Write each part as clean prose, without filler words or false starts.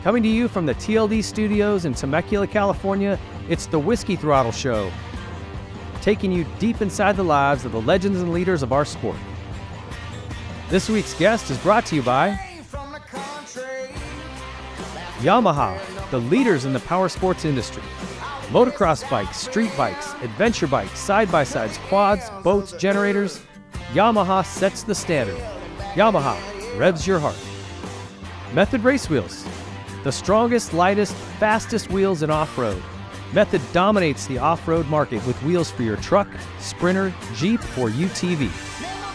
Coming to you from the TLD studios in Temecula, California, it's the Whiskey Throttle Show, taking you deep inside the lives of the legends and leaders of our sport. This week's guest is brought to you by Yamaha, the leaders in the power sports industry. Motocross bikes, street bikes, adventure bikes, side-by-sides, quads, boats, generators. Yamaha sets the standard. Yamaha revs your heart. Method Race Wheels, the strongest, lightest, fastest wheels in off-road. Method dominates the off-road market with wheels for your truck, sprinter, Jeep, or UTV.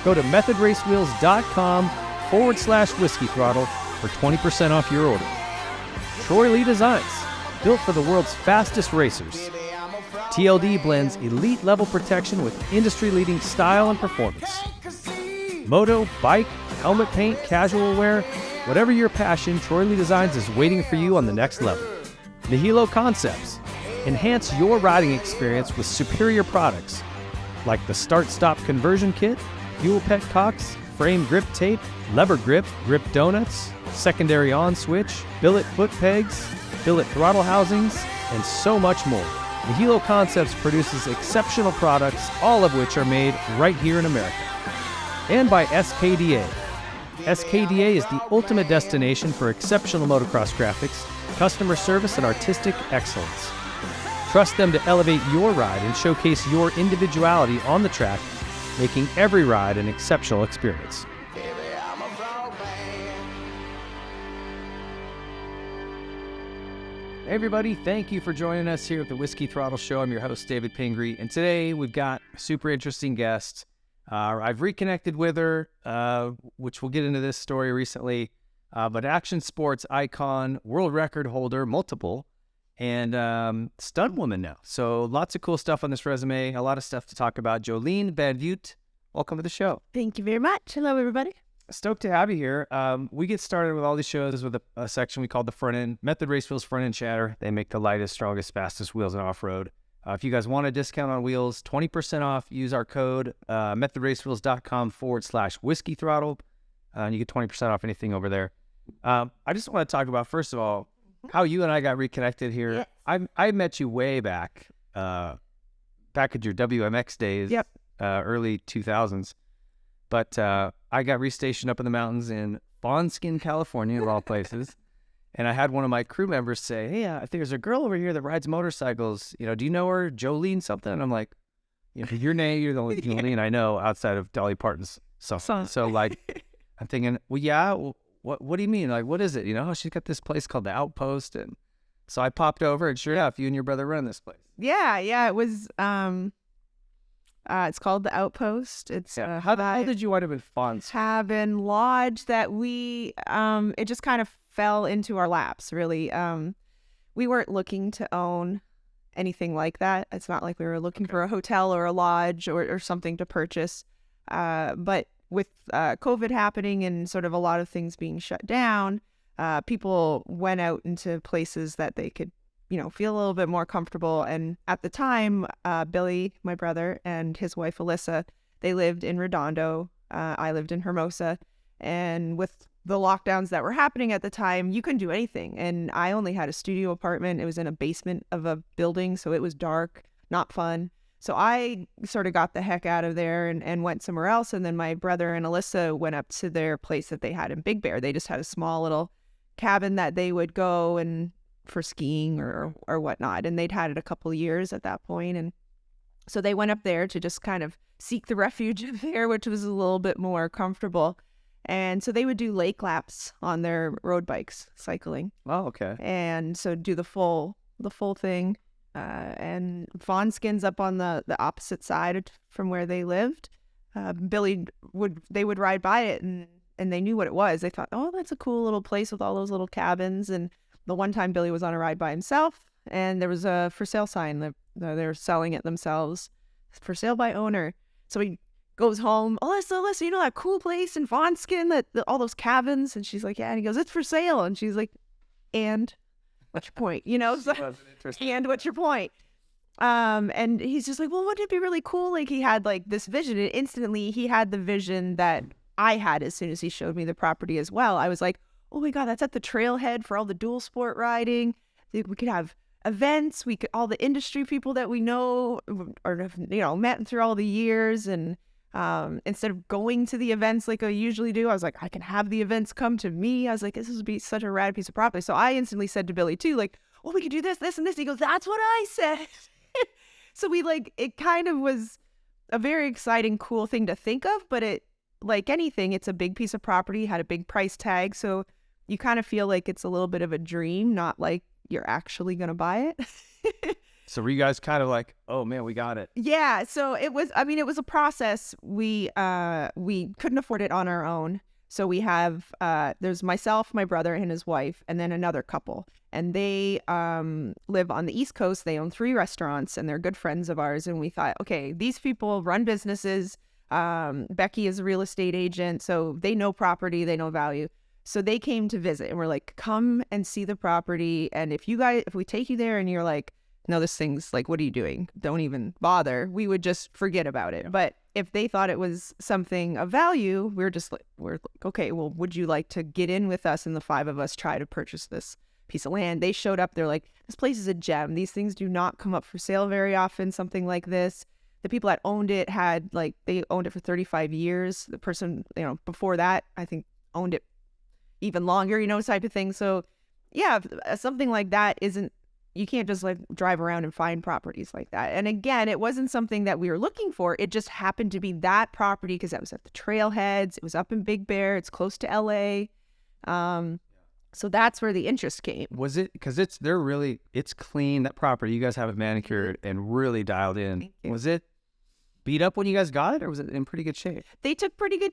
Go to methodracewheels.com/whiskey throttle for 20% off your order. Troy Lee Designs, built for the world's fastest racers. TLD blends elite level protection with industry-leading style and performance. Moto, bike, helmet paint, casual wear, whatever your passion, Troy Lee Designs is waiting for you on the next level. Nihilo Concepts, enhance your riding experience with superior products like the Start-Stop Conversion Kit, Fuel Petcocks, Frame Grip Tape, Lever Grip, Grip Donuts, Secondary On Switch, Billet Foot Pegs, Billet Throttle Housings, and so much more. Nihilo Concepts produces exceptional products, all of which are made right here in America. And by SKDA. SKDA is the ultimate destination for exceptional motocross graphics, customer service, and artistic excellence. Trust them to elevate your ride and showcase your individuality on the track, making every ride an exceptional experience. Hey everybody, thank you for joining us here at the Whiskey Throttle Show. I'm your host, David Pingree, and today we've got a super interesting guest. I've reconnected with her, which we'll get into this story recently, but action sports icon, world record holder, multiple, and stuntwoman now. So lots of cool stuff on this resume, a lot of stuff to talk about. Jolene Van Vugt, welcome to the show. Thank you very much. Hello, everybody. Stoked to have you here. We get started with all these shows with a section we call the front end, Method Race Wheels Front End Chatter. They make the lightest, strongest, fastest wheels in off-road. If you guys want a discount on wheels, 20% off, use our code, methodracewheels.com/whiskey throttle, and you get 20% off anything over there. I just want to talk about, first of all, how you and I got reconnected here. Yes. I met you way back at your WMX days, early 2000s. But I got restationed up in the mountains in Fawnskin, California, of all places. And I had one of my crew members say, hey, I think there's a girl over here that rides motorcycles. You know, do you know her? Jolene something? And I'm like, you know, your name, you're the only Jolene I know outside of Dolly Parton's song. So like, I'm thinking, well, yeah, what do you mean? Like, what is it? You know, she's got this place called The Outpost. And so I popped over, and sure enough, you and your brother run this place. Yeah, it was, it's called The Outpost. It's how did you wind up in Fawns? Cabin Lodge that we, it just kind of fell into our laps, really. We weren't looking to own anything like that. It's not like we were looking for a hotel or a lodge or something to purchase. But with COVID happening and sort of a lot of things being shut down, people went out into places that they could, you know, feel a little bit more comfortable. And at the time, Billy, my brother, and his wife, Alyssa, they lived in Redondo. I lived in Hermosa. And with the lockdowns that were happening at the time, you couldn't do anything. And I only had a studio apartment. It was in a basement of a building, so it was dark, not fun. So I sort of got the heck out of there and went somewhere else. And then my brother and Alyssa went up to their place that they had in Big Bear. They just had a small little cabin that they would go and for skiing or whatnot. And they'd had it a couple of years at that point. And so they went up there to just kind of seek the refuge of there, which was a little bit more comfortable. And so they would do lake laps on their road bikes, cycling. Oh, okay. And so do the full thing. And Fawnskin's up on the opposite side from where they lived. Billy would ride by it and they knew what it was. They thought, oh, that's a cool little place with all those little cabins. And the one time Billy was on a ride by himself and there was a for sale sign that they were selling it themselves, for sale by owner. So he goes home, Alyssa, you know that cool place in Fawnskin, that all those cabins? And she's like, yeah. And he goes, it's for sale. And she's like, and what's your point? You know, so, and what's your point? And he's just like, well, wouldn't it be really cool? Like he had like this vision, and instantly he had the vision that I had as soon as he showed me the property as well. I was like, oh my God, that's at the trailhead for all the dual sport riding. We could have events. We could, all the industry people that we know or have, met through all the years. And instead of going to the events like I usually do, I was like, I can have the events come to me. I was like, this would be such a rad piece of property. So I instantly said to Billy too, like, oh, we could do this, this, and this. He goes, that's what I said. So it kind of was a very exciting, cool thing to think of, but it, like anything, it's a big piece of property, had a big price tag. So you kind of feel like it's a little bit of a dream, not like you're actually going to buy it. So were you guys kind of like, oh man, we got it? Yeah. So it was a process. We couldn't afford it on our own. So we have, there's myself, my brother and his wife, and then another couple. And they live on the East Coast. They own 3 restaurants and they're good friends of ours. And we thought, okay, these people run businesses. Becky is a real estate agent. So they know property, they know value. So they came to visit and we're like, come and see the property. And if we take you there and you're like, no, this thing's like, what are you doing? Don't even bother. We would just forget about it. Yeah. But if they thought it was something of value, we're like, okay, well, would you like to get in with us and the 5 of us try to purchase this piece of land? They showed up. They're like, this place is a gem. These things do not come up for sale very often, something like this. The people that owned it they owned it for 35 years. The person, before that, I think owned it even longer, type of thing. So yeah, something like that you can't just like drive around and find properties like that. And again, it wasn't something that we were looking for. It just happened to be that property because that was at the trailheads. It was up in Big Bear. It's close to LA. So that's where the interest came. Was it because it's clean, that property? You guys have it manicured and really dialed in. Was it beat up when you guys got it, or was it in pretty good shape? They took pretty good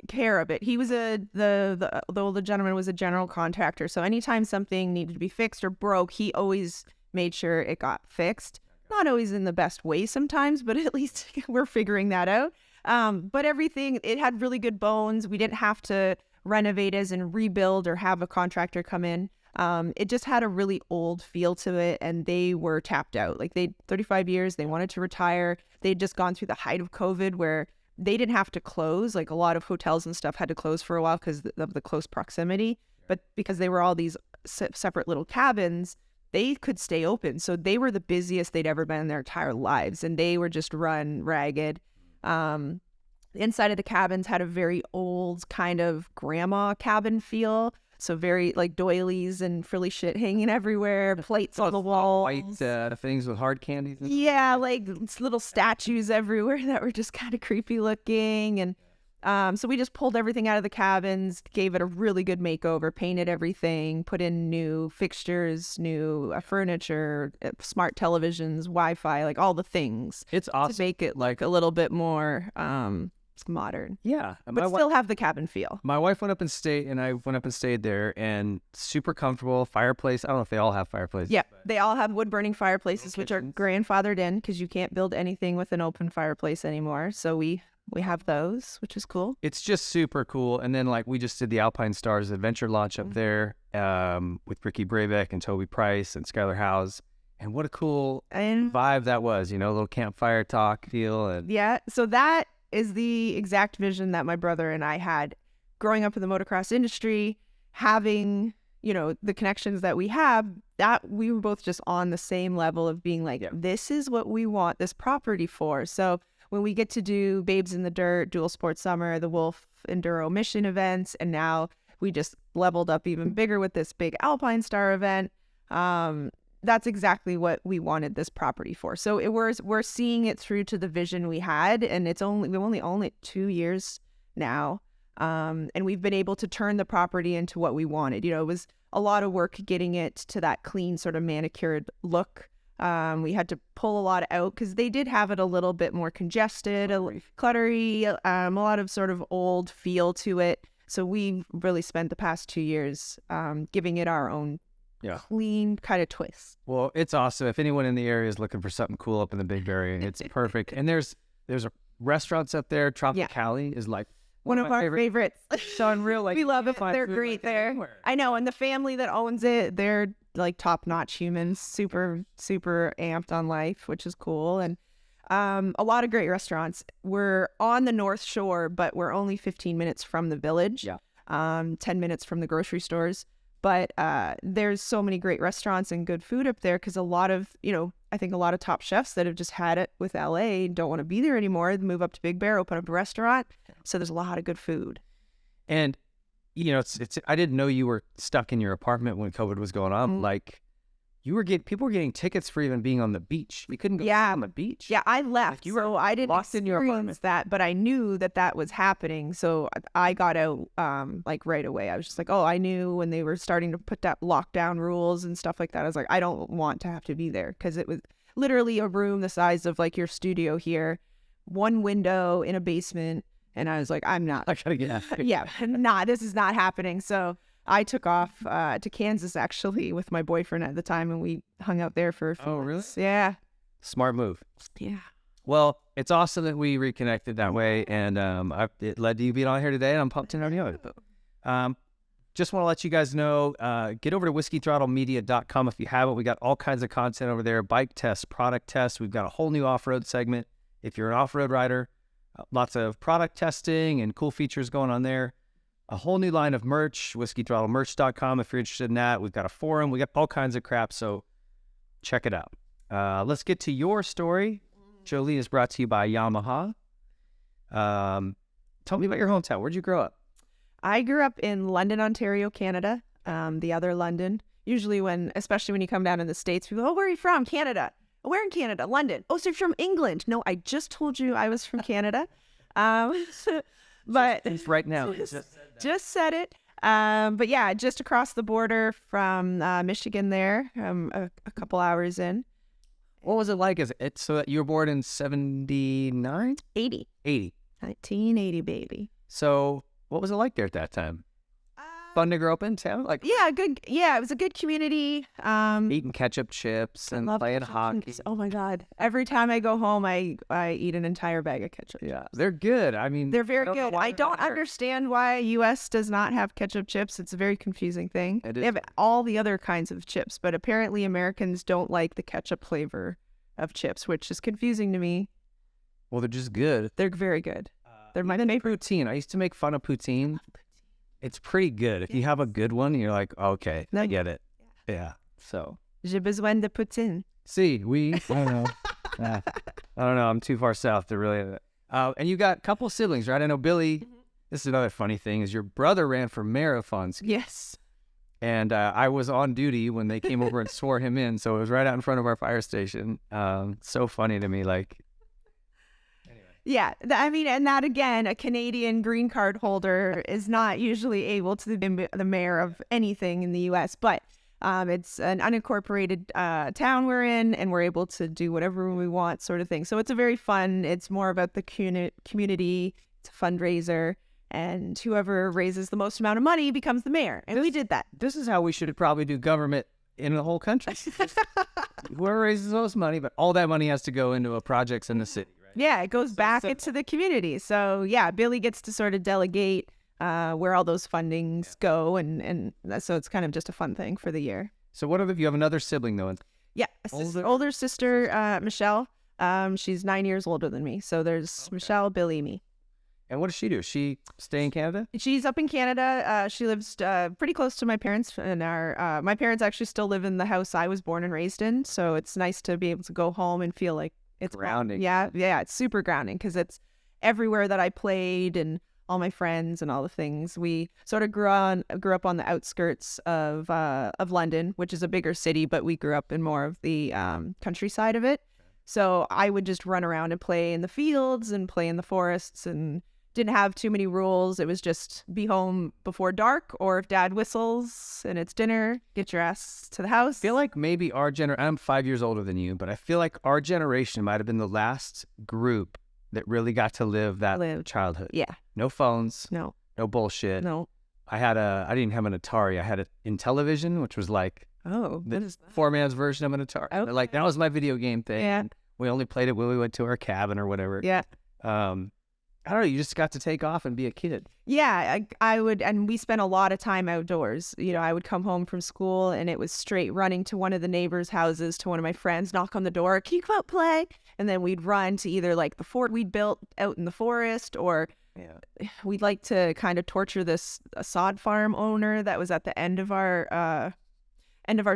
care of it. He was the older gentleman was a general contractor, so anytime something needed to be fixed or broke, he always made sure it got fixed. Not always in the best way sometimes, but at least we're figuring that out. But everything, it had really good bones. We didn't have to renovate it and rebuild or have a contractor come in. It just had a really old feel to it, and they were tapped out. Like 35 years, they wanted to retire. They'd just gone through the height of COVID where they didn't have to close. Like a lot of hotels and stuff had to close for a while because of the close proximity. But because they were all these separate little cabins, they could stay open. So they were the busiest they'd ever been in their entire lives, and they were just run ragged. The inside of the cabins had a very old kind of grandma cabin feel. So very like doilies and frilly shit hanging everywhere, plates on the walls. White things with hard candies. Yeah, like little statues everywhere that were just kind of creepy looking. And so we just pulled everything out of the cabins, gave it a really good makeover, painted everything, put in new fixtures, new furniture, smart televisions, Wi-Fi, like all the things. It's awesome. To make it like a little bit more modern. Yeah. But still have the cabin feel. My wife went up and stayed, and I went up and stayed there, and super comfortable. Fireplace. I don't know if they all have fireplaces. Yeah, they all have wood-burning fireplaces, which are grandfathered in because you can't build anything with an open fireplace anymore. So we have those, which is cool. It's just super cool. And then like we just did the Alpine Stars Adventure launch up there with Ricky Brabeck and Toby Price and Skylar Howes. And what a cool vibe that was, a little campfire talk feel. And yeah, so that is the exact vision that my brother and I had growing up in the motocross industry, having, the connections that we have, that we were both just on the same level of being like, this is what we want this property for. So when we get to do Babes in the Dirt, Dual Sport Summer, the Wolf Enduro Mission events, and now we just leveled up even bigger with this big Alpine Star event, that's exactly what we wanted this property for. So we're seeing it through to the vision we had, and we've only owned it 2 years now, and we've been able to turn the property into what we wanted. It was a lot of work getting it to that clean sort of manicured look. We had to pull a lot out because they did have it a little bit more congested, cluttery, a lot of sort of old feel to it. So we really spent the past 2 years giving it our own clean kind of twist. Well, it's awesome. If anyone in the area is looking for something cool up in the Big Bear, it's perfect. And there's restaurants up there. Tropicali is like one of our favorites. So unreal. Like we love it. They're great there. Anywhere. I know. And the family that owns it, they're like top-notch humans, super, super amped on life, which is cool. And a lot of great restaurants. We're on the North Shore, but we're only 15 minutes from the village. Yeah. 10 minutes from the grocery stores. But there's so many great restaurants and good food up there because a lot of, I think a lot of top chefs that have just had it with LA don't want to be there anymore. They move up to Big Bear, open up a restaurant. So there's a lot of good food. And, it's I didn't know you were stuck in your apartment when COVID was going on. Like, people were getting tickets for even being on the beach. You couldn't go on the beach. Yeah, I left. Like, you were so I didn't lost in your experience that, but I knew that was happening. So I got out like right away. I was just like, I knew when they were starting to put that lockdown rules and stuff like that. I was like, I don't want to have to be there because it was literally a room the size of like your studio here, one window in a basement. And I was like, I'm not. I gotta get out. Yeah, this is not happening. So I took off to Kansas, actually, with my boyfriend at the time, and we hung out there for a few months. Really? Yeah. Smart move. Yeah. Well, it's awesome that we reconnected that way, and it led to you being on here today, and I'm pumped to know you. Just want to let you guys know, get over to whiskeythrottlemedia.com if you haven't. We got all kinds of content over there, bike tests, product tests. We've got a whole new off-road segment. If you're an off-road rider, lots of product testing and cool features going on there. A whole new line of merch, whiskeythrottlemerch.com if you're interested in that. We've got a forum. We got all kinds of crap, so check it out. Let's get to your story. Jolene is brought to you by Yamaha. Tell me about your hometown. Where'd you grow up? I grew up in London, Ontario, Canada, the other London. Usually especially when you come down in the States, people go, where are you from? Canada. Where in Canada? London. Oh, so you're from England. No, I just told you I was from Canada. But just right now. Just said it. But yeah, just across the border from Michigan there, a couple hours in. What was it like? So that you were born in 79? 80. 80. 1980, baby. So what was it like there at that time? Fun to grow up in town? It was a good community. Eating ketchup chips and playing hockey. Oh my God. Every time I go home, I eat an entire bag of ketchup. Yeah, they're good. I mean, they're very good. I don't understand why U.S. does not have ketchup chips. It's a very confusing thing. They have all the other kinds of chips, but apparently Americans don't like the ketchup flavor of chips, which is confusing to me. Well, they're just good. They're very good. They're my favorite. Poutine. I used to make fun of poutine. It's pretty good. If you have a good one, you're like, okay, I get it. Yeah. So. J'ai besoin de poutine. I don't know. I don't know. I'm too far south to really. And you got a couple siblings, right? I know Billy. This is another funny thing is your brother ran for mayor of Fons. Yes. And I was on duty when they came over and swore him in. So it was right out in front of our fire station. So funny to me. Like. Yeah, I mean, and that again, a Canadian green card holder is not usually able to be the mayor of anything in the U.S., but it's an unincorporated town we're in, and we're able to do whatever we want sort of thing. So it's it's more about the community, it's a fundraiser, and whoever raises the most amount of money becomes the mayor, and we did that. This is how we should probably do government in the whole country. Whoever raises the most money, but all that money has to go into projects in the city. Yeah, it goes back into the community. So yeah, Billy gets to sort of delegate where all those fundings go, and so it's kind of just a fun thing for the year. So you have another sibling though? Yeah, older sister, Michelle. She's 9 years older than me. So there's Michelle, Billy, me. And what does she do? She stay in Canada? She's up in Canada. She lives pretty close to my parents, and my parents actually still live in the house I was born and raised in. So it's nice to be able to go home and feel like it's grounding. Yeah, it's super grounding because it's everywhere that I played and all my friends and all the things. We sort of grew up on the outskirts of London, which is a bigger city, but we grew up in more of the countryside of it. So I would just run around and play in the fields and play in the forests and didn't have too many rules. It was just be home before dark, or if dad whistles and it's dinner, get your ass to the house. I feel like maybe I'm 5 years older than you, but I feel like our generation might have been the last group that really got to live that childhood. Yeah. No phones. No bullshit. No. I didn't have an Atari. I had it in television, which was like the 4-man's version of an Atari. Okay. Like that was my video game thing. Yeah. We only played it when we went to our cabin or whatever. Yeah. I don't know. You just got to take off and be a kid. Yeah, I would, and we spent a lot of time outdoors. I would come home from school and it was straight running to one of the neighbors' houses to one of my friends, knock on the door, can you come out play? And then we'd run to either like the fort we'd built out in the forest, or we'd like to kind of torture this sod farm owner that was at the end of our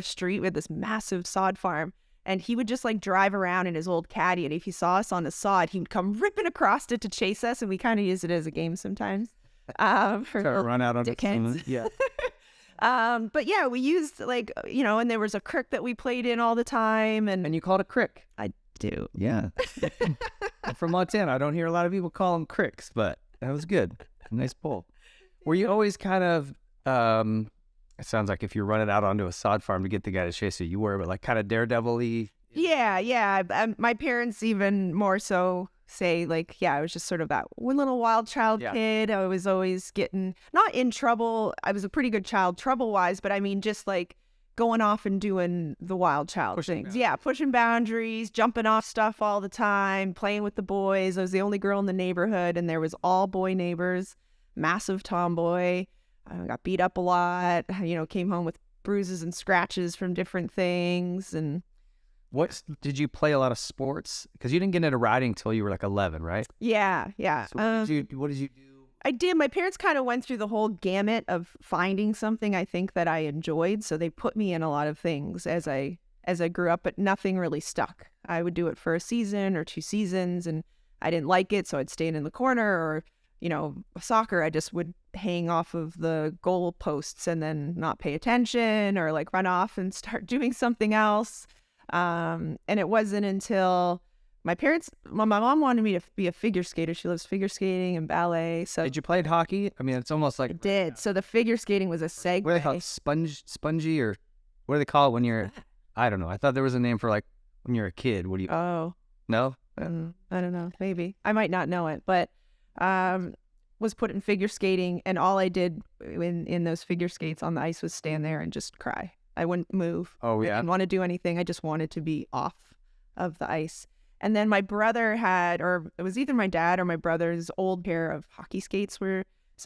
street. We had this massive sod farm, and he would just like drive around in his old caddy, and if he saw us on the sod, he would come ripping across it to chase us, and we kind of use it as a game sometimes. For run out on dickheads. Yeah. But yeah, we used like, and there was a crick that we played in all the time, and And you call it a crick. I do. Yeah. I'm from Montana. I don't hear a lot of people call them cricks, but that was good. Nice pull. Were you always kind of, it sounds like if you're running out onto a sod farm to get the guy to chase you, you were, but like kind of daredevil-y? Yeah. My parents even more so say like, I was just sort of that one little wild child kid. I was always getting, not in trouble. I was a pretty good child trouble-wise, but I mean just like going off and doing the wild child things. Yeah, pushing boundaries, jumping off stuff all the time, playing with the boys. I was the only girl in the neighborhood, and there was all boy neighbors, massive tomboy. I got beat up a lot, came home with bruises and scratches from different things. And what did you play a lot of sports? Because you didn't get into riding until you were like 11, right? Yeah. So what did you do? I did. My parents kind of went through the whole gamut of finding something I think that I enjoyed. So they put me in a lot of things as I grew up, but nothing really stuck. I would do it for a season or 2 seasons, and I didn't like it, so I'd stand in the corner. Or, soccer, I just would hang off of the goal posts and then not pay attention, or like run off and start doing something else. And it wasn't until my mom wanted me to be a figure skater. She loves figure skating and ballet. So Did you play hockey? I mean, it's almost like... I did. So the figure skating was a segue. What do they call it? Spongy, or what do they call it when you're... I don't know. I thought there was a name for like when you're a kid. What do you... Oh. No? I don't know. Maybe. I might not know it, but was put in figure skating, and all I did in those figure skates on the ice was stand there and just cry. I wouldn't move. Oh, yeah? I didn't want to do anything. I just wanted to be off of the ice. And then my brother had, or it was either my dad or my brother's old pair of hockey skates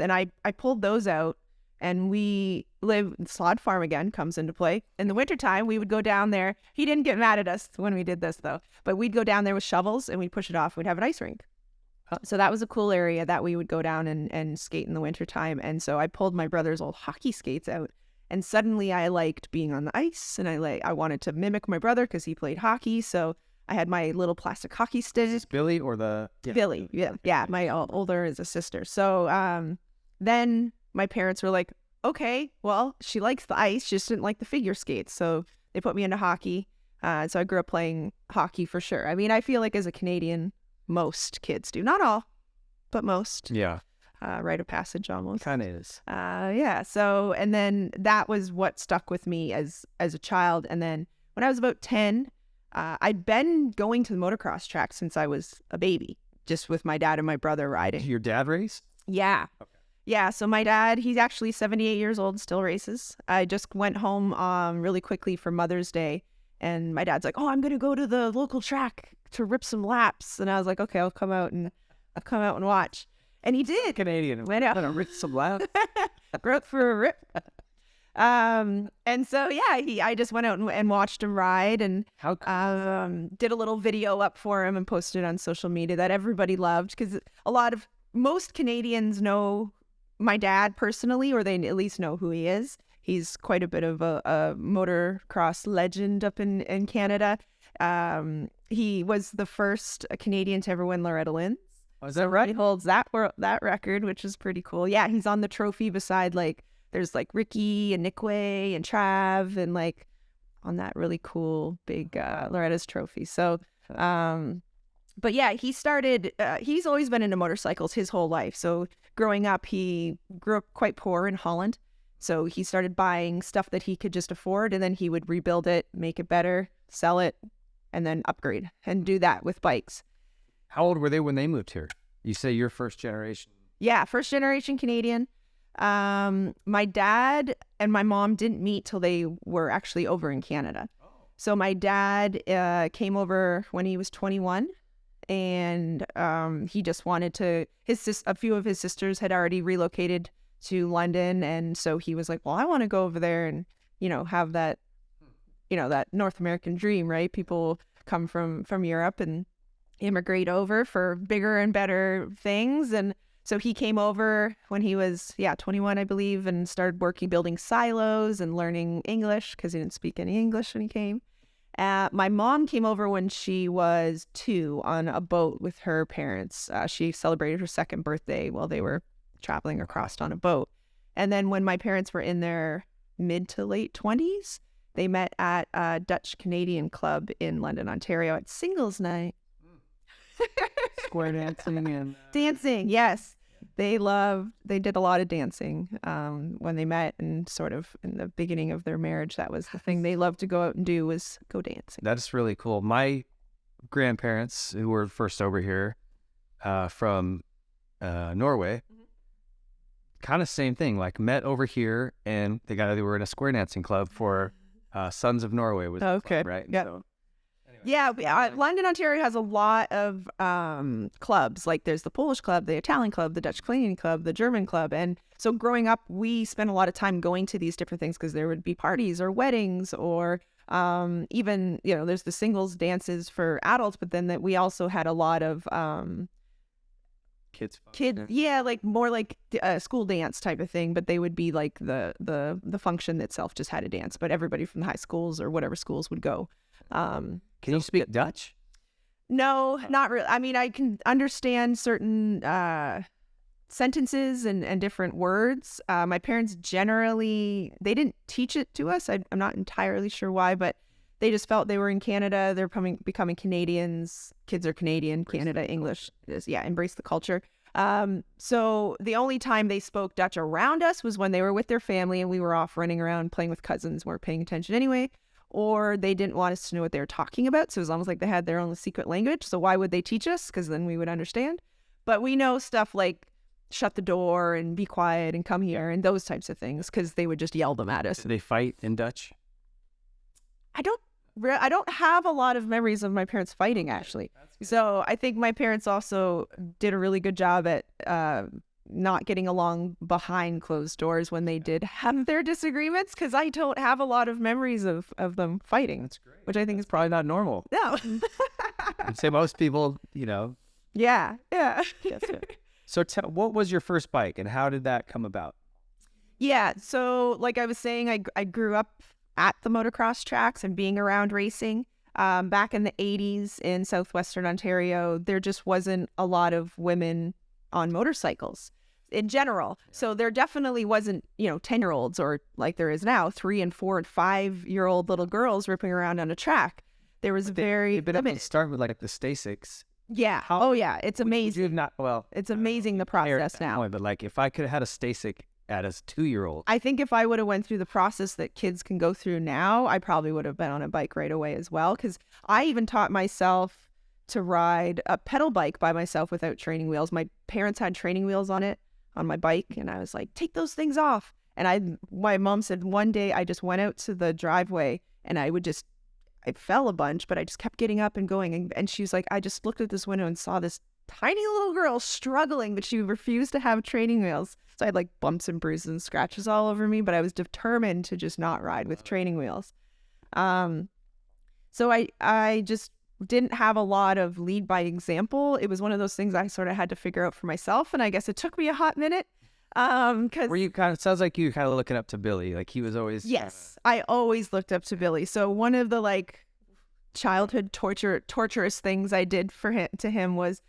and I pulled those out, and we live, Slod Farm again comes into play. In the wintertime, we would go down there. He didn't get mad at us when we did this though, but we'd go down there with shovels and we'd push it off. We'd have an ice rink. So that was a cool area that we would go down and skate in the wintertime. And so I pulled my brother's old hockey skates out, and suddenly I liked being on the ice, and I wanted to mimic my brother because he played hockey. So I had my little plastic hockey stick. Is this Billy or the... Yeah. Billy, yeah. My older is a sister. So then my parents were like, okay, well, she likes the ice, she just didn't like the figure skates. So they put me into hockey. So I grew up playing hockey for sure. I mean, I feel like as a Canadian, most kids do. Not all, but most. Yeah. Rite of passage almost. Kind of is. Yeah. So, and then that was what stuck with me as a child. And then when I was about 10, I'd been going to the motocross track since I was a baby, just with my dad and my brother riding. Your dad raced? Yeah. Okay. Yeah. So my dad, he's actually 78 years old, still races. I just went home really quickly for Mother's Day, and my dad's like, "Oh, I'm going to go to the local track to rip some laps." And I was like, "Okay, I'll come out and watch." And he did. Canadian. Went out. Rip some laps. Broke for a rip. And so I just went out and watched him ride, and How cool. Did a little video up for him and posted it on social media that everybody loved, because most Canadians know my dad personally, or they at least know who he is. He's quite a bit of a motocross legend up in Canada. He was the first Canadian to ever win Loretta Lynn's. Oh, is that right? He holds that record, which is pretty cool. Yeah, he's on the trophy beside there's Ricky and Nick Way and Trav, and on that really cool big Loretta's trophy. So, but yeah, he started, he's always been into motorcycles his whole life. So growing up, he grew up quite poor in Holland. So he started buying stuff that he could just afford, and then he would rebuild it, make it better, sell it, and then upgrade and do that with bikes. How old were they when they moved here? You say you're first generation. Yeah, first generation Canadian. My dad and my mom didn't meet till they were actually over in Canada. Oh. So my dad came over when he was 21, and he just wanted to. A few of his sisters had already relocated to London, and so he was like, "Well, I want to go over there and have that, that North American dream, right? People come from Europe and immigrate over for bigger and better things." And So he came over when he was 21, I believe, and started building silos and learning English because he didn't speak any English when he came. My mom came over when she was 2 on a boat with her parents. She celebrated her 2nd birthday while they were traveling across on a boat. And then when my parents were in their mid to late 20s, they met at a Dutch Canadian club in London, Ontario at singles night. Square dancing and Dancing, yes. They did a lot of dancing when they met, and sort of in the beginning of their marriage, that was the thing they loved to go out and do, was go dancing. That's really cool. My grandparents, who were first over here from Norway, kind of same thing, like met over here, and they were in a square dancing club for Sons of Norway was the club, right? Yeah. So, anyway. Yeah, London, Ontario has a lot of clubs. Like there's the Polish club, the Italian club, the Dutch Canadian club, the German club. And so growing up, we spent a lot of time going to these different things because there would be parties or weddings or even, there's the singles dances for adults, but then that we also had a lot of Kids, like more like a school dance type of thing, but they would be like the function itself just had a dance, but everybody from the high schools or whatever schools would go. Can you speak Dutch? No, not really. I mean, I can understand certain sentences and different words. My parents generally, they didn't teach it to us. I'm not entirely sure why, but they just felt they were in Canada. They're becoming Canadians. Kids are Canadian, Canada, English. Embrace the culture. So the only time they spoke Dutch around us was when they were with their family and we were off running around playing with cousins, weren't paying attention anyway. Or they didn't want us to know what they were talking about. So it was almost like they had their own secret language. So why would they teach us? Because then we would understand. But we know stuff like shut the door and be quiet and come here and those types of things because they would just yell them at us. Did they fight in Dutch? I don't have a lot of memories of my parents fighting, actually. So I think my parents also did a really good job at not getting along behind closed doors when they did have their disagreements, because I don't have a lot of memories of them fighting. That's great. Which I think is Probably not normal. no. I'd say most people, Yeah. So what was your first bike and how did that come about? Yeah. So like I was saying, I grew up at the motocross tracks and being around racing. Back in the 80s in southwestern Ontario, there just wasn't a lot of women on motorcycles in general. So there definitely wasn't, 10-year-olds or like there is now 3 and 4 and 5-year-old little girls ripping around on a track. There was very They've been able to start with like the Stasics. Yeah. It's amazing. You have not, well, it's amazing the process now. But like if I could have had a Stasic at a 2-year-old. I think if I would have went through the process that kids can go through now, I probably would have been on a bike right away as well. Because I even taught myself to ride a pedal bike by myself without training wheels. My parents had training wheels on my bike, and I was like, take those things off. And my mom said one day I just went out to the driveway and I fell a bunch, but I just kept getting up and going. And she's like, I just looked at this window and saw this tiny little girl struggling, but she refused to have training wheels. So I had like bumps and bruises and scratches all over me, but I was determined to just not ride with training wheels. So I just didn't have a lot of lead by example. It was one of those things I sort of had to figure out for myself. And I guess it took me a hot minute. Were you sounds like you kind of looking up to Billy, like he was always. Yes, I always looked up to Billy. So one of the like childhood torturous things I did to him was,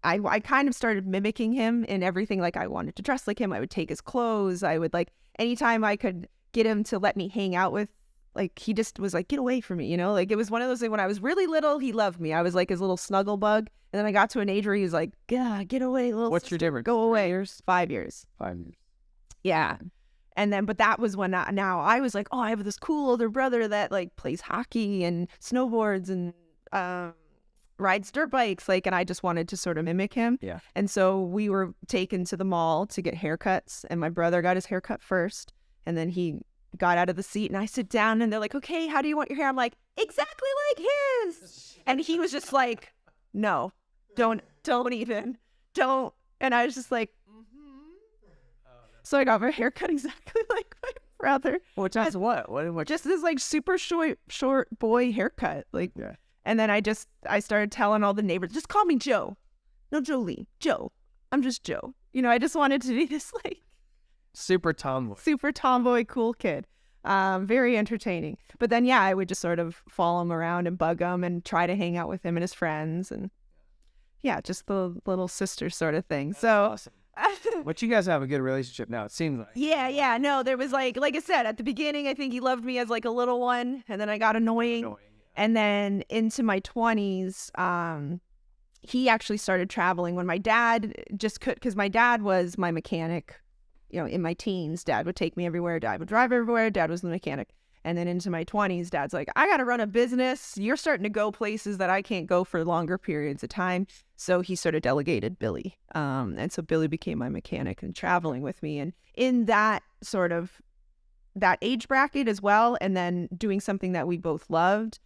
I kind of started mimicking him in everything. Like I wanted to dress like him. I would take his clothes. I would anytime I could get him to let me hang out with, he just was like, get away from me, Like it was one of those things when I was really little, he loved me. I was like his little snuggle bug. And then I got to an age where he was like, yeah, get away, little What's sister, your difference? go away. 3 years? 5 years. 5 years. Yeah. And then, but that was when now I was like, oh, I have this cool older brother that plays hockey and snowboards and rides dirt bikes. And I just wanted to sort of mimic him. Yeah. And so we were taken to the mall to get haircuts, and my brother got his haircut first. And then he got out of the seat and I sit down and they're like, okay, how do you want your hair? I'm like, exactly like his. And he was just like, no, don't even. And I was just like, So I got my hair cut exactly like my brother. Which is what? Just this super short boy haircut. Yeah. And then I started telling all the neighbors, just call me Joe. No, Jolene, Joe. I'm just Joe. You know, I just wanted to be this like Super tomboy. super tomboy, cool kid. Very entertaining. But then, yeah, I would just sort of follow him around and bug him and try to hang out with him and his friends. And yeah, just the little sister sort of thing. So Awesome. But you guys have a good relationship now, it seems like. yeah. No, there was like I said, at the beginning, I think he loved me as like a little one. And then I got annoying. And then into my 20s, he actually started traveling when my dad just could, because my dad was my mechanic. You know, in my teens, dad would take me everywhere. Dad would drive everywhere. Dad was the mechanic. And then into my 20s, dad's like, I got to run a business. You're starting to go places that I can't go for longer periods of time. So he sort of delegated Billy. And so Billy became my mechanic and traveling with me. And in that sort of that age bracket as well, and then doing something that we both loved,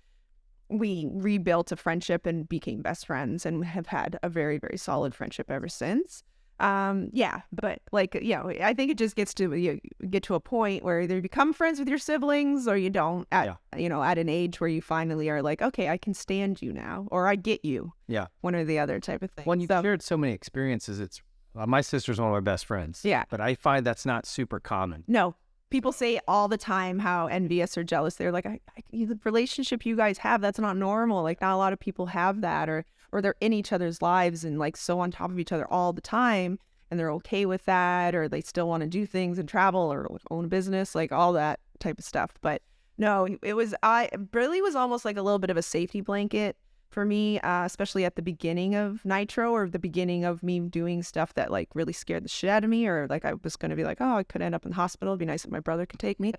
we rebuilt a friendship and became best friends and have had a very, very solid friendship ever since. But like, you know, I think it just gets to, you get to a point where either you become friends with your siblings or you don't at an age where you finally are like, okay, I can stand you now, or I get you. Yeah. One or the other type of thing. When you've shared so many experiences, it's, my sister's one of my best friends. Yeah. But I find that's not super common. No, people say all the time how envious or jealous they're like, the relationship you guys have, that's not normal. Like, not a lot of people have that, or they're in each other's lives and like so on top of each other all the time, and they're okay with that, or they still want to do things and travel or own a business, like all that type of stuff. But no, Billy was almost like a little bit of a safety blanket for me, especially at the beginning of Nitro, or the beginning of me doing stuff that like really scared the shit out of me, or like I was going to be like, oh, I could end up in the hospital. It'd be nice if my brother could take me.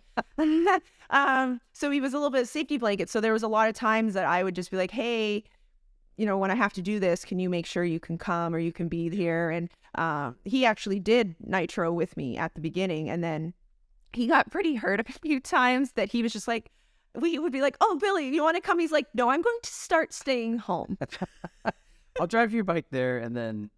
So he was a little bit of a safety blanket. So there was a lot of times that I would just be like, hey, you know, when I have to do this, can you make sure you can come or you can be here? And he actually did Nitro with me at the beginning. And then he got pretty hurt a few times that he was just like, we would be like, oh, Billy, you want to come? He's like, no, I'm going to start staying home. I'll drive your bike there, and then.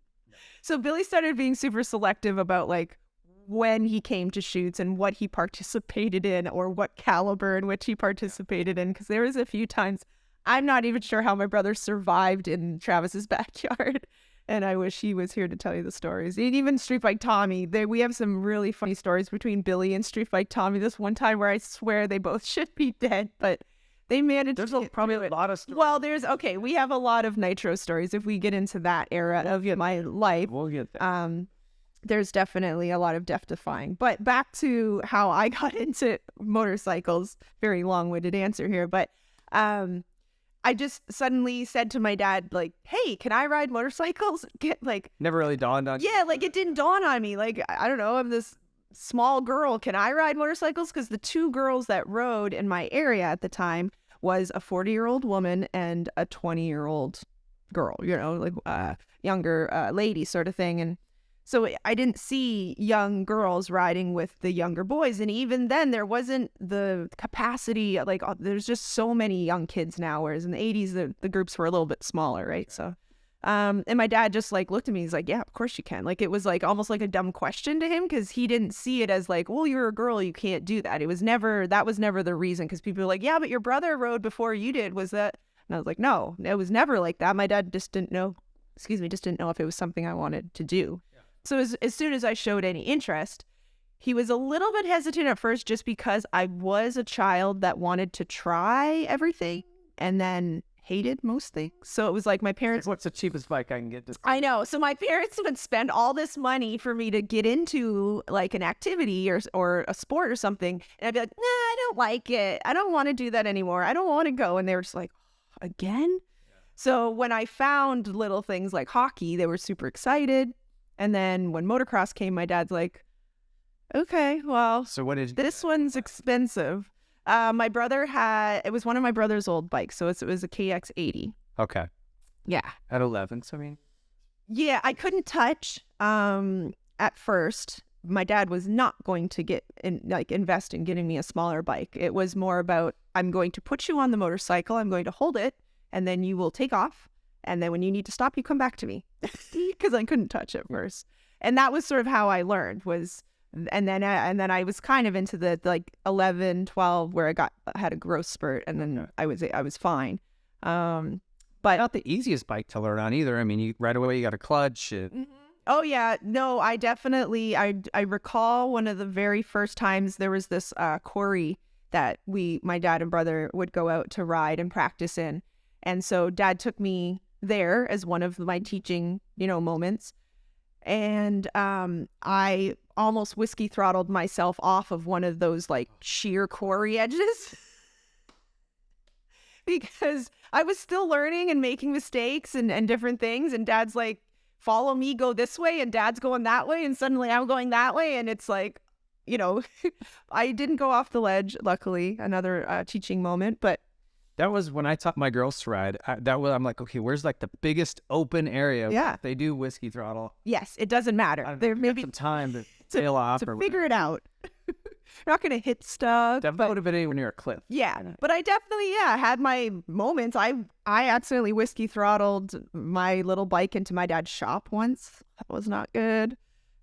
So Billy started being super selective about like when he came to shoots and what he participated in, or what caliber in which he participated in. Because there was a few times I'm not even sure how my brother survived in Travis's backyard. And I wish he was here to tell you the stories. And even Street Bike Tommy, we have some really funny stories between Billy and Street Bike Tommy. This one time where I swear they both should be dead, but they managed. There's probably a lot of stories. Well, we have a lot of Nitro stories if we get into that era of my life. We'll get there. There's definitely a lot of death defying. But back to how I got into motorcycles. Very long-winded answer here, but I just suddenly said to my dad, like, hey, can I ride motorcycles? Never really dawned on you. Yeah, like it didn't dawn on me. Like, I don't know, I'm this small girl. Can I ride motorcycles? Because the two girls that rode in my area at the time was a 40-year-old woman and a 20-year-old girl, you know, like younger lady sort of thing. And so I didn't see young girls riding with the younger boys. And even then, there wasn't the capacity. Like, there's just so many young kids now, whereas in the 80s, the groups were a little bit smaller, right? So, and my dad just like looked at me. He's like, yeah, of course you can. Like, it was like almost like a dumb question to him, because he didn't see it as like, well, you're a girl, you can't do that. That was never the reason, because people were like, yeah, but your brother rode before you did. Was that? And I was like, no, it was never like that. My dad just didn't know if it was something I wanted to do. So as soon as I showed any interest, he was a little bit hesitant at first, just because I was a child that wanted to try everything and then hated most things. So it was like my parents... What's the cheapest bike I can get? I know. So my parents would spend all this money for me to get into like an activity or a sport or something. And I'd be like, nah, I don't like it. I don't want to do that anymore. I don't want to go. And they were just like, again? Yeah. So when I found little things like hockey, they were super excited. And then when motocross came, my dad's like, okay, well, so what is this one's expensive. My brother it was one of my brother's old bikes. So it was a KX80. Okay. Yeah. At 11, so I mean. Yeah, I couldn't touch at first. My dad was not going to invest in getting me a smaller bike. It was more about, I'm going to put you on the motorcycle, I'm going to hold it, and then you will take off. And then when you need to stop, you come back to me, because I couldn't touch it first. And that was sort of how I learned and then I was kind of into the like 11, 12, where I had a growth spurt, and then I was fine. But Not the easiest bike to learn on either. I mean, right away you got a clutch. oh yeah, no, I definitely I recall one of the very first times there was this quarry that my dad and brother would go out to ride and practice in. And so dad took me there as one of my teaching, moments. And I almost whiskey throttled myself off of one of those like sheer quarry edges because I was still learning and making mistakes and different things. And dad's like, follow me, go this way. And dad's going that way. And suddenly I'm going that way. And it's like, I didn't go off the ledge, luckily, another teaching moment. But that was when I taught my girls to ride. I'm like, okay, where's like the biggest open area? Yeah. They do whiskey throttle. yes, it doesn't matter. There may be Some time to tail off to or figure it out. You're not going to hit stuff. Definitely would have been anywhere near a cliff. Yeah, but I definitely, had my moments. I accidentally whiskey throttled my little bike into my dad's shop once. That was not good.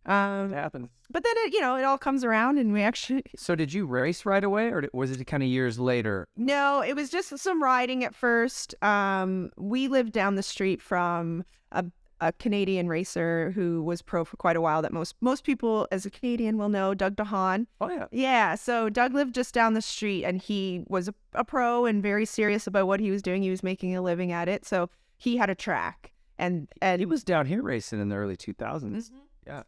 It happens. But then it all comes around, and we actually. So did you race right away, or was it kind of years later? No, it was just some riding at first. We lived down the street from a Canadian racer who was pro for quite a while that most people as a Canadian will know, Doug DeHaan. Oh, yeah. Yeah, so Doug lived just down the street, and he was a pro and very serious about what he was doing. He was making a living at it, so he had a track. And He was down here racing in the early 2000s.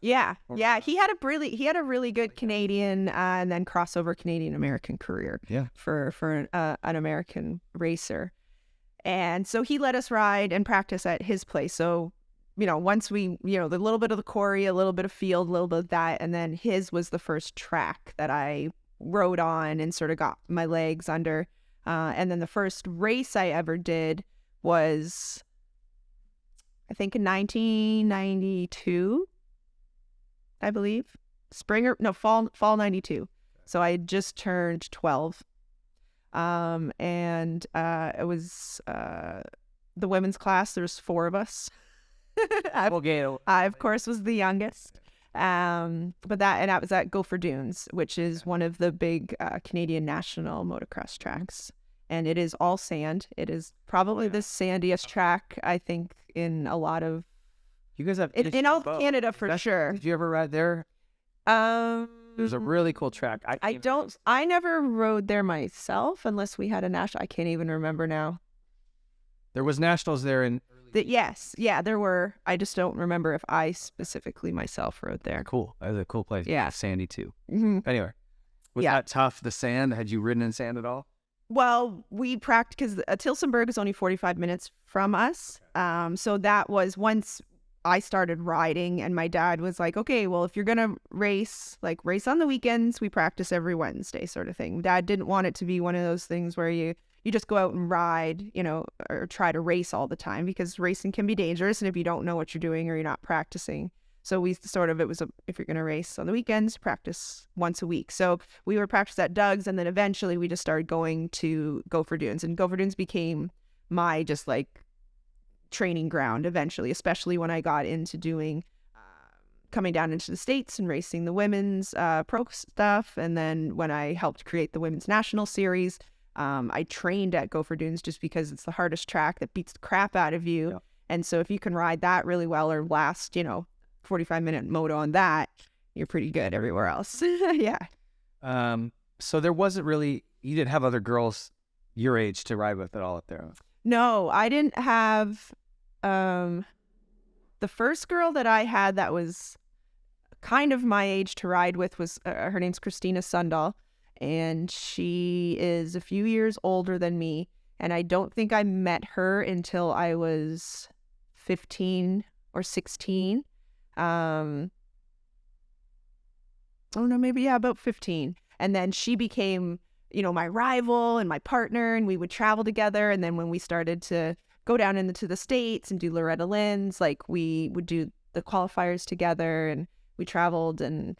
Yeah. He had a really good Canadian and then crossover Canadian American career. Yeah. For an American racer, and so he let us ride and practice at his place. So, once we, the little bit of the quarry, a little bit of field, a little bit of that, and then his was the first track that I rode on and sort of got my legs under. And then the first race I ever did was, I think, in 1992. I believe fall 92. So I had just turned 12. And it was the women's class. There's 4 of us. I of course was the youngest. But that was at Gopher Dunes, which is one of the big Canadian national motocross tracks. And it is all sand. It is probably the sandiest track, I think, in a lot of You guys have in all of Canada for sure. Did you ever ride there? There's a really cool track. I never rode there myself unless we had a national. I can't even remember now. There was nationals there in. Yes, there were. I just don't remember if I specifically myself rode there. Cool. That was a cool place. Yeah. Sandy too. Mm-hmm. Anyway, was that tough? The sand? Had you ridden in sand at all? Well, we practiced because Tilsonburg is only 45 minutes from us. So that was once I started riding, and my dad was like, okay, well, if you're going to race on the weekends, we practice every Wednesday sort of thing. Dad didn't want it to be one of those things where you just go out and ride, or try to race all the time, because racing can be dangerous. And if you don't know what you're doing or you're not practicing. So we if you're going to race on the weekends, practice once a week. So we would practice at Doug's, and then eventually we just started going to Gopher Dunes, and Gopher Dunes became my just like training ground eventually, especially when I got into doing coming down into the States and racing the women's pro stuff. And then when I helped create the women's national series, I trained at Gopher Dunes just because it's the hardest track that beats the crap out of you. Yeah. And so if you can ride that really well or last 45-minute moto on that, you're pretty good everywhere else. Yeah. So there wasn't really, you didn't have other girls your age to ride with at all up there? No, I didn't have. The first girl that I had that was kind of my age to ride with was her name's Christina Sundahl, and she is a few years older than me. And I don't think I met her until I was 15 or 16. Oh no, maybe about 15. And then she became, my rival and my partner, and we would travel together. And then when we started to go down into the States and do Loretta Lynn's, we would do the qualifiers together, and we traveled. And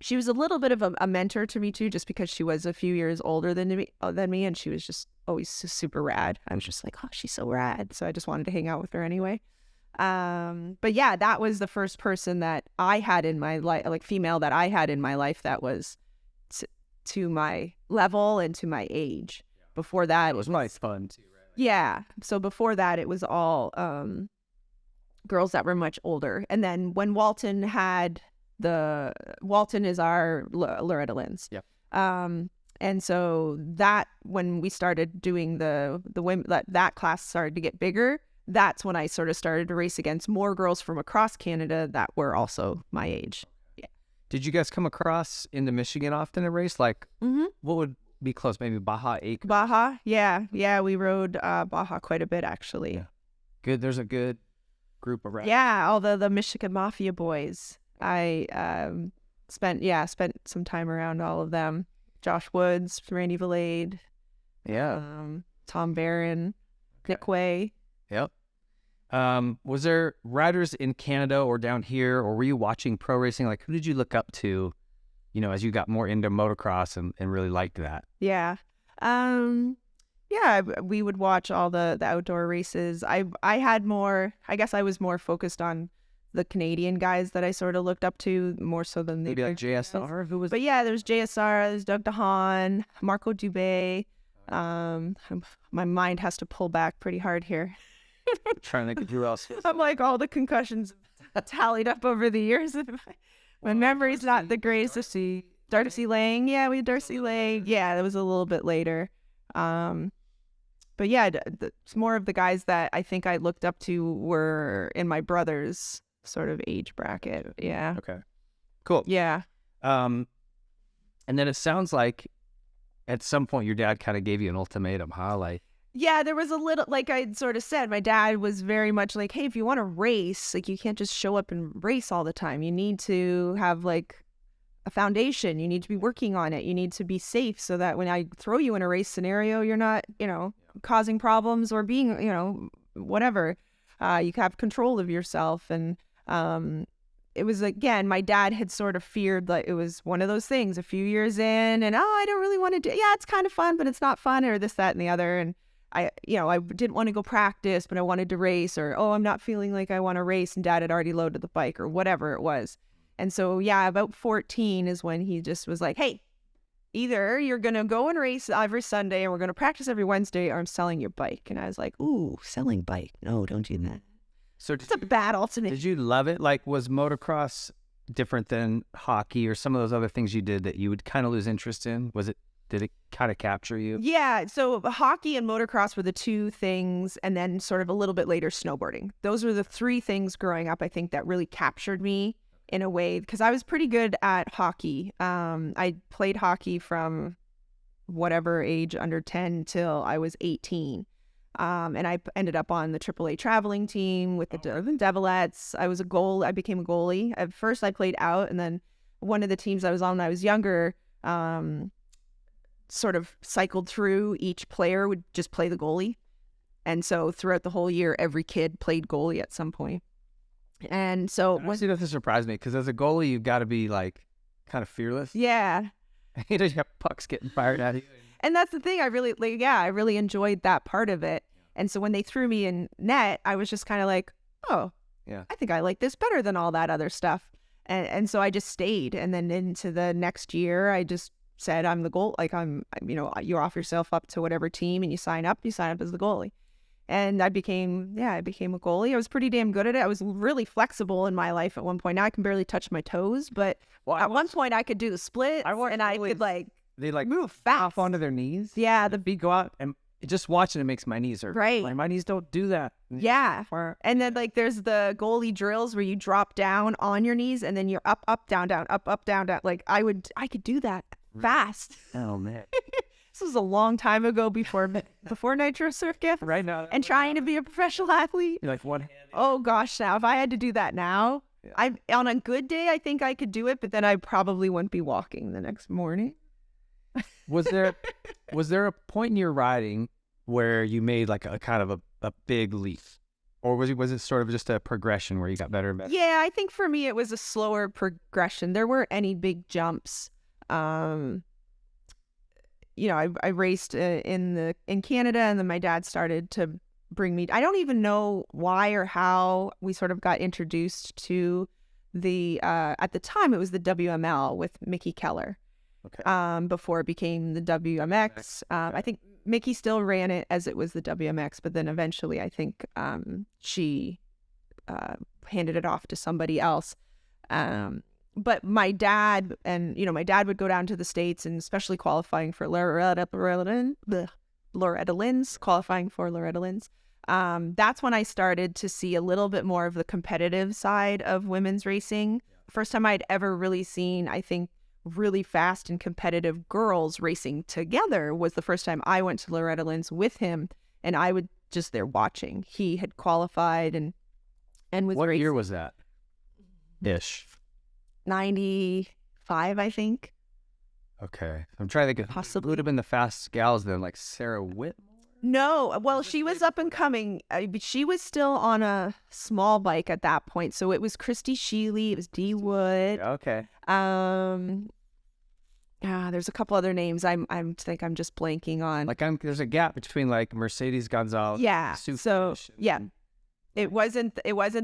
she was a little bit of a mentor to me too, just because she was a few years older than me, and she was just always super rad. I was just like, oh, she's so rad. So I just wanted to hang out with her anyway. But yeah, that was the first person that I had in my life, female that I had in my life that was to my level and to my age. Before that, it was nice fun too, right? Yeah. So before that, it was all girls that were much older. And then when Walton is our Loretta Lynn's. Yep. And so that when we started doing the women, that class started to get bigger. That's when I sort of started to race against more girls from across Canada that were also my age. Yeah. Did you guys come across into Michigan often to race? Like, what would be close? Maybe Baja Acre? Baja, yeah. We rode Baja quite a bit, actually. Yeah. Good. There's a good group around. Yeah, all the Michigan Mafia boys. I spent some time around all of them. Josh Woods, Randy Valade, Tom Barron, Nick Way. Yep. Was there riders in Canada or down here, or were you watching pro racing? Like, who did you look up to, as you got more into motocross and really liked that? Yeah. We would watch all the outdoor races. I guess I was more focused on the Canadian guys that I sort of looked up to more so than the maybe like JSR. Who was? But yeah, there's JSR, there's Doug DeHaan, Marco Dubé. My mind has to pull back pretty hard here. Trying to think who else. I'm like all the concussions tallied up over the years. My memory's not the greatest. Darcy Lang, we had Darcy Lang. Yeah, that was a little bit later. But yeah, it's more of the guys that I think I looked up to were in my brother's sort of age bracket. Yeah. Okay. Cool. Yeah. And then it sounds like at some point your dad kind of gave you an ultimatum, huh? Like, yeah, there was a little, like I sort of said, my dad was very much like, hey, if you want to race, like you can't just show up and race all the time. You need to have like a foundation. You need to be working on it. You need to be safe so that when I throw you in a race scenario, you're not, causing problems or being, whatever. You have control of yourself. And it was, again, my dad had sort of feared like it was one of those things a few years in and, I don't really want to do, it's kind of fun, but it's not fun, or this, that, and the other. And I didn't want to go practice, but I wanted to race, or, I'm not feeling like I want to race, and dad had already loaded the bike or whatever it was. And so, about 14 is when he just was like, hey, either you're going to go and race every Sunday and we're going to practice every Wednesday, or I'm selling your bike. And I was like, ooh, selling bike. No, don't do that. So it's a bad ultimate. Did you love it? Like, was motocross different than hockey or some of those other things you did that you would kind of lose interest in? Did it kind of capture you? Yeah. So hockey and motocross were the two things. And then sort of a little bit later, snowboarding. Those were the three things growing up, I think, that really captured me in a way, because I was pretty good at hockey. I played hockey from whatever age, under 10 till I was 18. And I ended up on the AAA traveling team with the Devilettes. I became a goalie. At first I played out, and then one of the teams I was on when I was younger, sort of cycled through. Each player would just play the goalie. And so throughout the whole year, every kid played goalie at some point. And so honestly, that doesn't surprise me, because as a goalie, you've got to be like kind of fearless. Yeah. You just have pucks getting fired at you. And that's the thing. I really enjoyed that part of it. And so when they threw me in net, I was just kind of like, oh, yeah, I think I like this better than all that other stuff. And so I just stayed. And then into the next year, I just said, I'm the goal. Like you offer yourself up to whatever team and you sign up as the goalie. And I became a goalie. I was pretty damn good at it. I was really flexible in my life at one point. Now I can barely touch my toes, but at one point I could do the split, and I could they move fast off onto their knees. Yeah, the feet go out, and just watching it makes my knees hurt. Right, like my knees don't do that. Yeah, and then there's the goalie drills where you drop down on your knees and then you're up, up, down, down, up, up, down, down. Like I could do that fast. Oh man. This was a long time ago before Nitro Circus. Right now. And trying to be a professional athlete. You're like one hand. Oh gosh, now if I had to do that now, on a good day I think I could do it, but then I probably wouldn't be walking the next morning. Was there a point in your riding where you made like a kind of a big leap? Or was it sort of just a progression where you got better and better? Yeah, I think for me it was a slower progression. There weren't any big jumps. I raced in Canada, and then my dad started to bring me. I don't even know why or how we sort of got introduced to the. At the time, it was the WML with Mickey Keller. Okay. Before it became the WMX. I think Mickey still ran it as it was the WMX, but then eventually I think she handed it off to somebody else. But my dad my dad would go down to the States, and especially qualifying for Loretta Lynn's, that's when I started to see a little bit more of the competitive side of women's racing. First time I'd ever really seen, I think, really fast and competitive girls racing together was the first time I went to Loretta Lynn's with him, and I would just there watching. He had qualified and was What racing. year was that? Ish. 95, I think. Okay. I'm trying to think. Possibly. Who would have been the fastest gals then? Like Sarah Whitmore? No, well, she was up and coming. But she was still on a small bike at that point. So it was Christy Sheely, it was Dee Wood. Okay. There's a couple other names I'm just blanking on. Like there's a gap between like Mercedes Gonzalez. Yeah. Sue So Fish, yeah, it wasn't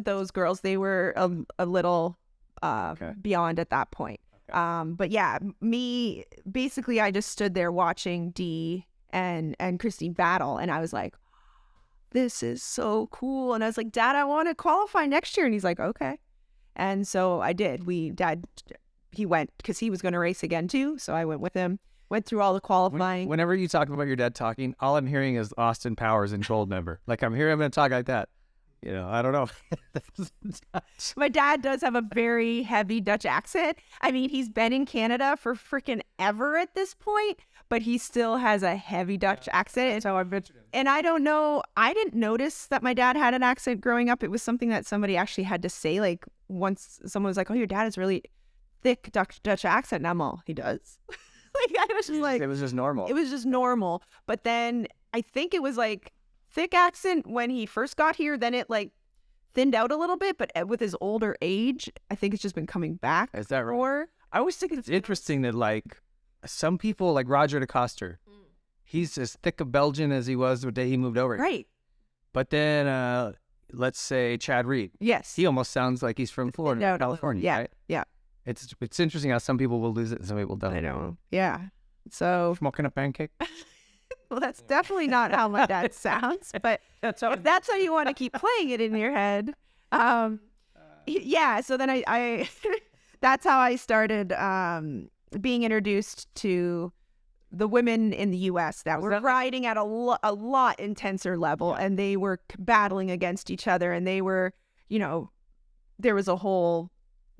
those girls. They were a little beyond at that point. Okay. But yeah, basically I just stood there watching Dee and Christine battle, and I was like, this is so cool. And I was like, Dad, I want to qualify next year. And he's like, okay. And so I did. He went because he was going to race again too. So I went with him, went through all the qualifying. Whenever you talk about your dad talking, all I'm hearing is Austin Powers and Goldmember. Like I'm hearing him going to talk like that. I don't know. My dad does have a very heavy Dutch accent. I mean, he's been in Canada for freaking ever at this point, but he still has a heavy Dutch accent. That's how I mentioned him. And I don't know, I didn't notice that my dad had an accent growing up. It was something that somebody actually had to say. Like once someone was like, oh, your dad has really thick Dutch accent. And I'm all, he does. Like I was just like, it was just normal. It was just normal. But then I think it was like thick accent when he first got here, then it like thinned out a little bit, but with his older age, I think it's just been coming back. Is that right? More. I always think it's interesting that like some people like Roger DeCoster, he's as thick a Belgian as he was the day he moved over. Right. But then let's say Chad Reed. Yes. He almost sounds like he's from Florida, No, California. yeah. Right? Yeah. It's interesting how some people will lose it and some people don't. I know. Yeah. So Smoking a pancake. well, that's definitely not how my dad sounds, but if that's how you want to keep playing it in your head. Yeah. So then I that's how I started being introduced to the women in the U.S. that were riding at a lot intenser level, and they were battling against each other, and they were, there was a whole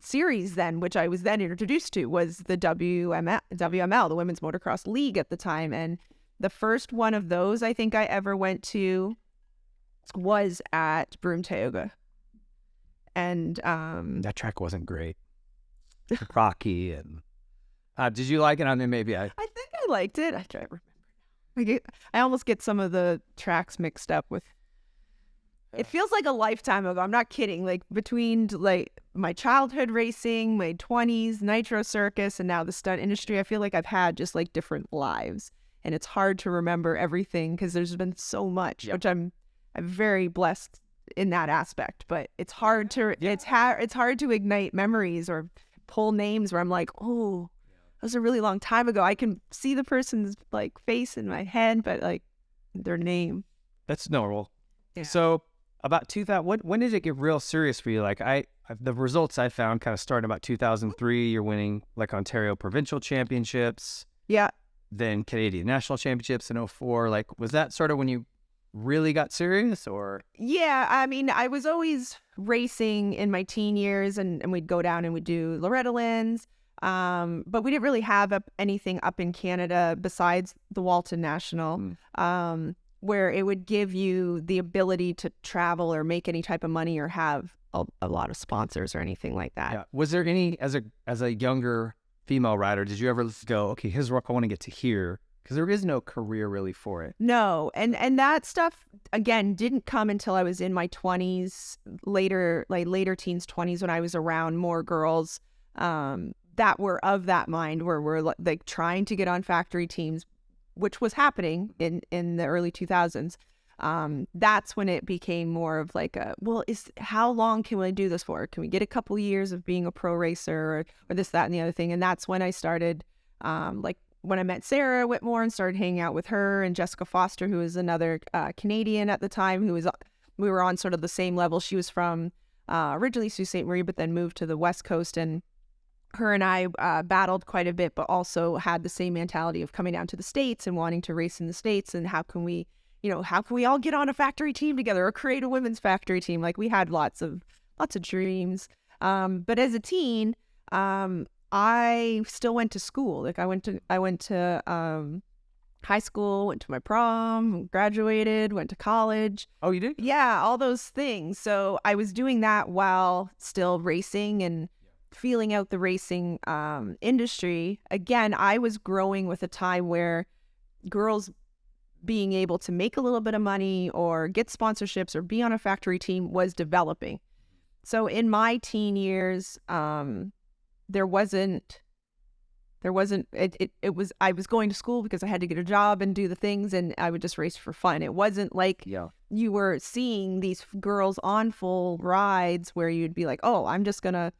series then, which I was then introduced to, was the WML, the Women's Motocross League at the time. And the first one of those I think I ever went to was at Broome Tioga. And that track wasn't great. Rocky and did you like it? I mean, maybe I think I liked it. I try to remember. I almost get some of the tracks mixed up with. It feels like a lifetime ago. I'm not kidding. Like between like my childhood racing, my 20s, Nitro Circus, and now the stunt industry, I feel like I've had just like different lives, and it's hard to remember everything because there's been so much, which I'm very blessed in that aspect. But it's hard to it's hard to ignite memories or pull names where I'm like, oh, that was a really long time ago. I can see the person's like face in my head, but like their name. That's normal. Yeah. So about 2000, when did it get real serious for you? Like the results I found kind of started about 2003. You're winning like Ontario provincial championships. Yeah. Then Canadian national championships in 2004. Like, was that sort of when you really got serious, or? Yeah, I mean, I was always racing in my teen years, and we'd go down and we'd do Loretta Lynn's. But we didn't really have anything up in Canada besides the Walton National, where it would give you the ability to travel or make any type of money or have a lot of sponsors or anything like that. Yeah. Was there any, as a younger female rider, did you ever go, okay, here's what I want to get to here? Because there is no career really for it. No, and that stuff, again, didn't come until I was in my 20s, later teens, 20s, when I was around more girls that were of that mind, where we're like trying to get on factory teams, which was happening in the early 2000s. That's when it became more of like how long can we do this for? Can we get a couple years of being a pro racer or this, that, and the other thing? And that's when I started like when I met Sarah Whitmore and started hanging out with her and Jessica Foster, who was another Canadian at the time, we were on sort of the same level. She was from originally Sault Ste. Marie, but then moved to the West Coast, and her and I battled quite a bit, but also had the same mentality of coming down to the States and wanting to race in the States. And how can we all get on a factory team together or create a women's factory team? Like, we had lots of dreams. But as a teen, I still went to school. Like, I went to high school, went to my prom, graduated, went to college. Oh, you did? Yeah, all those things. So I was doing that while still racing and feeling out the racing industry. Again, I was growing with a time where girls being able to make a little bit of money or get sponsorships or be on a factory team was developing. So in my teen years, there wasn't it was I was going to school because I had to get a job and do the things, and I would just race for fun. It wasn't like you were seeing these girls on full rides where you'd be like, oh, I'm just gonna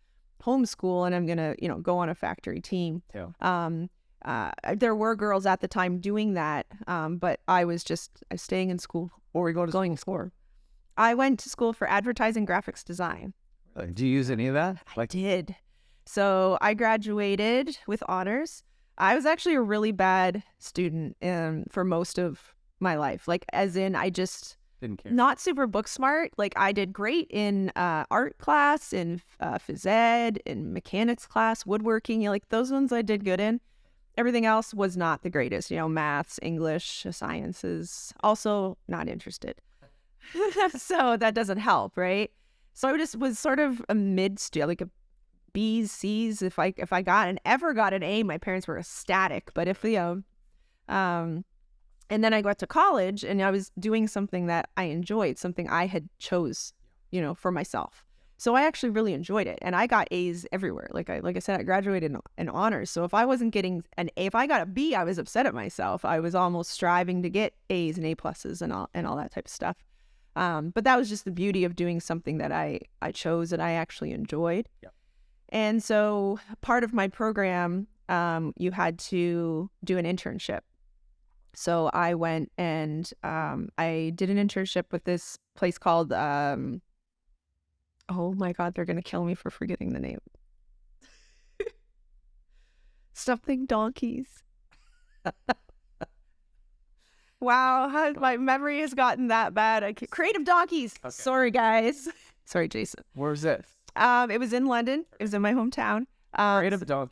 homeschool and I'm gonna go on a factory team. There were girls at the time doing that, but I was staying in school. Or were you going to school? I went to school for advertising graphics design. Do you use any of that? I did. So I graduated with honors. I was actually a really bad student for most of my life. Like, as in, I just didn't care. Not super book smart. Like, I did great in art class, in phys ed, in mechanics class, woodworking. Like, those ones I did good in. Everything else was not the greatest. Maths, English, sciences. Also not interested. So that doesn't help, right? So I just was sort of a mid-student, like a B's, C's. If I got an A, my parents were ecstatic. But and then I got to college and I was doing something that I enjoyed, something I had chose, for myself. So I actually really enjoyed it, and I got A's everywhere. Like I said, I graduated in honors. So if I wasn't getting an A, if I got a B, I was upset at myself. I was almost striving to get A's and A pluses and all that type of stuff. But that was just the beauty of doing something that I chose and I actually enjoyed. Yep. And so part of my program, you had to do an internship. So I went and I did an internship with this place called, oh my God, they're going to kill me for forgetting the name. Something Donkeys. Wow, my memory has gotten that bad. Creative Donkeys. Okay. Sorry, guys. Sorry, Jason. Where's this? It was in London. It was in my hometown.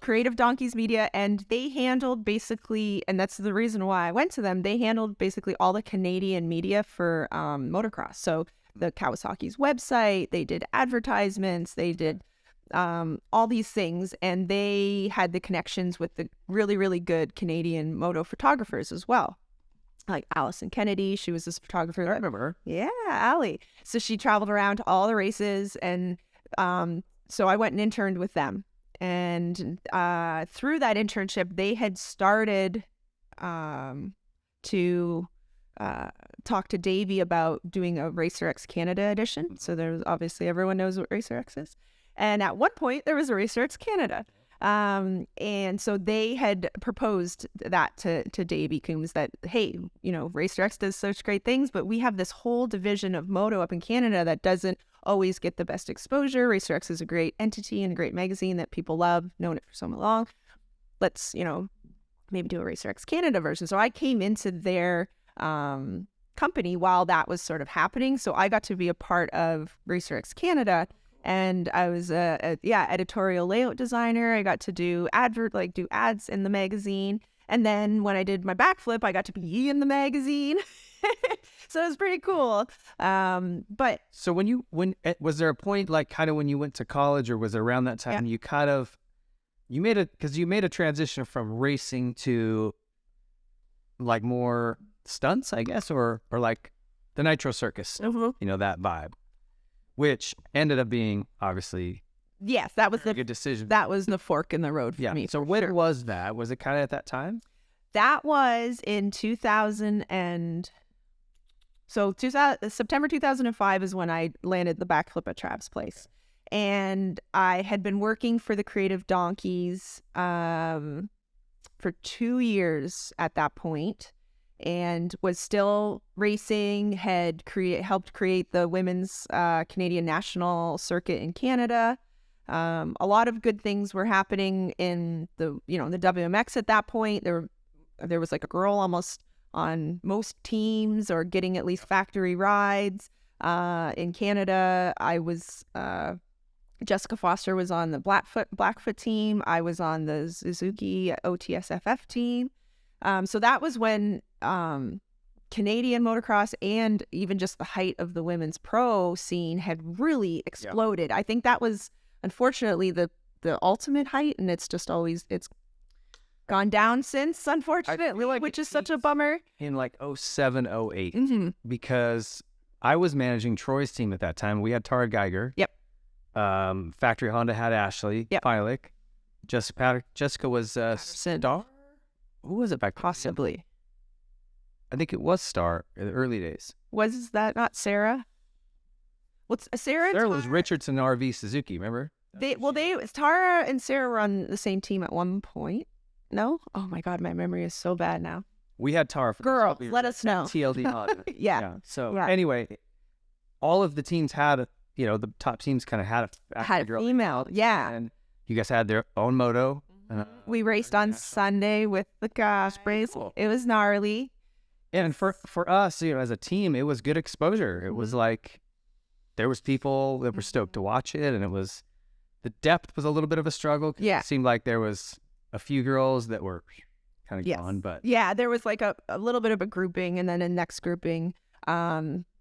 Creative Donkeys Media, and they handled basically, and that's the reason why I went to them, they handled basically all the Canadian media for motocross. So the Kawasaki's website, they did advertisements, they did all these things, and they had the connections with the really, really good Canadian moto photographers as well. Like Allison Kennedy, she was this photographer. I remember her. Yeah, Allie. So she traveled around to all the races, and so I went and interned with them. And through that internship, they had started to talk to Davey about doing a Racer X Canada edition. So there's obviously everyone knows what Racer X is. And at one point, there was a Racer X Canada. And so they had proposed that to Davey Coombs that, hey, Racer X does such great things, but we have this whole division of moto up in Canada that doesn't always get the best exposure. Racer X is a great entity and a great magazine that people love, known it for so long. Let's, maybe do a Racer X Canada version. So I came into their company while that was sort of happening. So I got to be a part of Racer X Canada. And I was editorial layout designer. I got to do ads in the magazine. And then when I did my backflip, I got to be in the magazine. So it was pretty cool. But so when was there a point like kind of when you went to college, or was it around that time you made a transition from racing to like more stunts, I guess, or like the Nitro Circus, that vibe. Which ended up being, obviously, yes, that was a good decision. That was the fork in the road for me. So when was that? Was it kind of at that time? That was in 2000 and... So September 2005 is when I landed the backflip at Trav's place. And I had been working for the Creative Donkeys for 2 years at that point, and was still racing. Helped create the women's Canadian national circuit in Canada. A lot of good things were happening in the WMX at that point. There was like a girl almost on most teams, or getting at least factory rides. In Canada, I was Jessica Foster was on the Blackfoot team. I was on the Suzuki OTSFF team. So that was when Canadian motocross and even just the height of the women's pro scene had really exploded. I think that was unfortunately the ultimate height, and it's gone down since, unfortunately, like which is such a bummer. In like 07, 08, because I was managing Troy's team at that time. We had Tara Geiger. Yep. Factory Honda had Ashley Pilek. Jessica was Star. Who was it back then? Possibly. I think it was Star in the early days. Was that not Sarah? What's Sarah? Sarah was Richardson RV Suzuki, remember? Tara and Sarah were on the same team at one point. No? Oh my God, my memory is so bad now. We had Tara. Girls, let us know. TLD Honda. Yeah. So anyway, all of the teams had, the top teams kind of had a female. Yeah. And you guys had their own moto. We raced on Sunday with the guys. Cool. It was gnarly. And for us, as a team, it was good exposure. It was like there was people that were stoked to watch it, and the depth was a little bit of a struggle. Yeah. It seemed like there was a few girls that were kind of gone, but there was like a little bit of a grouping, and then a next grouping.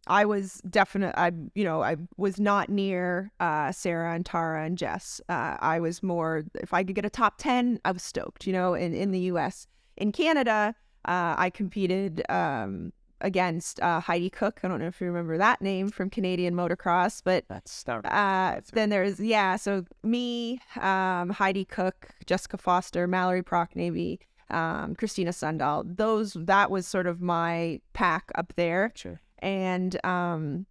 I was I was not near Sarah and Tara and Jess. I was more, if I could get a top 10, I was stoked, in the US. In Canada, I competed against Heidi Cook. I don't know if you remember that name from Canadian motocross, but that's then there's, so me, Heidi Cook, Jessica Foster, Mallory Procknavy, Christina Sundahl. That was sort of my pack up there. Sure. And coming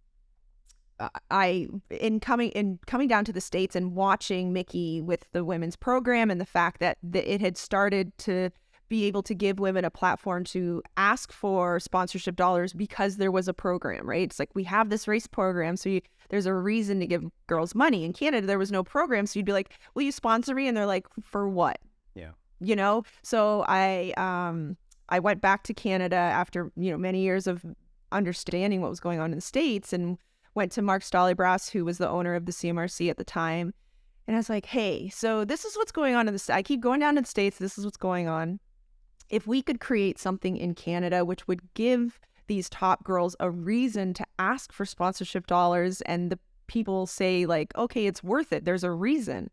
down to the States and watching Mickey with the women's program, and the fact that it had started to be able to give women a platform to ask for sponsorship dollars because there was a program, right? It's like, we have this race program, so there's a reason to give girls money. In Canada, there was no program, so you'd be like, will you sponsor me? And they're like, for what? Yeah. So I went back to Canada after, many years of understanding what was going on in the States, and went to Mark Stollybras, who was the owner of the CMRC at the time. And I was like, hey, so this is what's going on in the States. I keep going down to the States. This is what's going on. If we could create something in Canada which would give these top girls a reason to ask for sponsorship dollars, and the people say like, okay, it's worth it, there's a reason.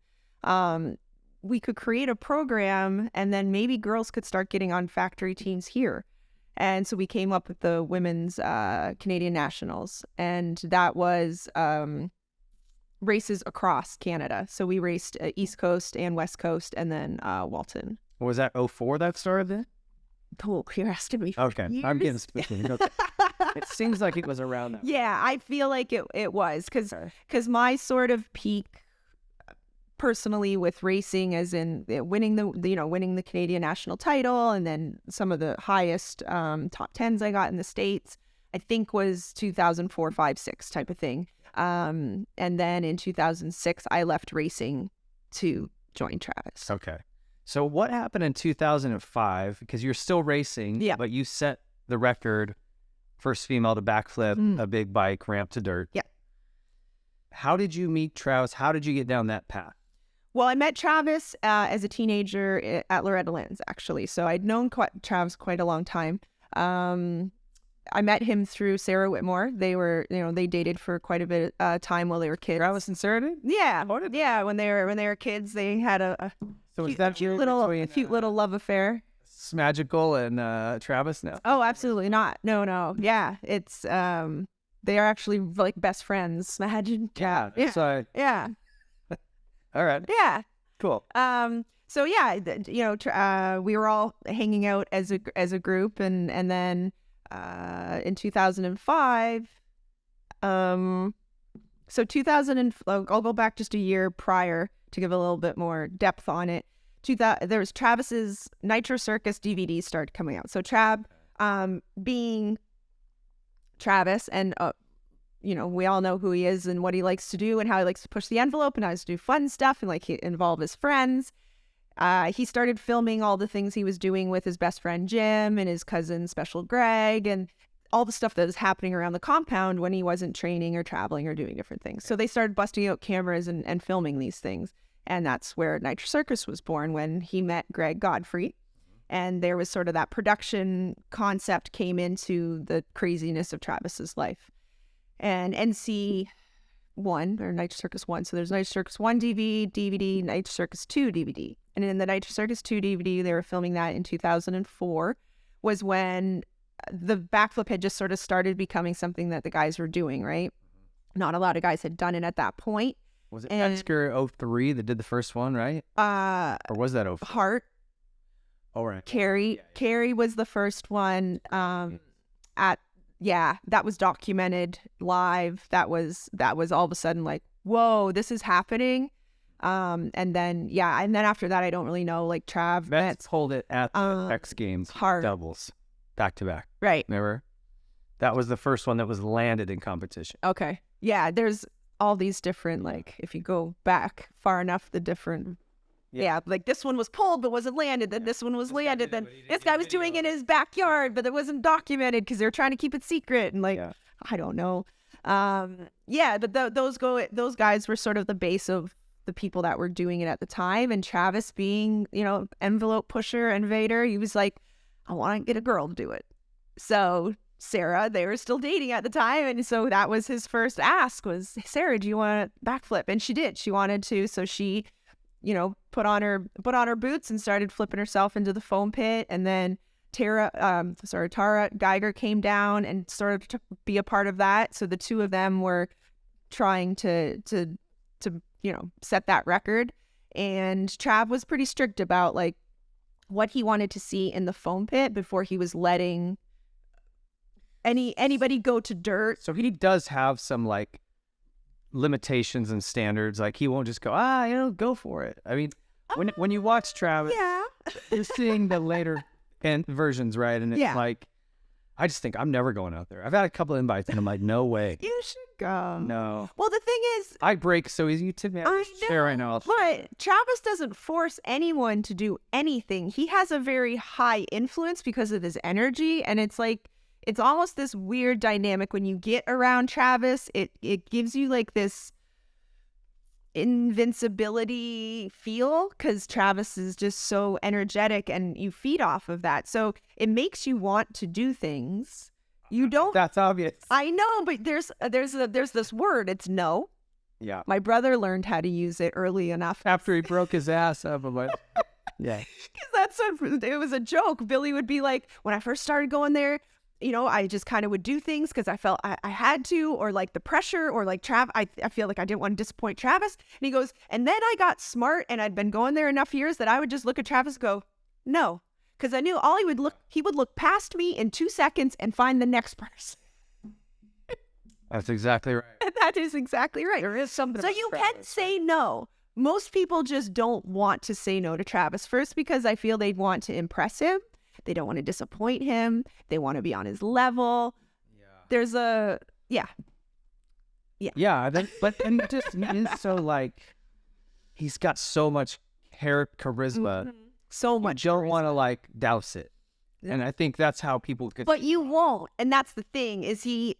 We could create a program, and then maybe girls could start getting on factory teams here. And so we came up with the women's Canadian Nationals, and that was races across Canada. So we raced East Coast and West Coast, and then Walton. Was that 04 that started then? Oh, you're asking me. Okay, years? I'm getting specific. Okay. It seems like it was around that. Yeah, I feel like it was, because my sort of peak personally with racing, as in winning the Canadian national title, and then some of the highest top 10s I got in the States, I think was 2004, 5, 6 type of thing. And then in 2006, I left racing to join Travis. Okay. So what happened in 2005? Because you're still racing, but you set the record, first female to backflip a big bike ramp to dirt. Yeah. How did you meet Travis? How did you get down that path? Well, I met Travis as a teenager at Loretta Lynn's, actually. So I'd known Travis quite a long time. I met him through Sarah Whitmore. They were, they dated for quite a bit of time while they were kids. Travis and Sarah did? Yeah, yeah. When they were kids, they had a cute little love affair. It's magical and Travis now. Oh, absolutely not. No. Yeah, it's they are actually like best friends. Imagine. Yeah. So yeah. All right. Yeah. Cool. So yeah, we were all hanging out as a group, and then in 2005, so I'll go back just a year prior to give a little bit more depth on it. there was Travis's Nitro Circus DVD started coming out. So Trav, being Travis, and you know, we all know who he is and what he likes to do and how he likes to push the envelope and how he likes to do fun stuff and like involve his friends. He started filming all the things he was doing with his best friend Jim and his cousin Special Greg and all the stuff that was happening around the compound when he wasn't training or traveling or doing different things. So they started busting out cameras and filming these things. And that's where Nitro Circus was born, when he met Greg Godfrey. And there was sort of that production concept came into the craziness of Travis's life. And NC1, or Nitro Circus 1. So there's Nitro Circus 1 DVD, Nitro Circus 2 DVD. And in the Nitro Circus 2 DVD, they were filming that in 2004, was when the backflip had just sort of started becoming something that the guys were doing, right? Not a lot of guys had done it at that point. Was it Metzger 03 that did the first one, right? Or was that 04? Hart. Oh, right. Carrie was the first one. That was documented live. That was all of a sudden like, whoa, this is happening. And then after that, I don't really know. Like Trav Metz pulled it at the X Games Hart. doubles back to back. Right. Remember? That was the first one that was landed in competition. Okay. Yeah, there's all these different, like, if you go back far enough, the different, like this one was pulled but wasn't landed, then this one was landed, then this guy was doing it in his backyard, but it wasn't documented because they were trying to keep it secret, and like, I don't know. But those guys were sort of the base of the people that were doing it at the time, and Travis being, you know, envelope pusher, invader, he was like, I want to get a girl to do it. So Sarah, they were still dating at the time, and so that was his first ask was, Sarah, do you want to backflip? And she did. She wanted to, so she, you know, put on her boots and started flipping herself into the foam pit. And then Tara Geiger came down and started to be a part of that. So the two of them were trying to you know, set that record. And Trav was pretty strict about like what he wanted to see in the foam pit before he was letting anybody go to dirt. So he does have some like limitations and standards. Like he won't just go, you know, go for it. I mean, when you watch Travis, you're seeing the later versions, right? And it's like, I just think I'm never going out there. I've had a couple invites and I'm like, no way. You should go. No. Well, the thing is, I break so easy. You tip me. I know, share right now. but Travis doesn't force anyone to do anything. He has a very high influence because of his energy, and it's like, it's almost this weird dynamic when you get around Travis. It gives you like this invincibility feel because Travis is just so energetic and you feed off of that. So it makes you want to do things. You don't. That's obvious. I know, but there's this word. It's no. Yeah. My brother learned how to use it early enough. After he broke his ass up, I'm like, Because it was a joke. Billy would be like, when I first started going there, you know, I just kind of would do things because I felt I had to, or like the pressure, or like I feel like I didn't want to disappoint Travis. And he goes, and then I got smart and I'd been going there enough years that I would just look at Travis and go, no. Because I knew he would look past me in 2 seconds and find the next person. That's exactly right. That is exactly right. There is something. So you can say no. Most people just don't want to say no to Travis. First, because I feel they'd want to impress him. They don't want to disappoint him. They want to be on his level. Yeah. There's a, yeah. But just he is so like, he's got so much charisma. Mm-hmm. So much. You don't want to like douse it. Yeah. And I think that's how people could. But you won't. And that's the thing is he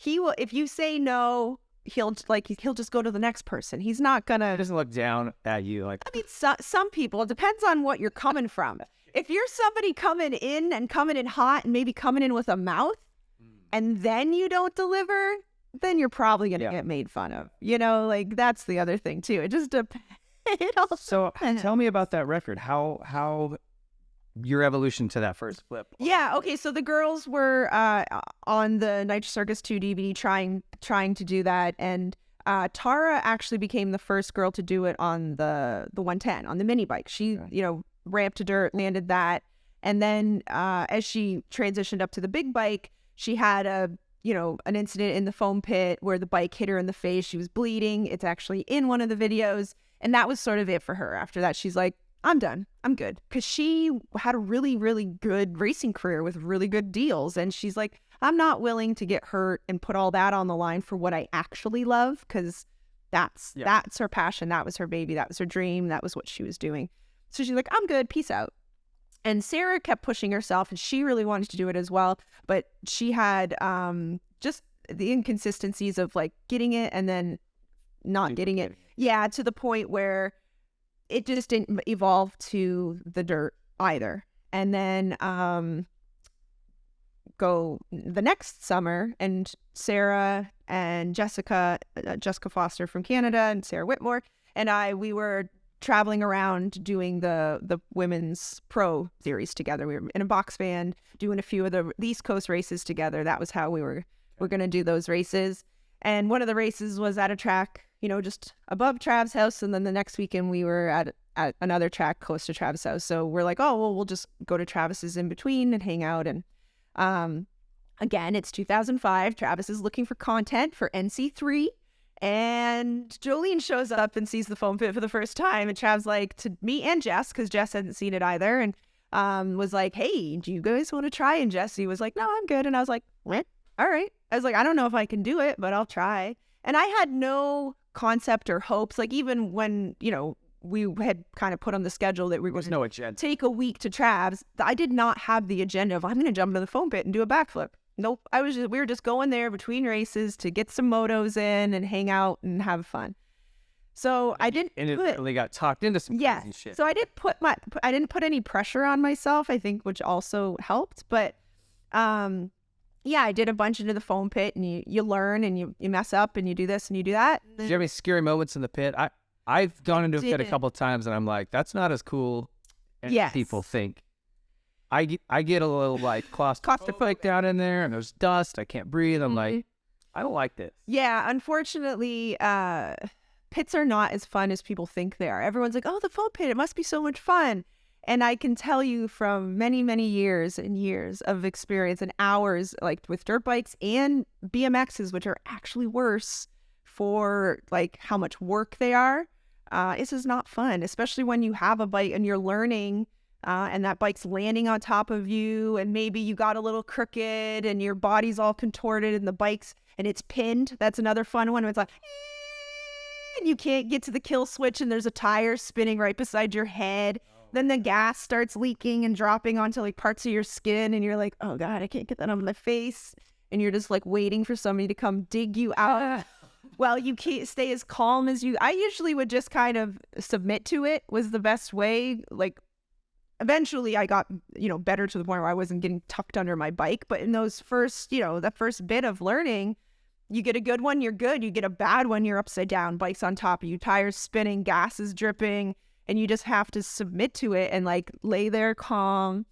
will, if you say no, he'll just go to the next person. He's not gonna. He doesn't look down at you. Like, I mean, some people, it depends on what you're coming from. If you're somebody coming in hot and maybe coming in with a mouth and then you don't deliver, then you're probably going to get made fun of. You know, like that's the other thing too. It just depends. So tell me about that record. How your evolution to that first flip. Yeah. Okay. So the girls were on the Nitro Circus 2 DVD trying to do that. And Tara actually became the first girl to do it on the 110, on the mini bike. She, you know, ramped to dirt, landed that. And then as she transitioned up to the big bike, she had an incident in the foam pit where the bike hit her in the face. She was bleeding. It's actually in one of the videos. And that was sort of it for her. After that, she's like, I'm done. I'm good. Because she had a really, really good racing career with really good deals. And she's like, I'm not willing to get hurt and put all that on the line for what I actually love. Because that's her passion. That was her baby. That was her dream. That was what she was doing. So she's like, I'm good. Peace out. And Sarah kept pushing herself, and she really wanted to do it as well. But she had just the inconsistencies of like getting it and then not getting it. Yeah, to the point where it just didn't evolve to the dirt either. And then go the next summer, and Sarah and Jessica Foster from Canada and Sarah Whitmore and we were traveling around doing the women's pro series together. We were in a box van doing a few of the East Coast races together. That was how we're going to do those races. And one of the races was at a track, just above Trav's house. And then the next weekend we were at another track close to Travis' house. So we're like, oh, well, we'll just go to Travis's in between and hang out. And again, it's 2005. Travis is looking for content for NC3. And Jolene shows up and sees the foam pit for the first time. And Trav's like, to me and Jess, because Jess hadn't seen it either, and was like, hey, do you guys want to try? And Jessie was like, no, I'm good. And I was like, all right. I was like, I don't know if I can do it, but I'll try. And I had no concept or hopes. Like, even when, we had kind of put on the schedule that we were going to take a week to Trav's, I did not have the agenda of, I'm going to jump into the foam pit and do a backflip. Nope. We were just going there between races to get some motos in and hang out and have fun. So I didn't. And it really got talked into some crazy shit. So I didn't put any pressure on myself, I think, which also helped. But I did a bunch into the foam pit, and you learn and you mess up and you do this and you do that. Did you have any scary moments in the pit? I've gone into a pit a couple of times, and I'm like, that's not as cool as people think. I get a little like claustrophobic down in there, and there's dust. I can't breathe. I'm like, I don't like this. Yeah, unfortunately, pits are not as fun as people think they are. Everyone's like, oh, the foam pit, it must be so much fun. And I can tell you from many, many years and years of experience and hours, like with dirt bikes and BMXs, which are actually worse for like how much work they are. This is not fun, especially when you have a bike and you're learning. And that bike's landing on top of you, and maybe you got a little crooked and your body's all contorted and it's pinned. That's another fun one. It's like, and you can't get to the kill switch and there's a tire spinning right beside your head. Then the gas starts leaking and dropping onto like parts of your skin, and you're like, oh God, I can't get that on my face. And you're just like waiting for somebody to come dig you out. Well, you can't stay as calm as you. I usually would just kind of submit to it was the best way. Like, eventually I got, better to the point where I wasn't getting tucked under my bike. But in those first, that first bit of learning, you get a good one, you're good. You get a bad one, you're upside down, bike's on top of you, tires spinning, gas is dripping, and you just have to submit to it and like lay there calm,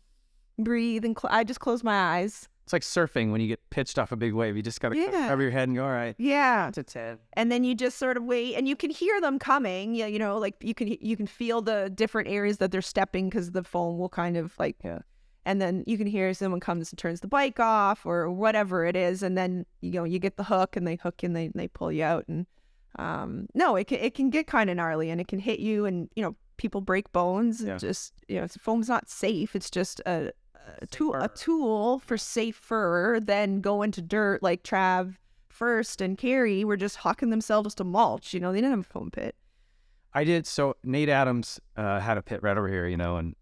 breathe, and I just close my eyes. It's like surfing when you get pitched off a big wave. You just got to cover your head and go, all right. Yeah. It's a 10. And then you just sort of wait, and you can hear them coming. Yeah, like you can feel the different areas that they're stepping, because the foam will kind of like, and then you can hear someone comes and turns the bike off or whatever it is, and then you get the hook, and they hook and they pull you out, and no, it can get kind of gnarly, and it can hit you, and people break bones, and just foam's not safe. It's just a tool for safer than going to dirt like Trav first and Carrie were just hawking themselves to mulch. They didn't have a foam pit. I did. So Nate Adams had a pit right over here, and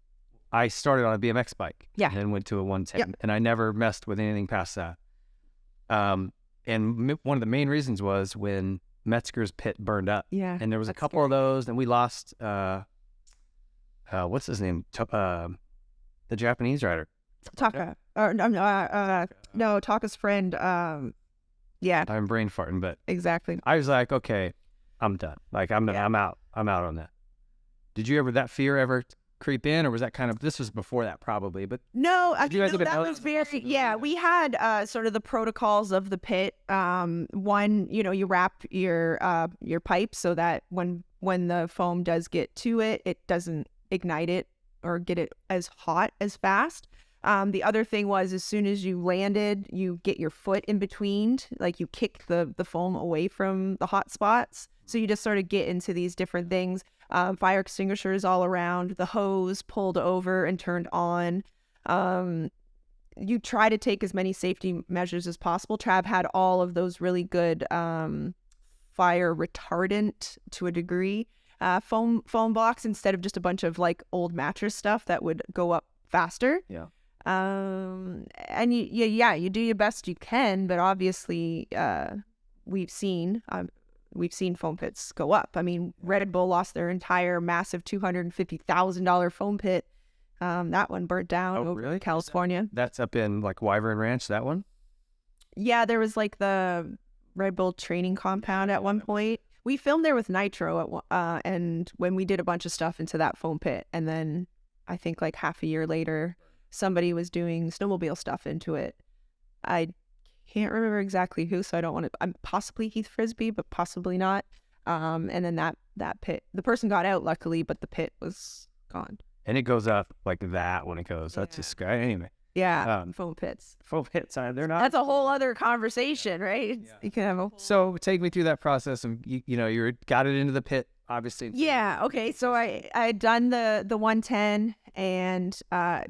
I started on a BMX bike. Yeah. And then went to a 110, and I never messed with anything past that. And one of the main reasons was when Metzger's pit burned up. Yeah. And there was a couple of those, and we lost, what's his name? The Japanese rider. Taka. No, Taka's friend. Yeah. I'm brain farting, but exactly. I was like, okay, I'm done. Like I'm out on that. Did you that fear ever creep in, or was that this was before that probably? But no, that was very, we had sort of the protocols of the pit. One, you wrap your pipe so that when the foam does get to it, it doesn't ignite it or get it as hot as fast. The other thing was, as soon as you landed, you get your foot in between, like you kick the foam away from the hot spots. So you just sort of get into these different things. fire extinguishers all around, the hose pulled over and turned on. You try to take as many safety measures as possible. Trav had all of those really good fire retardant to a degree foam blocks instead of just a bunch of like old mattress stuff that would go up faster. Yeah. And you do your best you can, but obviously we've seen foam pits go up. I mean, Red Bull lost their entire massive $250,000 foam pit. That one burnt down over really? California. That's up in like Wyvern Ranch, that one? Yeah, there was like the Red Bull training compound at one point. We filmed there with Nitro and when we did a bunch of stuff into that foam pit, and then I think like half a year later, somebody was doing snowmobile stuff into it. I can't remember exactly who, so I don't want to. I'm possibly Heath Frisbee, but possibly not. And then that pit, the person got out luckily, but the pit was gone. And it goes up like that when it goes. That's just sky. Anyway. Yeah, foam pits. Foam pits, they're not. That's a whole other conversation, right? Yeah. You can have a. So take me through that process of you got it into the pit, obviously. Yeah. Okay. So I had done the 110 and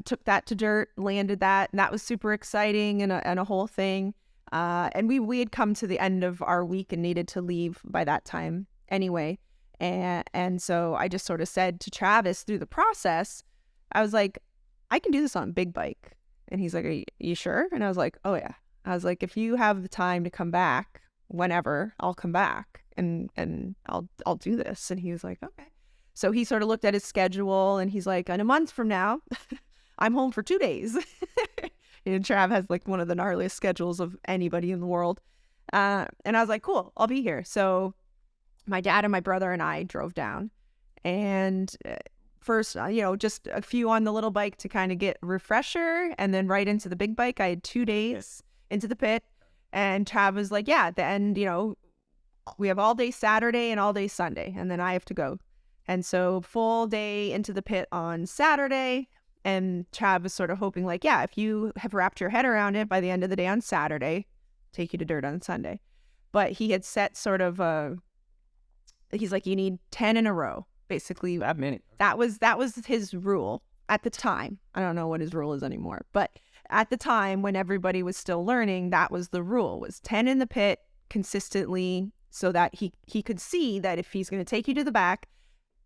took that to dirt, landed that, and that was super exciting and a whole thing. And we had come to the end of our week and needed to leave by that time anyway. And so I just sort of said to Travis through the process, I was like, I can do this on a big bike. And he's like, are you sure? And I was like, oh yeah. I was like, if you have the time to come back whenever, I'll come back and I'll do this. And he was like, okay. So he sort of looked at his schedule and he's like, in a month from now, I'm home for 2 days. And Trav has like one of the gnarliest schedules of anybody in the world. And I was like, cool, I'll be here. So my dad and my brother and I drove down, and first, just a few on the little bike to kind of get a refresher, and then right into the big bike. I had 2 days into the pit, and Trav was like, yeah, at the end, we have all day Saturday and all day Sunday, and then I have to go. And so full day into the pit on Saturday, and Trav was sort of hoping like, yeah, if you have wrapped your head around it by the end of the day on Saturday, take you to dirt on Sunday. But he had set sort of he's like, you need 10 in a row, basically. That many. That was his rule at the time. I don't know what his rule is anymore, but at the time when everybody was still learning, that was the rule, was 10 in the pit consistently, so that he could see that if he's going to take you to the back,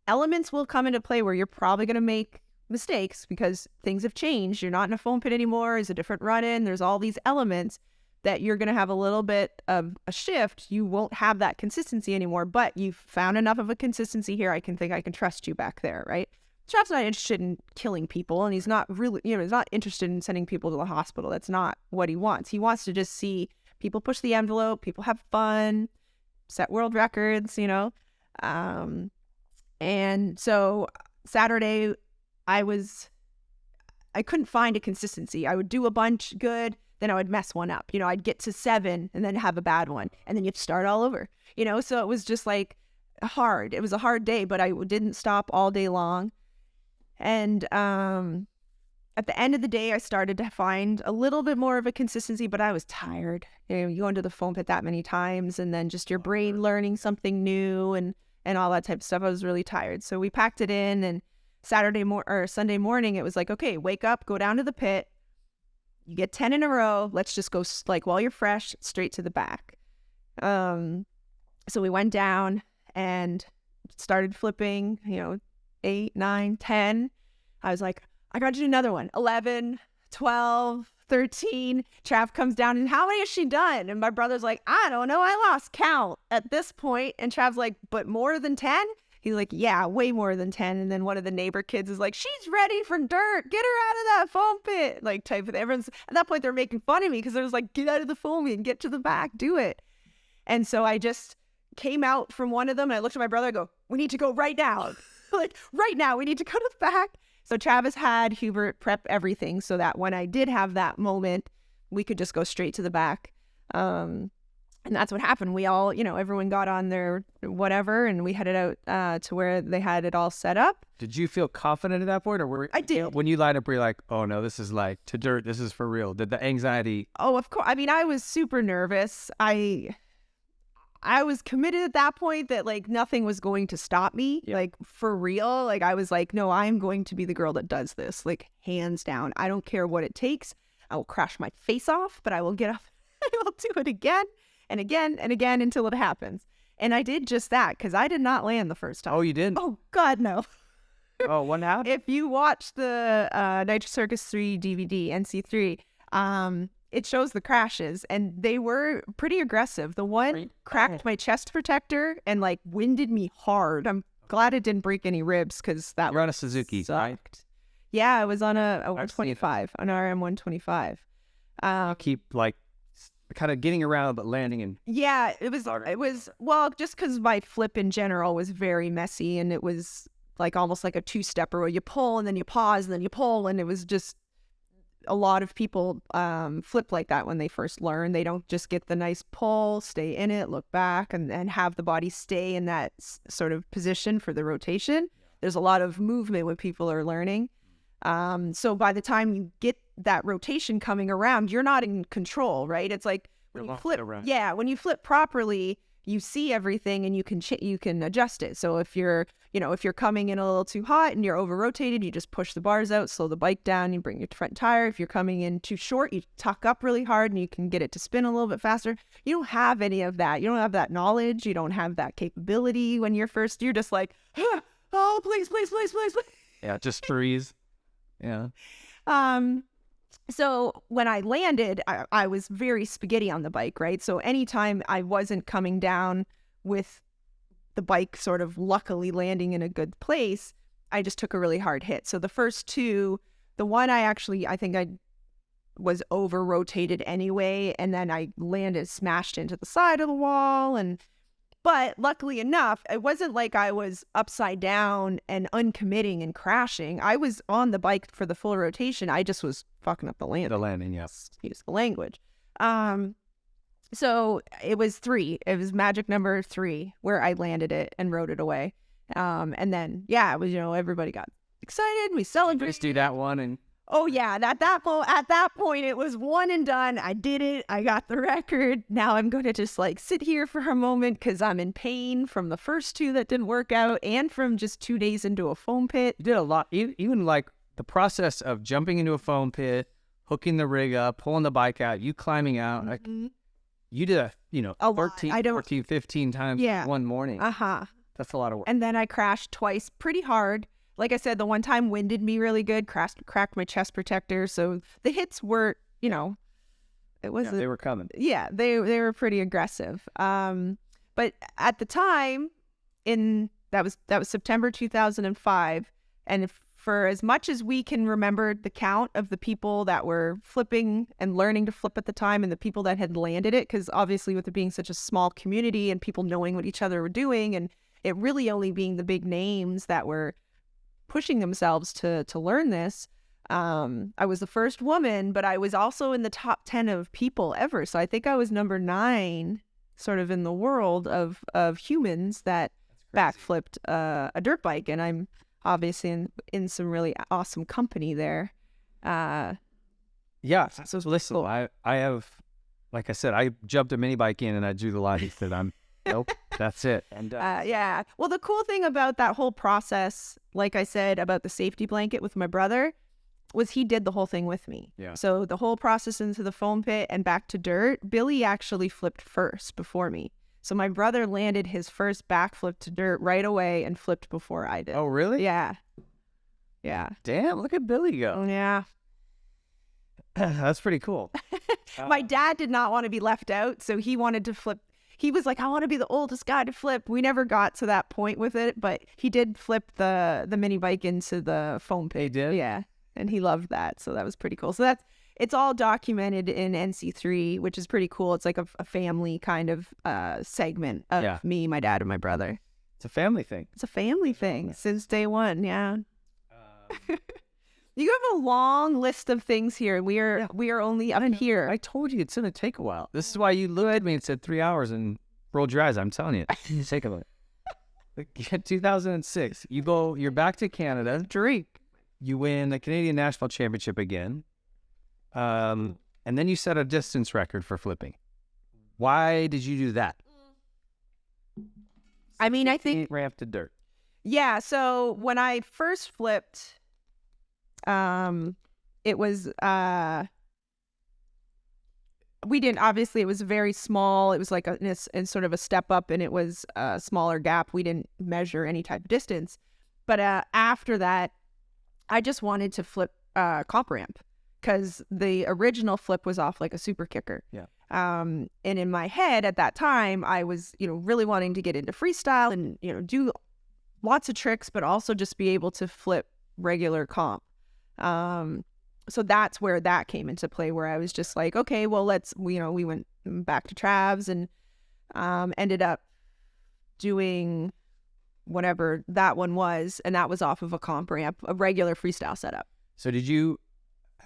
elements will come into play where you're probably going to make mistakes because things have changed. You're not in a foam pit anymore. It's a different run-in. There's all these elements that you're going to have a little bit of a shift. You won't have that consistency anymore, but you've found enough of a consistency here. I can trust you back there, right? Trav's not interested in killing people, and he's not really, he's not interested in sending people to the hospital. That's not what he wants. He wants to just see people push the envelope, people have fun, set world records, and so Saturday, I couldn't find a consistency. I would do a bunch good, then I would mess one up. I'd get to 7 and then have a bad one, and then you have to start all over. So it was just like hard. It was a hard day, but I didn't stop all day long. And at the end of the day, I started to find a little bit more of a consistency, but I was tired. You go into the foam pit that many times, and then just your brain learning something new and all that type of stuff. I was really tired. So we packed it in, and Sunday morning, it was like, okay, wake up, go down to the pit. You get 10 in a row. Let's just go, like, while you're fresh, straight to the back. So we went down and started flipping, 8, 9, 10. I was like, I got to do another one. 11, 12, 13. Trav comes down, and how many has she done? And my brother's like, I don't know. I lost count at this point. And Trav's like, but more than 10? He's like, yeah, way more than 10. And then one of the neighbor kids is like, she's ready for dirt. Get her out of that foam pit. Like, type of, everyone's, at that point, they're making fun of me because they're just like, get out of the foam and get to the back. Do it. And so I just came out from one of them, and I looked at my brother. I go, we need to go right now. Like, right now, we need to go to the back. So Travis had Hubert prep everything so that when I did have that moment, we could just go straight to the back. And that's what happened. We all, everyone got on their whatever, and we headed out to where they had it all set up. Did you feel confident at that point, or I did. When you lined up, were you like, oh no, this is like to dirt, this is for real? Did the anxiety? Oh, of course. I mean, I was super nervous. I I was committed at that point that like nothing was going to stop me, like for real. Like I was like, no, I'm going to be the girl that does this, like hands down. I don't care what it takes. I will crash my face off, but I will get up. I will do it again and again and again until it happens. And I did just that because I did not land the first time. Oh, you didn't? Oh God, no. Oh, what happened? If you watch the Nitro Circus 3 DVD, NC3, it shows the crashes, and they were pretty aggressive. The one cracked my chest protector and like winded me hard. I'm glad it didn't break any ribs because that You're on a Suzuki, sucked. right? Yeah, I was on a 125, an RM125. Keep like kind of getting around but landing and Yeah, it was well, just because my flip in general was very messy, and it was like almost like a two-stepper where you pull and then you pause and then you pull, and it was just a lot of people flip like that when they first learn. They don't just get the nice pull, stay in it, look back, and have the body stay in that sort of position for the rotation. There's a lot of movement when people are learning. So by the time you get that rotation coming around, you're not in control, right? It's like when you flip, when you flip properly, you see everything and you can adjust it. So if you're coming in a little too hot and you're over rotated, you just push the bars out, slow the bike down, you bring your front tire. If you're coming in too short, you tuck up really hard and you can get it to spin a little bit faster. You don't have any of that. You don't have that knowledge. You don't have that capability when you're just like, oh, please, please, please, please, please. yeah, just freeze. Yeah. So when I landed, I was very spaghetti on the bike, right? So anytime I wasn't coming down with the bike sort of luckily landing in a good place, I just took a really hard hit. So the first two, the one I think I was over rotated anyway, and then I landed smashed into the side of the wall. But luckily enough, it wasn't like I was upside down and uncommitting and crashing. I was on the bike for the full rotation. I just was fucking up the landing. The landing, yes. Excuse the language. So it was 3. It was magic number 3 where I landed it and rode it away. And then, it was, everybody got excited. We celebrated. Just do that one and... Oh yeah, at that point it was one and done. I did it. I got the record. Now I'm going to just like sit here for a moment because I'm in pain from the first 2 that didn't work out and from just 2 days into a foam pit. You did a lot. Even like the process of jumping into a foam pit, hooking the rig up, pulling the bike out, you climbing out. Like, you did a 14, 15 times one morning. That's a lot of work. And then I crashed twice pretty hard. Like I said, the one time winded me really good, cracked my chest protector. So the hits were, it was they were coming. Yeah, they were pretty aggressive. But at the time, that was September 2005, and for as much as we can remember the count of the people that were flipping and learning to flip at the time, and the people that had landed it, because obviously with it being such a small community and people knowing what each other were doing, and it really only being the big names that were pushing themselves to learn this. I was the first woman, but I was also in the top 10 of people ever. So I think I was number 9 sort of in the world of humans that backflipped a dirt bike. And I'm obviously in some really awesome company there. So listen, cool. I have, like I said, I jumped a mini bike in and I drew the line. He said, nope, that's it. And well, the cool thing about that whole process, like I said about the safety blanket with my brother, was he did the whole thing with me. Yeah. So the whole process into the foam pit and back to dirt, Billy actually flipped first before me. So my brother landed his first backflip to dirt right away and flipped before I did. Oh, really? Yeah. Damn, look at Billy go. Yeah. That's pretty cool. My dad did not want to be left out, so he wanted to flip. He was like, I want to be the oldest guy to flip. We never got to that point with it, but he did flip the mini bike into the foam pit. He did? Yeah, and he loved that, so that was pretty cool. So it's all documented in NC3, which is pretty cool. It's like a family kind of segment of me, my dad, and my brother. It's a family thing. It's a family thing since day one, yeah. You have a long list of things here. We are only up here. I told you it's going to take a while. This is why you looked at me and said 3 hours and rolled your eyes. I'm telling you. It's take a minute. 2006. You're back to Canada. Drake. You win the Canadian National Championship again. And then you set a distance record for flipping. Why did you do that? I mean, I think ramp to dirt. Yeah, so when I first flipped, it was we didn't obviously it was very small. It was like a sort of a step up, and it was a smaller gap. We didn't measure any type of distance. But after that, I just wanted to flip comp ramp because the original flip was off like a super kicker. Yeah. And in my head at that time, I was, really wanting to get into freestyle and, do lots of tricks, but also just be able to flip regular comp. So that's where that came into play, where I was just like, okay, well, we went back to Trav's and ended up doing whatever that one was. And that was off of a comp ramp, a regular freestyle setup. So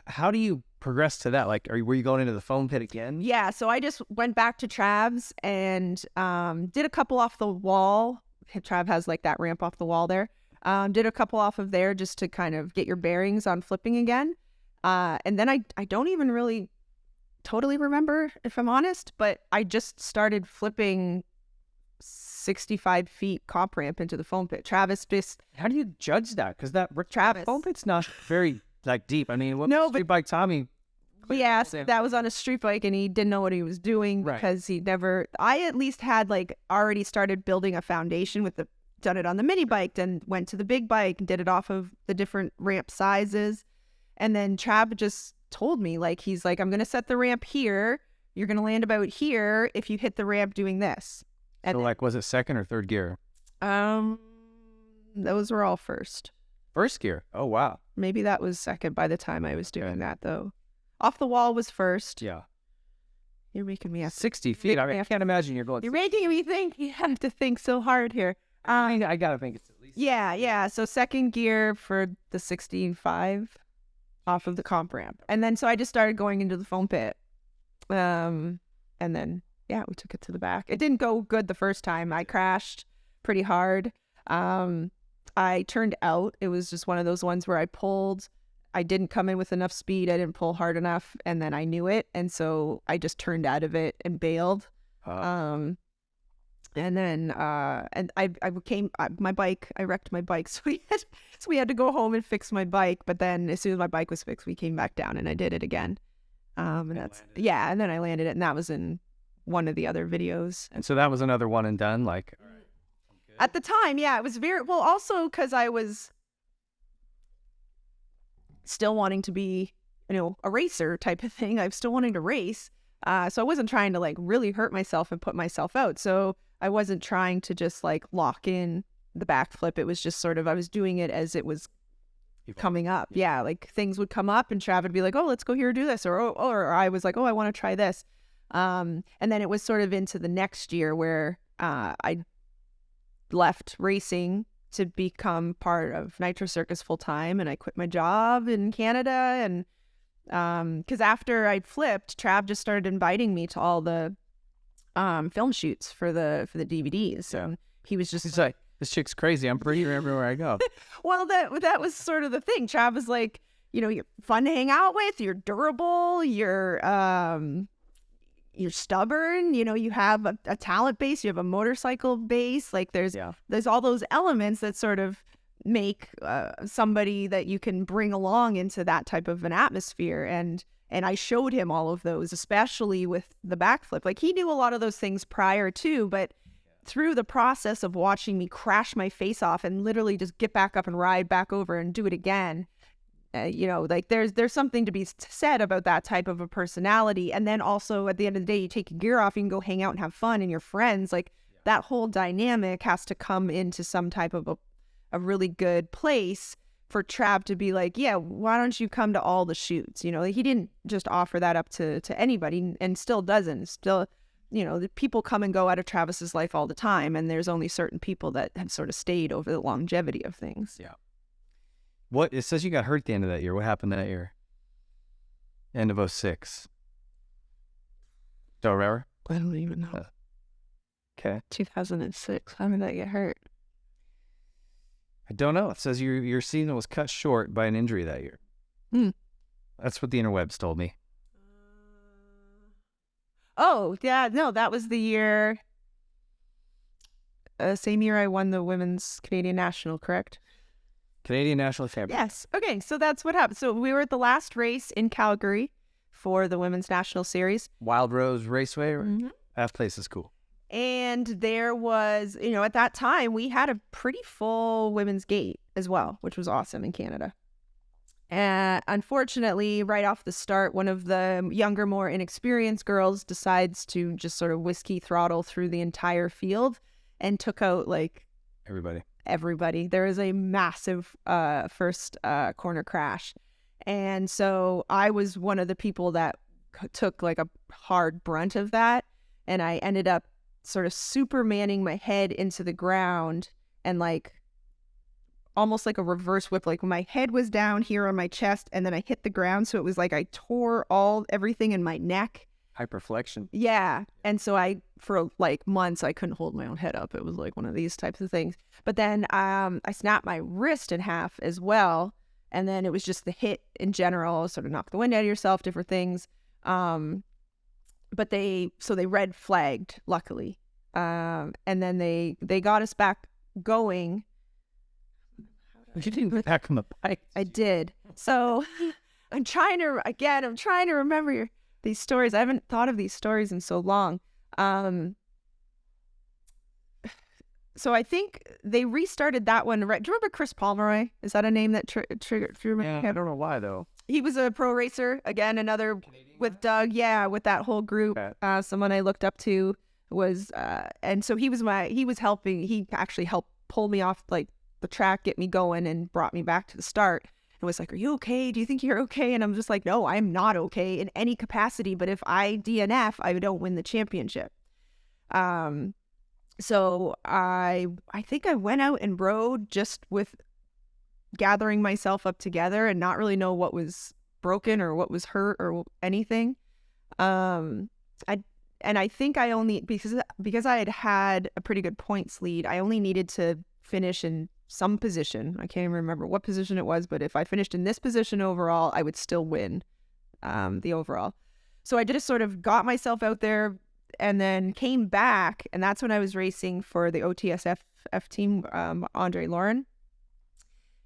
how do you progress to that? Like, were you going into the foam pit again? Yeah. So I just went back to Trav's and did a couple off the wall. Trav has like that ramp off the wall there. Did a couple off of there just to kind of get your bearings on flipping again. And then I don't even really totally remember, if I'm honest, but I just started flipping 65 feet comp ramp into the foam pit. Travis just... How do you judge that? Because that Travis. foam pit's not very like deep. I mean, street bike Tommy... Yeah, that was on a street bike and he didn't know what he was doing because I at least had like already started building a foundation done it on the mini bike, then went to the big bike and did it off of the different ramp sizes. And then Trav just told me, like, he's like, I'm going to set the ramp here. You're going to land about here if you hit the ramp doing this. And so like, was it second or third gear? Those were all first. First gear. Oh, wow. Maybe that was second by the time I was doing that though. Off the wall was first. Yeah. You're making me 60 feet. I can't imagine you're going. You're making me think. You have to think so hard here. I gotta think it's at least. Yeah. So second gear for the 65 off of the comp ramp, and then so I just started going into the foam pit, and then we took it to the back. It didn't go good the first time. I crashed pretty hard. I turned out. It was just one of those ones where I pulled. I didn't come in with enough speed. I didn't pull hard enough, and then I knew it, and so I just turned out of it and bailed. And then my bike. I wrecked my bike, so we had to go home and fix my bike. But then as soon as my bike was fixed, we came back down and I did it again. And then I landed it, and that was in one of the other videos. And so that was another one and done. Like, all right, at the time, it was very well. Also, because I was still wanting to be, a racer type of thing. I'm still wanting to race. So I wasn't trying to like really hurt myself and put myself out. So I wasn't trying to just like lock in the backflip. It was just sort of, I was doing it as it was coming up. Yeah. Like things would come up and Trav would be like, oh, let's go here and do this. Or I was like, oh, I want to try this. And then it was sort of into the next year where I left racing to become part of Nitro Circus full time, and I quit my job in Canada. And because after I flipped, Trav just started inviting me to all the film shoots for the DVDs. So he was just like, this chick's crazy. I'm pretty everywhere I go. Well, that was sort of the thing. Trav was like, you're fun to hang out with. You're durable. You're stubborn, you have a talent base, you have a motorcycle base. Like there's all those elements that sort of make somebody that you can bring along into that type of an atmosphere. And I showed him all of those, especially with the backflip. Like he knew a lot of those things prior to, but through the process of watching me crash my face off and literally just get back up and ride back over and do it again, like there's something to be said about that type of a personality. And then also at the end of the day, you take your gear off, you can go hang out and have fun and your friends. Like that whole dynamic has to come into some type of a really good place for Trav to be like, yeah, why don't you come to all the shoots? Like he didn't just offer that up to anybody, and still doesn't. Still, the people come and go out of Travis's life all the time, and there's only certain people that have sort of stayed over the longevity of things. Yeah. It says you got hurt at the end of that year. What happened that year? End of 06. Don't remember? I don't even know. Okay. 2006. How did I get hurt? I don't know. It says your season was cut short by an injury that year. That's what the interwebs told me. Oh, yeah. No, that was the year. same year I won the women's Canadian National, correct? Canadian National Champion. Yes. Okay, so that's what happened. So we were at the last race in Calgary for the Women's National Series. Wild Rose Raceway. Mhm. That place is cool. And there was, at that time, we had a pretty full women's gate as well, which was awesome in Canada. Unfortunately, right off the start, one of the younger, more inexperienced girls decides to just sort of whiskey throttle through the entire field and took out like everybody. There was a massive first corner crash. And so I was one of the people that took like a hard brunt of that. And I ended up sort of supermaning my head into the ground and like almost like a reverse whip. Like my head was down here on my chest and then I hit the ground. So it was like I tore everything in my neck. Hyperflexion. Yeah. And so for like months, I couldn't hold my own head up. It was like one of these types of things. But then I snapped my wrist in half as well. And then it was just the hit in general, sort of knock the wind out of yourself, different things. But they red flagged, luckily. And then they got us back going. You didn't get back on the bike. I did. So I'm trying to remember these stories. I haven't thought of these stories in so long. So I think they restarted that one. Do you remember Chris Pomeroy? Is that a name that triggered through my Yeah, head? I don't know why though. He was a pro racer. Again, another Canadian with Doug. Yeah, with that whole group. Okay. Someone I looked up to was, and so he was helping. He actually helped pull me off like the track, get me going, and brought me back to the start. And was like, "Are you okay? Do you think you're okay?" And I'm just like, "No, I'm not okay in any capacity. But if I DNF, I don't win the championship." So I think I went out and rode just with gathering myself up together and not really know what was broken or what was hurt or anything. I think I only, because I had a pretty good points lead, I only needed to finish in some position. I can't even remember what position it was, but if I finished in this position overall, I would still win the overall. So I just sort of got myself out there and then came back, and that's when I was racing for the OTSF team, Andre Lauren.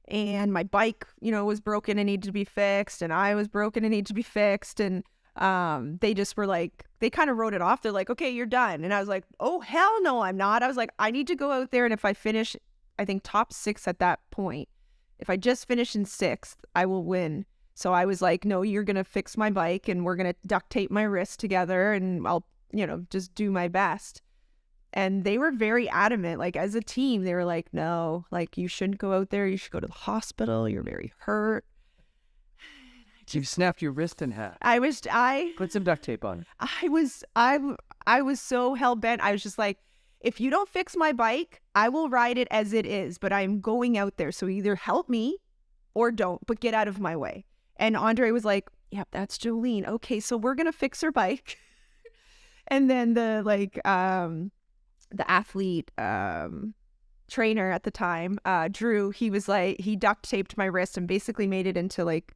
And my bike, was broken and needed to be fixed, and I was broken and needed to be fixed. And they just were like, they kind of wrote it off. They're like, "Okay, you're done." And I was like, "Oh, hell no, I'm not." I was like, I need to go out there, and if I finish, I think top 6 at that point, if I just finish in 6th, I will win. So I was like, "No, you're going to fix my bike, and we're going to duct tape my wrists together, and I'll, just do my best." And they were very adamant, like as a team, they were like, "No, like you shouldn't go out there. You should go to the hospital. You're very hurt." You've snapped your wrist in half. Put some duct tape on it. I was so hell bent. I was just like, if you don't fix my bike, I will ride it as it is, but I'm going out there. So either help me or don't, but get out of my way. And Andre was like, "Yep, that's Jolene. Okay, so we're going to fix her bike." And then the athlete trainer at the time, Drew, he was like, he duct taped my wrist and basically made it into like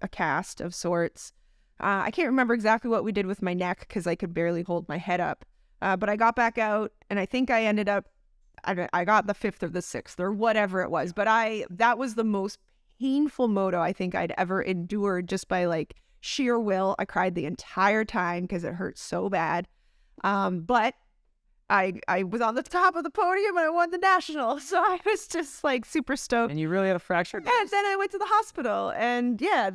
a cast of sorts. I can't remember exactly what we did with my neck because I could barely hold my head up. But I got back out, and I think I ended up, I got the 5th or the 6th or whatever it was. But that was the most painful moto I think I'd ever endured, just by like sheer will. I cried the entire time because it hurt so bad. But I was on the top of the podium and I won the national. So I was just like super stoked. And you really had a fractured wrist? And then I went to the hospital, and yeah,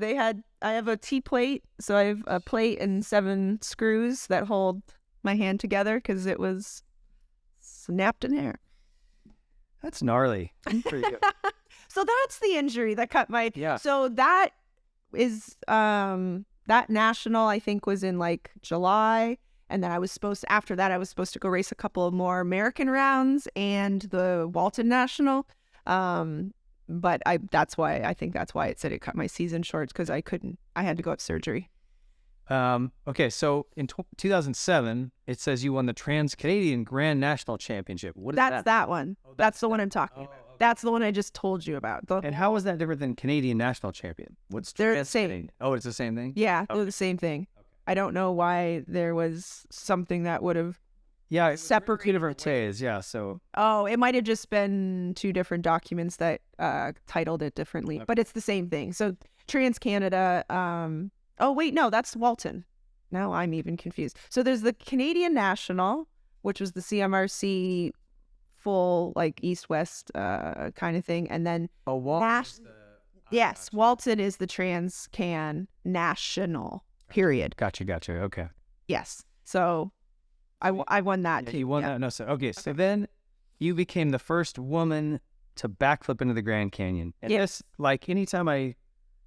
I have a T-plate. So I have a plate and 7 screws that hold my hand together because it was snapped in air. That's gnarly. Pretty good. So that's the injury that cut my, Yeah. So that is, that national I think was in like July. And then after that, I was supposed to go race a couple of more American rounds and the Walton National. But that's why it said it cut my season short, because I had to go have surgery. Okay, so in 2007, it says you won the Trans-Canadian Grand National Championship. What is that? That's that one. Oh, that's the one I'm talking about. Okay. That's the one I just told you about. And how was that different than Canadian National Champion? They're the same. Oh, it's the same thing? Yeah, Okay. they're the same thing. I don't know why there was something that would have Yeah, separate. Yeah, so Oh, it might have just been two different documents that titled it differently, but it's the same thing. So Trans Canada. Oh wait, no, that's Walton. Now I'm even confused. So there's the Canadian National, which was the CMRC full like east-west kind of thing, and then yes, Walton is the Trans Can National. Period. Gotcha. Okay. Yes. So I won that Yeah, too. you won that. No, so then you became the first woman to backflip into the Grand Canyon. And yes, like anytime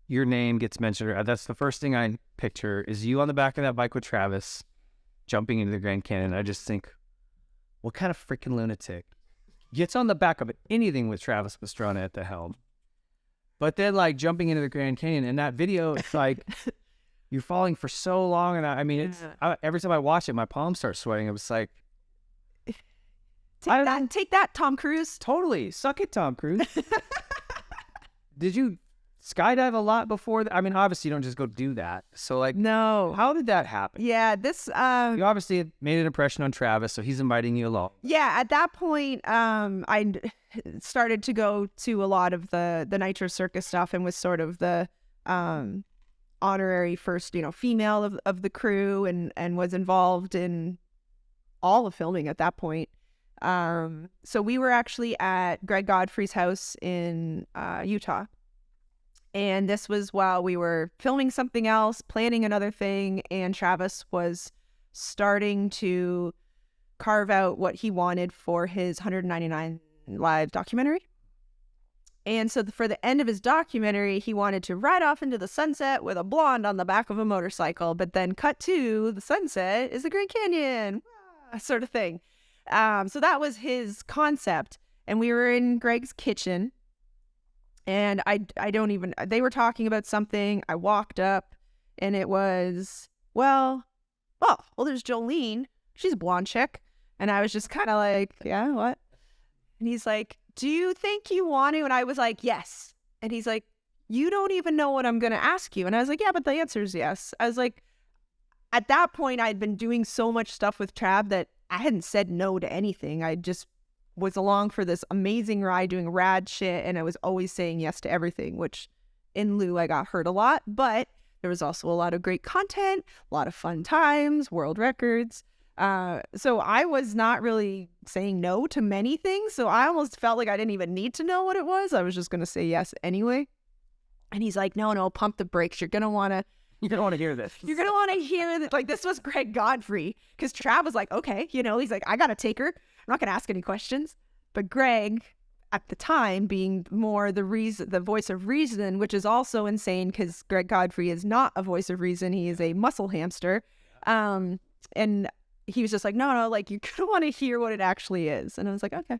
your name gets mentioned, that's the first thing I picture is you on the back of that bike with Travis jumping into the Grand Canyon. I just think, what kind of freaking lunatic gets on the back of anything with Travis Pastrana at the helm? But then like jumping into the Grand Canyon in that video, it's like you're falling for so long. And I mean, every time I watch it, my palms start sweating. It was like, Take that, Tom Cruise. Totally. Suck it, Tom Cruise. Did you skydive a lot before? I mean, obviously you don't just go do that. So like, no. How did that happen? Yeah, this you obviously made an impression on Travis, so he's inviting you along. Yeah, at that point, I started to go to a lot of the Nitro Circus stuff and was sort of the honorary first, female of the crew and was involved in all the filming at that point. So we were actually at Greg Godfrey's house in Utah. And this was while we were filming something else, planning another thing, and Travis was starting to carve out what he wanted for his 199 Live documentary. And so for the end of his documentary, he wanted to ride off into the sunset with a blonde on the back of a motorcycle, but then cut to the sunset is the Grand Canyon, sort of thing. So that was his concept. And we were in Greg's kitchen. And they were talking about something. I walked up and it was, well, there's Jolene. She's a blonde chick. And I was just kind of like, yeah, what? And he's like, do you think you want to? And I was like, yes. And he's like, you don't even know what I'm going to ask you. And I was like, yeah, but the answer is yes. I was like, at that point, I'd been doing so much stuff with Trav that I hadn't said no to anything. I just was along for this amazing ride doing rad shit, and I was always saying yes to everything, which in lieu I got hurt a lot, but there was also a lot of great content, a lot of fun times, world records. So I was not really saying no to many things, so I almost felt like I didn't even need to know what it was. I was just going to say yes anyway. And he's like, no, pump the brakes. You're going to want to hear this. You're going to want to hear that. Like, this was Greg Godfrey, because Trav was like, okay, he's like, I got to take her. I'm not going to ask any questions. But Greg, at the time, being more the voice of reason, which is also insane because Greg Godfrey is not a voice of reason. He is a muscle hamster. And he was just like, no, like, you're going to want to hear what it actually is. And I was like, okay.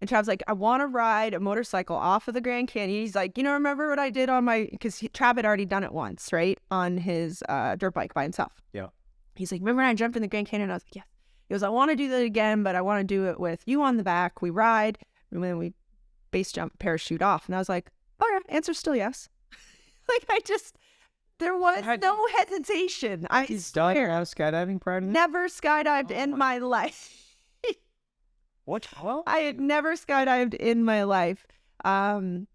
And Trav's like, I want to ride a motorcycle off of the Grand Canyon. He's like, remember what I did on because Trav had already done it once, right? On his dirt bike by himself. Yeah. He's like, remember when I jumped in the Grand Canyon? And I was like, yeah. He goes, I want to do that again, but I want to do it with you on the back. We ride, and then we base jump, parachute off. And I was like, okay, answer's still yes. There was no hesitation. He's done skydiving prior to this? Never skydived in my life. What? Well, I had never skydived in my life. And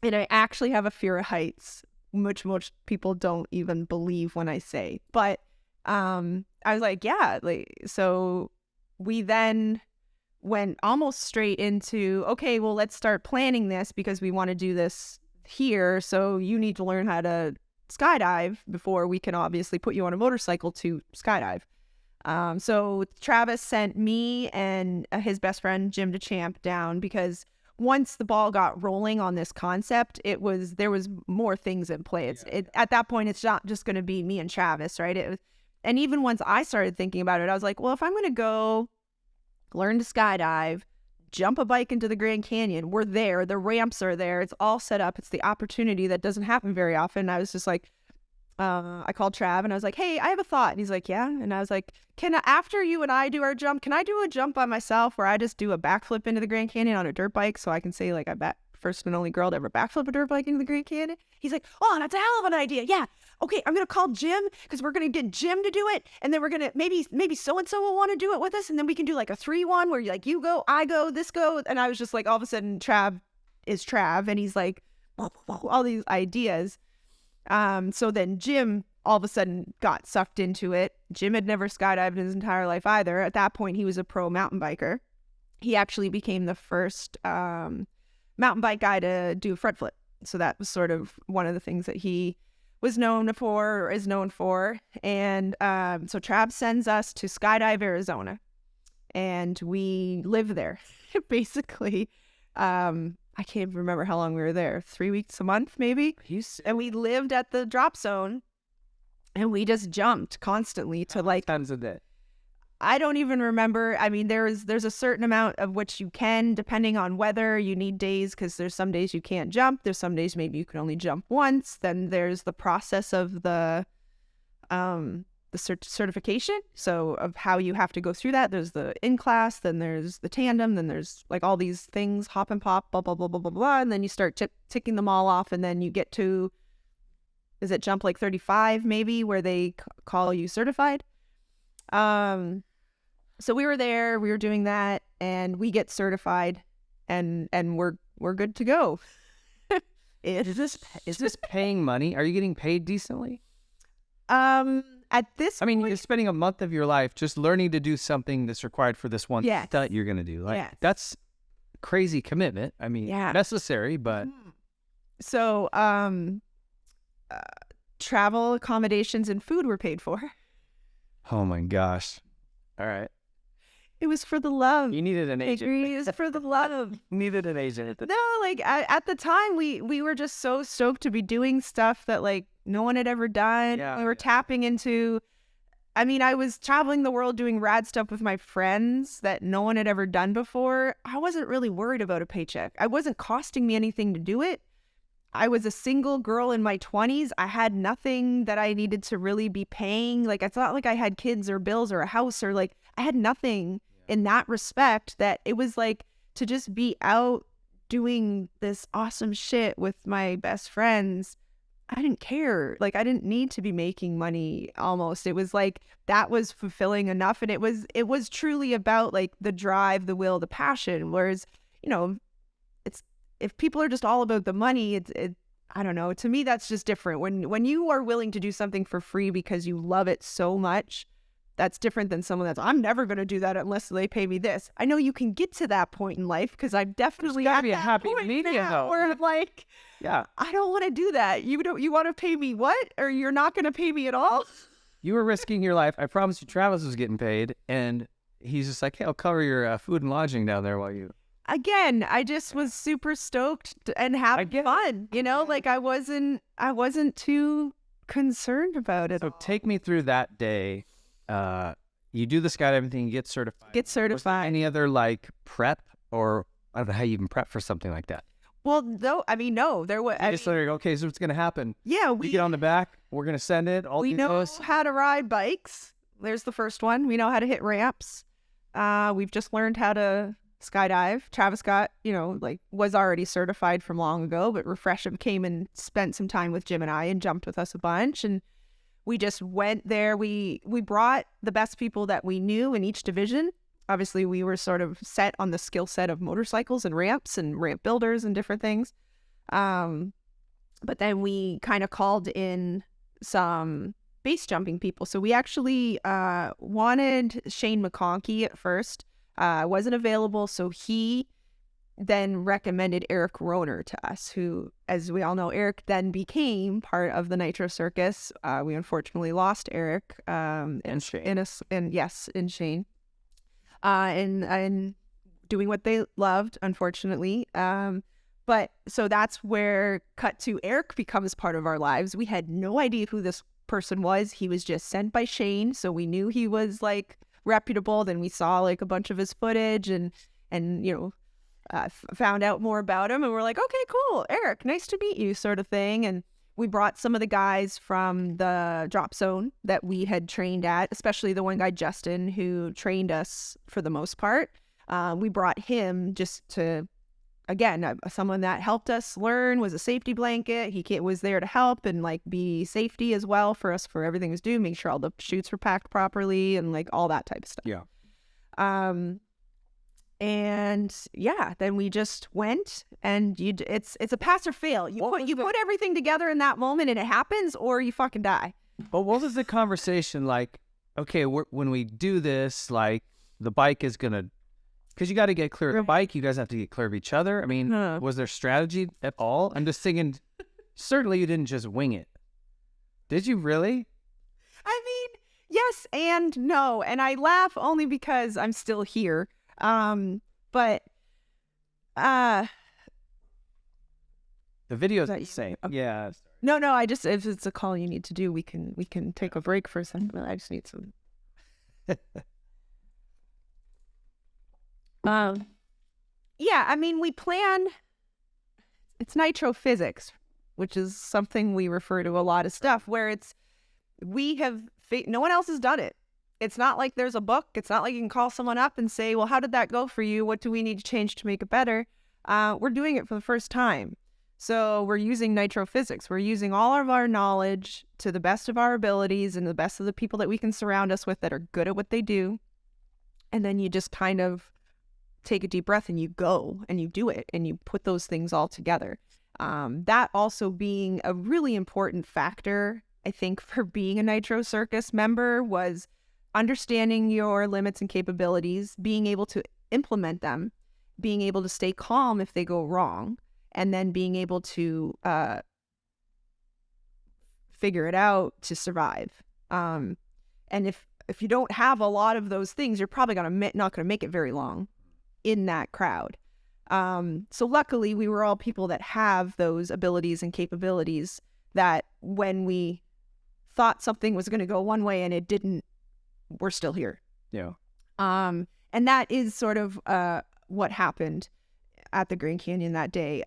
I actually have a fear of heights, which most people don't even believe when I say. But I was like, yeah. So we then went almost straight into, okay, well, let's start planning this because we want to do this here. So you need to learn how to skydive before we can obviously put you on a motorcycle to skydive. So Travis sent me and his best friend Jim DeChamp down because once the ball got rolling on this concept, there was more things in play. At that point, it's not just going to be me and Travis, right? And even once I started thinking about it, I was like, well, if I'm going to go learn to skydive, jump a bike into the Grand Canyon, we're there, the ramps are there, it's all set up, it's the opportunity that doesn't happen very often. I was just like, I called Trav and I was like, hey, I have a thought. And he's like, yeah. And I was like, after you and I do our jump, can I do a jump by myself where I just do a backflip into the Grand Canyon on a dirt bike so I can say like I first and only girl to ever backflip a dirt bike into the Grand Canyon. He's like, oh, that's a hell of an idea. Yeah. Okay, I'm going to call Jim because we're going to get Jim to do it. And then we're going to, maybe so-and-so will want to do it with us. And then we can do like a 3-1 where like you go, I go, this go. And I was just like, all of a sudden, Trav is Trav. And he's like, all these ideas. So then Jim all of a sudden got sucked into it. Jim had never skydived in his entire life either. At that point, he was a pro mountain biker. He actually became the first mountain bike guy to do a front flip. So that was sort of one of the things that he was known for or is known for. And so Trav sends us to Skydive, Arizona. And we live there. Basically, I can't remember how long we were there. 3 weeks, a month, maybe? And we lived at the drop zone. And we just jumped constantly to like times a day. I don't even remember. I mean, there's a certain amount of which you can, depending on weather. You need days because there's some days you can't jump. There's some days maybe you can only jump once. Then there's the process of the certification. So of how you have to go through that. There's the in class, then there's the tandem, then there's like all these things, hop and pop, blah, blah, blah, blah, blah, blah. And then you start ticking them all off. And then you get to, is it jump like 35 maybe, where they call you certified? So we were there, we were doing that, and we get certified, and we're good to go. Is this paying money? Are you getting paid decently? At this I mean, point, you're spending a month of your life just learning to do something that's required for this one stunt you're going to do. Like, that's crazy commitment. I mean, necessary, but... So, travel, accommodations, and food were paid for. Oh my gosh. All right. It was for the love. You needed an agent. It was for the love. Needed an agent. No, like at the time, we were just so stoked to be doing stuff that like no one had ever done. Yeah. We were tapping into, I mean, I was traveling the world doing rad stuff with my friends that no one had ever done before. I wasn't really worried about a paycheck. It wasn't costing me anything to do it. I was a single girl in my 20s. I had nothing that I needed to really be paying. Like, it's not like I had kids or bills or a house or like, I had nothing in that respect, that it was like to just be out doing this awesome shit with my best friends. I didn't care. Like, I didn't need to be making money almost. It was like, that was fulfilling enough. And it was truly about like the drive, the will, the passion. Whereas, you know, if people are just all about the money, I don't know. To me, that's just different. When you are willing to do something for free because you love it so much, that's different than someone that's, I'm never going to do that unless they pay me this. I know you can get to that point in life because I've definitely got to be a happy medium where I'm like, I don't want to do that. You want to pay me what? Or you're not going to pay me at all? You were risking your life. I promise you, Travis was getting paid, and he's just like, hey, I'll cover your food and lodging down there while you. Again, I just was super stoked and having fun, you know, like I wasn't too concerned about it. So take me through that day. You do the skydiving thing, you get certified. Was there any other like prep, or I don't know how you even prep for something like that? Well, no, there was. Just like, okay, so what's going to happen? Yeah, we get on the back, we're going to send it. We know how to ride bikes. There's the first one. We know how to hit ramps. We've just learned how to skydive. Travis got, was already certified from long ago, but Refresh'em came and spent some time with Jim and I and jumped with us a bunch. And we just went there. We brought the best people that we knew in each division. Obviously, we were sort of set on the skill set of motorcycles and ramps and ramp builders and different things. But then we kind of called in some base jumping people. So we actually wanted Shane McConkey at first. Wasn't available, so he then recommended Eric Roner to us, who, as we all know, Eric then became part of the Nitro Circus. We unfortunately lost Eric and Shane. In Shane. And doing what they loved, unfortunately. But so that's where cut to Eric becomes part of our lives. We had no idea who this person was. He was just sent by Shane, so we knew he was like reputable. Then we saw like a bunch of his footage and found out more about him, and we're like, okay, cool, Eric, nice to meet you, sort of thing. And we brought some of the guys from the drop zone that we had trained at, especially the one guy, Justin, who trained us for the most part. We brought him just to again, someone that helped us learn, was a safety blanket. He was there to help and like be safety as well for us, for everything was due, make sure all the chutes were packed properly and like all that type of stuff. Yeah. And yeah, then we just went, and it's a pass or fail. You put everything together in that moment and it happens, or you fucking die. But what was the conversation like? Okay, when we do this, like the bike is gonna, because you got to get clear of the bike. You guys have to get clear of each other. I mean, was there strategy at all? I'm just thinking, certainly you didn't just wing it. Did you really? I mean, yes and no. And I laugh only because I'm still here. But the video's that the same. okay. Yeah. No, I just, if it's a call you need to do, we can take a break for a second. I just need some. Yeah, I mean, we plan, it's nitro physics, which is something we refer to a lot of stuff where no one else has done it. It's not like there's a book. It's not like you can call someone up and say, well, how did that go for you? What do we need to change to make it better? We're doing it for the first time. So we're using nitro physics. We're using all of our knowledge to the best of our abilities and the best of the people that we can surround us with that are good at what they do. And then you just kind of take a deep breath and you go and you do it and you put those things all together. That also being a really important factor, I think, for being a Nitro Circus member was understanding your limits and capabilities, being able to implement them, being able to stay calm if they go wrong, and then being able to figure it out to survive. And if you don't have a lot of those things, you're probably not going to make it very long in that crowd. So luckily, we were all people that have those abilities and capabilities that when we thought something was going to go one way and it didn't, we're still here. Yeah. And that is sort of what happened at the Grand Canyon that day.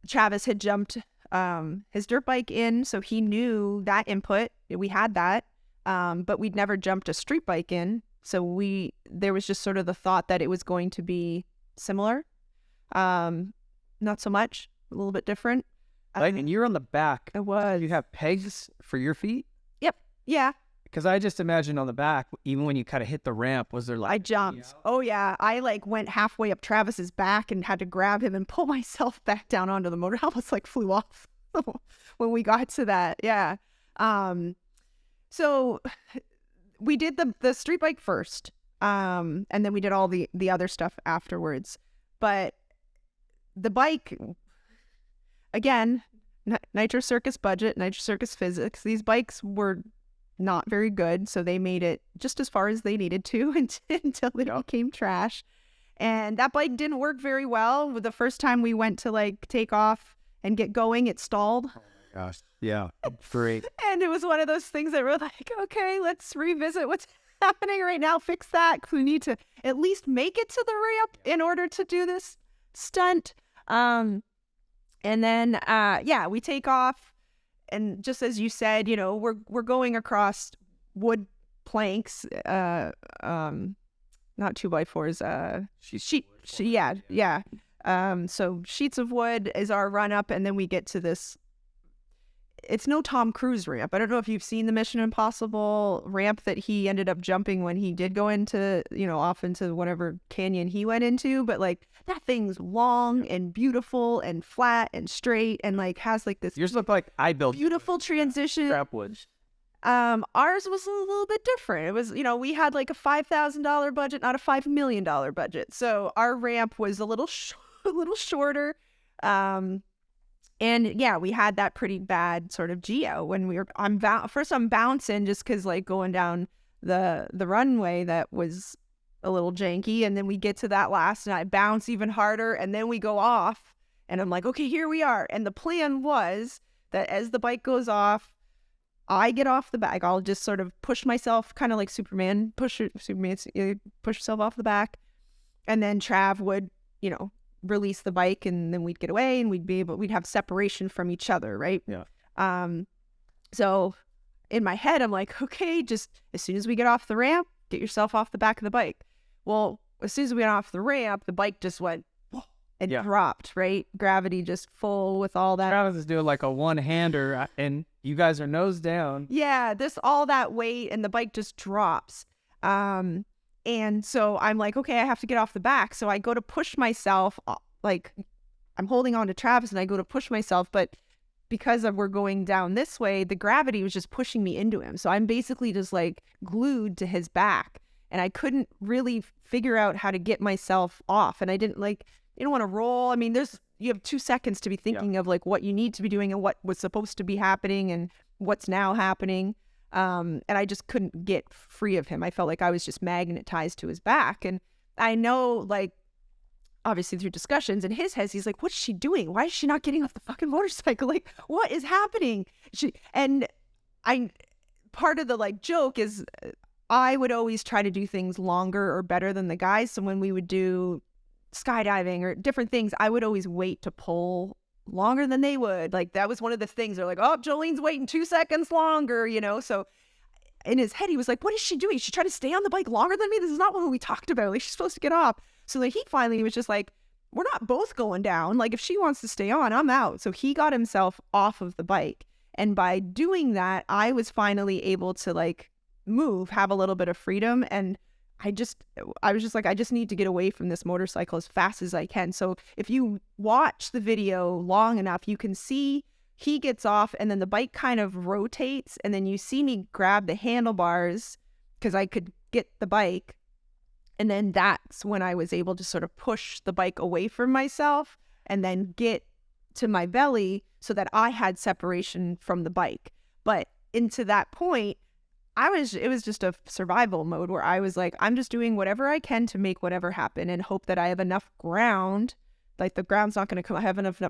Travis had jumped his dirt bike in, so he knew that input. We had that, but we'd never jumped a street bike in. So there was just sort of the thought that it was going to be similar. Not so much, a little bit different. Right, and you're on the back. It was. You have pegs for your feet? Yep. Yeah. Because I just imagine on the back, even when you kind of hit the ramp, was there like... I jumped. Oh, yeah. I went halfway up Travis's back and had to grab him and pull myself back down onto the motor. I almost flew off when we got to that. Yeah. So we did the street bike first, and then we did all the other stuff afterwards. But the bike, again, Nitro Circus budget, Nitro Circus physics, these bikes were not very good, so they made it just as far as they needed to until it became trash. And that bike didn't work very well. The first time we went to take off and get going, it stalled. Oh my gosh. Yeah. Great. And it was one of those things that we're like, okay, let's revisit what's happening right now, fix that, because we need to at least make it to the ramp in order to do this stunt. And then we take off. And just as you said, we're going across wood planks, not 2x4s, so sheets of wood is our run up, and then we get to this. It's no Tom Cruise ramp. I don't know if you've seen the Mission Impossible ramp that he ended up jumping when he did go into, off into whatever canyon he went into. But that thing's long and beautiful and flat and straight and has this. Yours look like I built beautiful transition. Strapwoods. Ours was a little bit different. It was, we had a $5,000 budget, not a $5 million budget. So our ramp was a little shorter. And yeah, we had that pretty bad sort of geo when we were I'm bouncing just because going down the runway that was a little janky, and then we get to that last and I bounce even harder, and then we go off and I'm like, okay, here we are. And the plan was that as the bike goes off, I get off the back. I'll just sort of push myself, kind of like Superman, push yourself off the back, and then Trav would, release the bike, and then we'd get away and we'd have separation from each other, right? Yeah. So in my head, I'm like, okay, just as soon as we get off the ramp, get yourself off the back of the bike. Well, as soon as we got off the ramp, the bike just went, It Yeah. dropped, right? Gravity just full with all that. Travis is doing like a one-hander, and you guys are nose down. Yeah, this all that weight and the bike just drops. And so I'm like, okay, I have to get off the back. So I go to push myself, like I'm holding on to Travis and I go to push myself, but because we're going down this way, the gravity was just pushing me into him. So I'm basically just like glued to his back, and I couldn't really figure out how to get myself off. And I didn't like, you don't want to roll. I mean, you have 2 seconds to be thinking of like what you need to be doing and what was supposed to be happening and what's now happening. And I just couldn't get free of him. I felt like I was just magnetized to his back. And I know, like, obviously through discussions in his head, he's like, what's she doing? Why is she not getting off the fucking motorcycle? Like, what is happening? Part of the like joke is I would always try to do things longer or better than the guys. So when we would do skydiving or different things, I would always wait to pull longer than they would. Like that was one of the things. They're like, oh, Jolene's waiting 2 seconds longer, you know? So in his head, he was like, what is she doing? She's trying to stay on the bike longer than me? This is not what we talked about. Like, she's supposed to get off. So like, he finally was just like, we're not both going down. Like, if she wants to stay on, I'm out. So he got himself off of the bike. And by doing that, I was finally able to like move, have a little bit of freedom. And I was just like, I just need to get away from this motorcycle as fast as I can. So if you watch the video long enough, you can see he gets off and then the bike kind of rotates. And then you see me grab the handlebars because I could get the bike. And then that's when I was able to sort of push the bike away from myself and then get to my belly so that I had separation from the bike. But into that point, it was just a survival mode where I was like, I'm just doing whatever I can to make whatever happen and hope that I have enough ground. Like the ground's not going to have enough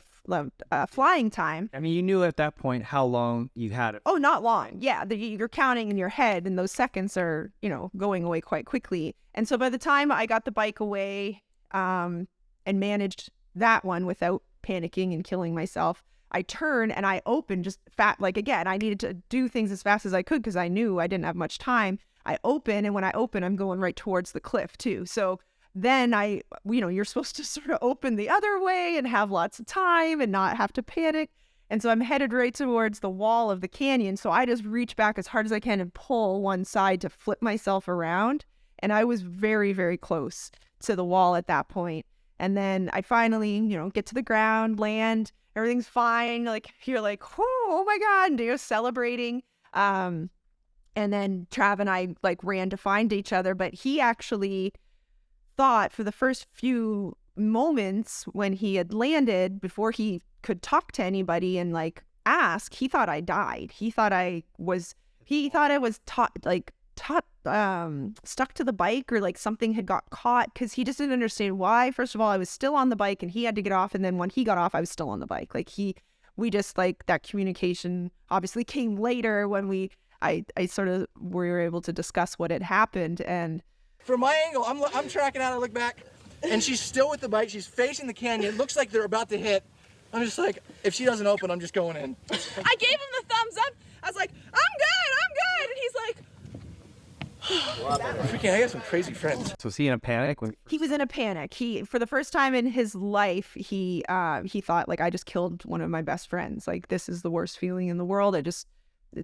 flying time. I mean, you knew at that point how long you had it. Oh, not long. Yeah. You're counting in your head and those seconds are, going away quite quickly. And so by the time I got the bike away and managed that one without panicking and killing myself, I turn and I open just again, I needed to do things as fast as I could because I knew I didn't have much time. I open, and when I open, I'm going right towards the cliff too. So then you're supposed to sort of open the other way and have lots of time and not have to panic. And so I'm headed right towards the wall of the canyon. So I just reach back as hard as I can and pull one side to flip myself around. And I was very, very close to the wall at that point. And then I finally, get to the ground, land, everything's fine. Like, you're like, oh my God, and you're celebrating. And then Trav and I like ran to find each other, but he actually thought for the first few moments when he had landed, before he could talk to anybody and like ask, he thought I died. He thought I was stuck to the bike or like something had got caught, because he just didn't understand why. First of all, I was still on the bike and he had to get off, and then when he got off, I was still on the bike. Like we just like that communication obviously came later when we were able to discuss what had happened. And from my angle, I'm tracking out. I look back, and she's still with the bike. She's facing the canyon. It looks like they're about to hit. I'm just like, if she doesn't open, I'm just going in. I gave him the thumbs up. I was like, I'm good. And he's like, Freaking, I got some crazy friends. So was he in a panic? He was in a panic. For the first time in his life, he thought, like, I just killed one of my best friends. Like, this is the worst feeling in the world. It's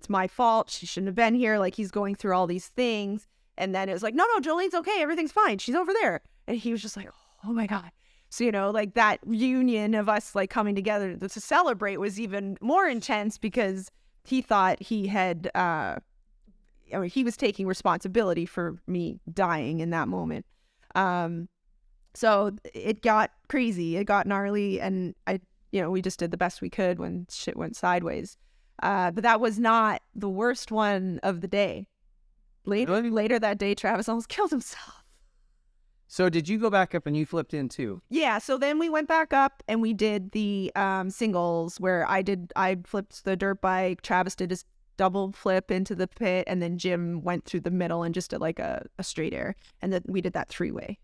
my fault. She shouldn't have been here. Like, he's going through all these things. And then it was like, no, Jolene's okay. Everything's fine. She's over there. And he was just like, oh my God. So, like that reunion of us like coming together to celebrate was even more intense, because he thought he had, he was taking responsibility for me dying in that moment. So it got crazy, it got gnarly, and we just did the best we could when shit went sideways. But that was not the worst one of the day. Later that day, Travis almost killed himself. So did you go back up and you flipped in too? Yeah, so then we went back up and we did the singles, where I flipped the dirt bike, Travis did his double flip into the pit, and then Jim went through the middle and just did like a straight air, and then we did that three-way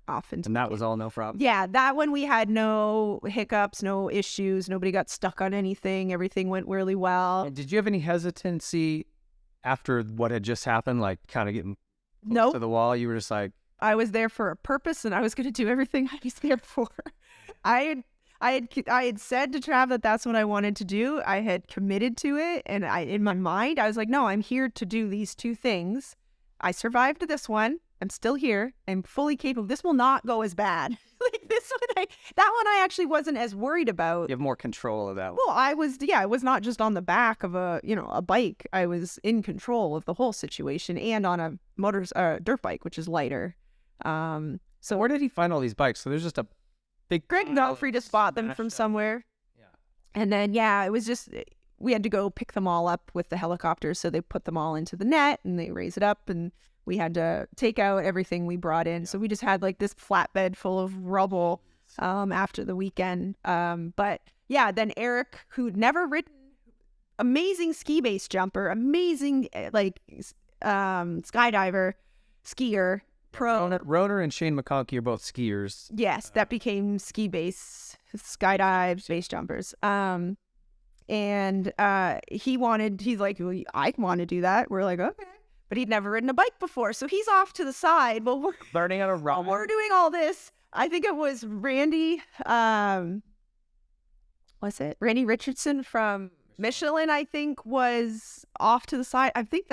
off into. And that was all no problem? Yeah, that one we had no hiccups, no issues, nobody got stuck on anything, everything went really well. And did you have any hesitancy after what had just happened, like kind of getting close to the wall? You were just like, I was there for a purpose, and I was going to do everything I was there for. I had said to Trav that that's what I wanted to do. I had committed to it, and in my mind I was like, no, I'm here to do these two things. I survived this one. I'm still here. I'm fully capable. This will not go as bad. Like this one, that one I actually wasn't as worried about. You have more control of that one. Well, I was not just on the back of a bike. I was in control of the whole situation, and on a dirt bike, which is lighter. So where did he find all these bikes? So there's just a big... Greg got free to spot them from somewhere. Yeah. And then, it was just, we had to go pick them all up with the helicopter. So they put them all into the net and they raise it up, and we had to take out everything we brought in. Yeah. So we just had like this flatbed full of rubble after the weekend. But yeah, then Eric, who'd never ridden, amazing ski base jumper, amazing skydiver, skier, pro. Roner and Shane McConkey are both skiers. Yes, that became ski base, skydives, base jumpers. And he's like, well, I want to do that. We're like, okay. But he'd never ridden a bike before. So he's off to the side. Well, we're learning how to ride. We're doing all this. I think it was Randy, Randy Richardson from Michelin, I think, was off to the side. I think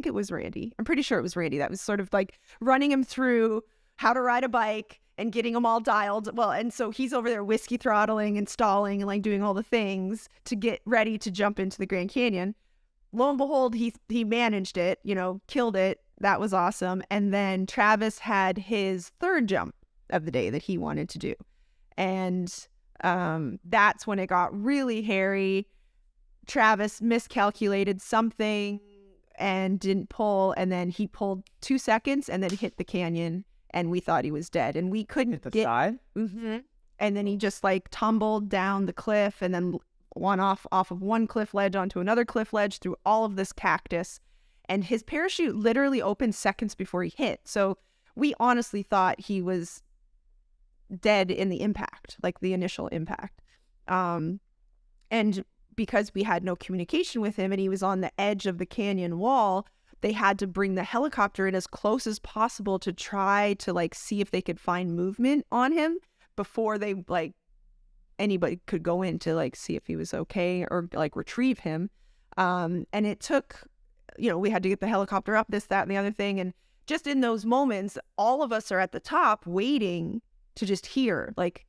it was Randy. I'm pretty sure it was Randy. That was sort of like running him through how to ride a bike and getting them all dialed. Well, and so he's over there whiskey throttling and stalling and like doing all the things to get ready to jump into the Grand Canyon. Lo and behold, he managed it, killed it. That was awesome. And then Travis had his third jump of the day that he wanted to do. And that's when it got really hairy. Travis miscalculated something and didn't pull, and then he pulled 2 seconds and then hit the canyon, and we thought he was dead, and we couldn't hit the side. Mm-hmm. And then he just like tumbled down the cliff and then off of one cliff ledge onto another cliff ledge through all of this cactus, and his parachute literally opened seconds before he hit. So we honestly thought he was dead in the impact, like the initial impact. And because we had no communication with him and he was on the edge of the canyon wall, they had to bring the helicopter in as close as possible to try to like see if they could find movement on him before they like anybody could go in to like see if he was okay or like retrieve him. And it took, we had to get the helicopter up, this, that, and the other thing. And just in those moments, all of us are at the top waiting to just hear, like,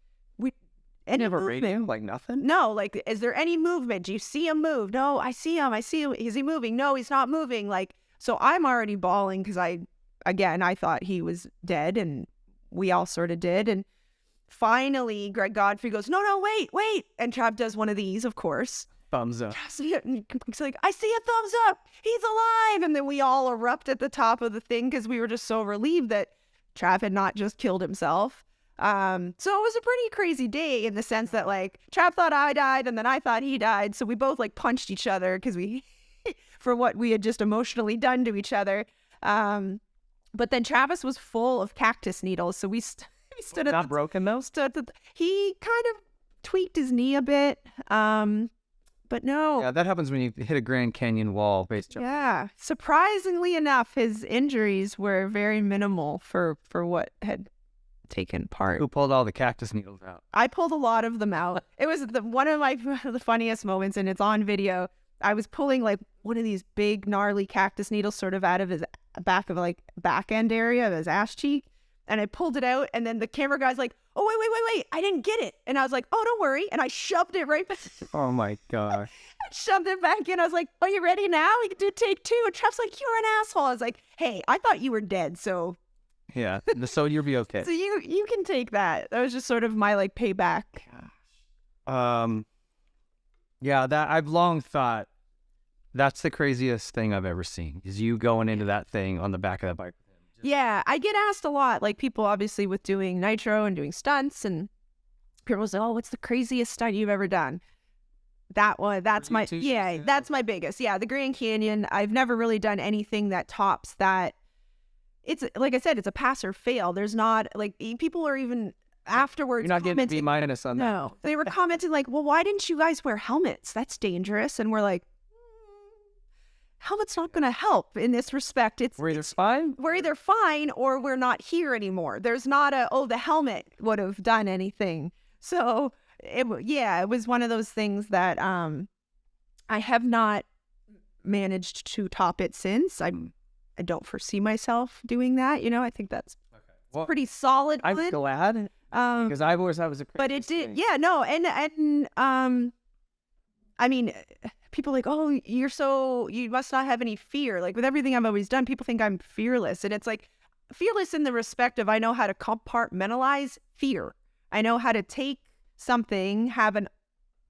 never radio, like nothing? No, like, is there any movement? Do you see him move? No, I see him. Is he moving? No, he's not moving. Like, so I'm already bawling because I thought he was dead, and we all sort of did. And finally, Greg Godfrey goes, no, wait. And Trav does one of these, of course. Thumbs up. He's like, I see a thumbs up. He's alive. And then we all erupt at the top of the thing because we were just so relieved that Trav had not just killed himself. So it was a pretty crazy day in the sense that like Trav thought I died and then I thought he died. So we both like punched each other because for what we had just emotionally done to each other. But then Travis was full of cactus needles. So we stood at not broken though? He kind of tweaked his knee a bit. But no. Yeah, that happens when you hit a Grand Canyon wall base jump. Yeah. Surprisingly enough, his injuries were very minimal for what had taken part. Who pulled all the cactus needles out? I pulled a lot of them out. It was one of the funniest moments, and it's on video. I was pulling like one of these big gnarly cactus needles sort of out of his back end area of his ass cheek, and I pulled it out, and then the camera guy's like, oh wait, I didn't get it. And I was like, oh, don't worry. And I shoved it right back. Oh my gosh. I shoved it back in. I was like, are you ready now? We can do take 2. And Trev's like, you're an asshole. I was like, hey, I thought you were dead, so yeah, so you'll be okay. So you can take that. That was just sort of my like payback. Yeah, that I've long thought that's the craziest thing I've ever seen is you going into that thing on the back of that bike. Yeah, I get asked a lot, like people obviously with doing Nitro and doing stunts, and people say, oh, what's the craziest stunt you've ever done? That's my biggest. Yeah, the Grand Canyon. I've never really done anything that tops that. It's like I said, it's a pass or fail. There's not like people are even afterwards. You're not getting B- on that. No, they were commenting like, well, why didn't you guys wear helmets? That's dangerous. And we're like, helmet's not going to help in this respect. We're either fine or we're not here anymore. There's not the helmet would have done anything. So it was one of those things that I have not managed to top it since. I don't foresee myself doing that. I think that's Well, pretty solid. I'm glad because I've always thought it was a but it did, and I mean, people are like, oh, you must not have any fear. Like with everything I've always done, people think I'm fearless, and it's like fearless in the respect of I know how to compartmentalize fear. I know how to take something, have an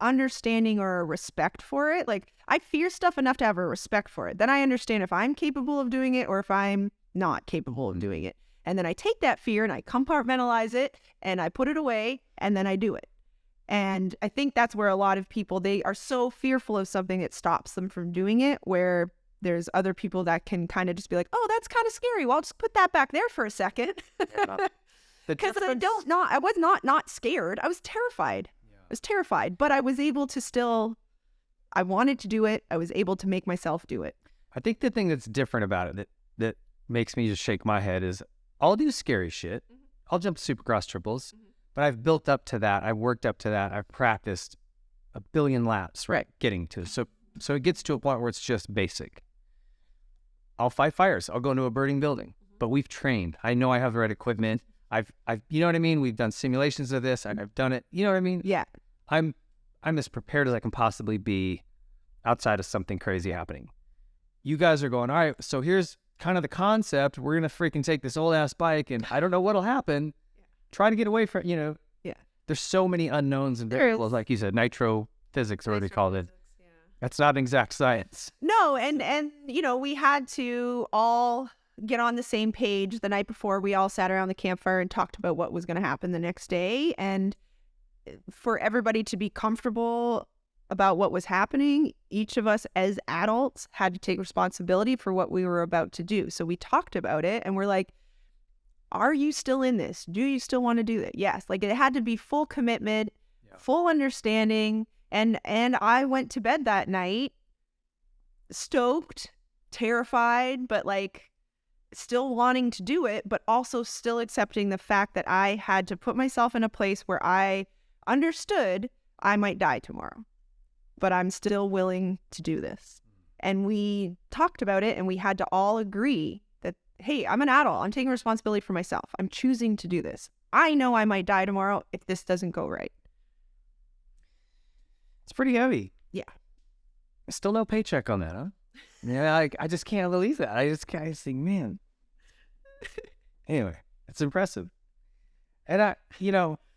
understanding or a respect for it. Like I fear stuff enough to have a respect for it. Then I understand if I'm capable of doing it or if I'm not capable of doing it. And then I take that fear and I compartmentalize it and I put it away and then I do it. And I think that's where a lot of people, they are so fearful of something it stops them from doing it, where there's other people that can kind of just be like, oh, that's kind of scary. Well, I'll just put that back there for a second. Because I was not scared. I was terrified. I was terrified, but I was able to I wanted to do it. I was able to make myself do it. I think the thing that's different about it that makes me just shake my head is I'll do scary shit. I'll jump supercross triples, but I've built up to that. I've worked up to that. I've practiced a billion laps, right? Getting to. So it gets to a point where it's just basic. I'll fight fires. I'll go into a burning building, but we've trained. I know I have the right equipment. I've you know what I mean? We've done simulations of this. I've done it. You know what I mean? Yeah. I'm as prepared as I can possibly be outside of something crazy happening. You guys are going, all right, so here's kind of the concept. We're going to freaking take this old ass bike and I don't know what'll happen. Try to get away from, Yeah. There's so many unknowns and variables, like you said, nitro physics, or what they called it. Yeah. That's not exact science. No, and we had to all get on the same page the night before. We all sat around the campfire and talked about what was going to happen the next day. And for everybody to be comfortable about what was happening, each of us as adults had to take responsibility for what we were about to do. So we talked about it and we're like, are you still in this? Do you still want to do it? Yes. Like it had to be full commitment, full understanding. And I went to bed that night stoked, terrified, but like still wanting to do it, but also still accepting the fact that I had to put myself in a place where I understood I might die tomorrow, but I'm still willing to do this. And we talked about it and we had to all agree that, hey, I'm an adult. I'm taking responsibility for myself. I'm choosing to do this. I know I might die tomorrow if this doesn't go right. It's pretty heavy. Yeah. Still no paycheck on that, huh? Yeah, I just can't believe that. I just think, man. Anyway, it's impressive. And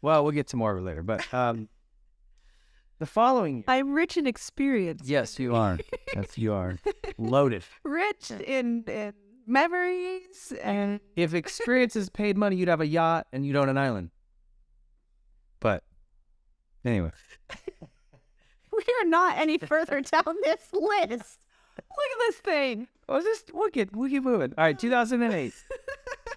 well, we'll get to more of it later. But the following year, I'm rich in experience. Yes, you are. Yes, you are. Loaded. Rich in memories. And if experience is paid money, you'd have a yacht and you'd own an island. But anyway. We are not any further down this list. Look at this thing. We'll get moving. All right, 2008.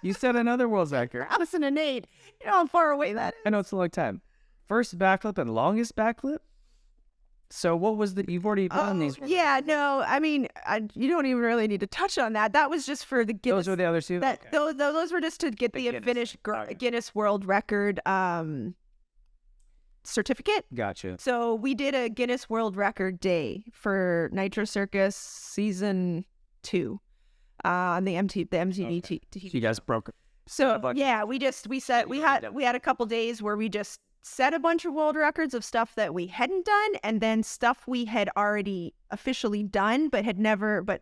You set another world record. 2008. You know how far away that is. I know it's a long time. First backflip and longest backflip. So what was you've already done these? Yeah, no, I mean, you don't even really need to touch on that. That was just for the Guinness. Those were the other two? Those were just to get the Guinness World Record certificate. Gotcha. So we did a Guinness World Record day for Nitro Circus season 2 on the MTV TV. You guys broke it. So yeah, we had a couple days where we just set a bunch of world records of stuff that we hadn't done, and then stuff we had already officially done but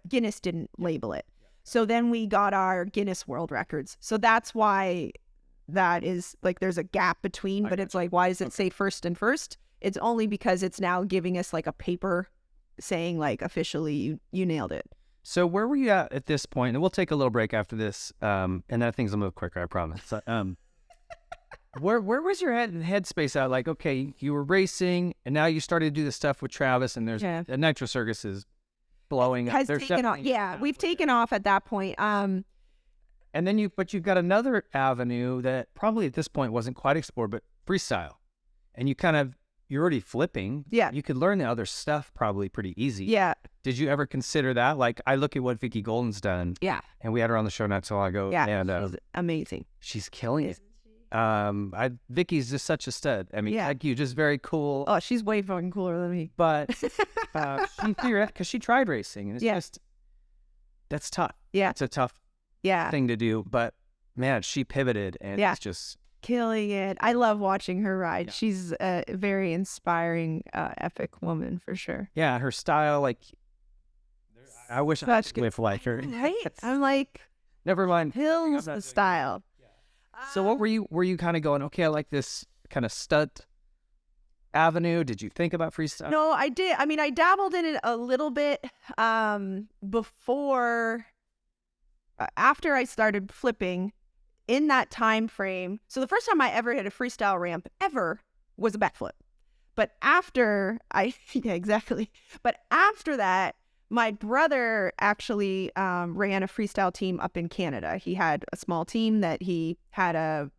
Guinness didn't label it. So then we got our Guinness World Records. So that's why that is like there's a gap between, but it's like, why does it say first and first? It's only because it's now giving us like a paper saying like officially you nailed it. So where were you at this point? And we'll take a little break after this, and then things will move quicker, I promise. So, where was your headspace at? Like, okay, you were racing, and now you started to do the stuff with Travis, and there's the Nitro Circus is blowing. Has taken off. Yeah, we've taken off at that point. And then you've got another avenue that probably at this point wasn't quite explored, but freestyle. And you're already flipping. Yeah. You could learn the other stuff probably pretty easy. Yeah. Did you ever consider that? Like, I look at what Vicky Golden's done. Yeah. And we had her on the show not so long ago. Yeah. And, she's amazing. She's killing it. Vicky's just such a stud. I mean, Yeah. like you, just very cool. Oh, she's way fucking cooler than me. But she figured out because she tried racing, and it's just that's tough. Yeah. It's a tough Yeah. thing to do. But man, she pivoted, and Yeah. it's just Killing it. I love watching her ride. Yeah. She's a very inspiring, epic woman for sure. yeah, her style. Like, I wish I Such could good- live like her. Right? I'm like, Never mind. Hills not doing style. So what were you kind of going? Okay, I like this kind of stunt avenue. Did you think about freestyle? No, I did. I mean, I dabbled in it a little bit before, after I started flipping in that time frame. So the first time I ever hit a freestyle ramp ever was a backflip. But after yeah, exactly. But after that, my brother actually ran a freestyle team up in Canada. He had a small team that he had a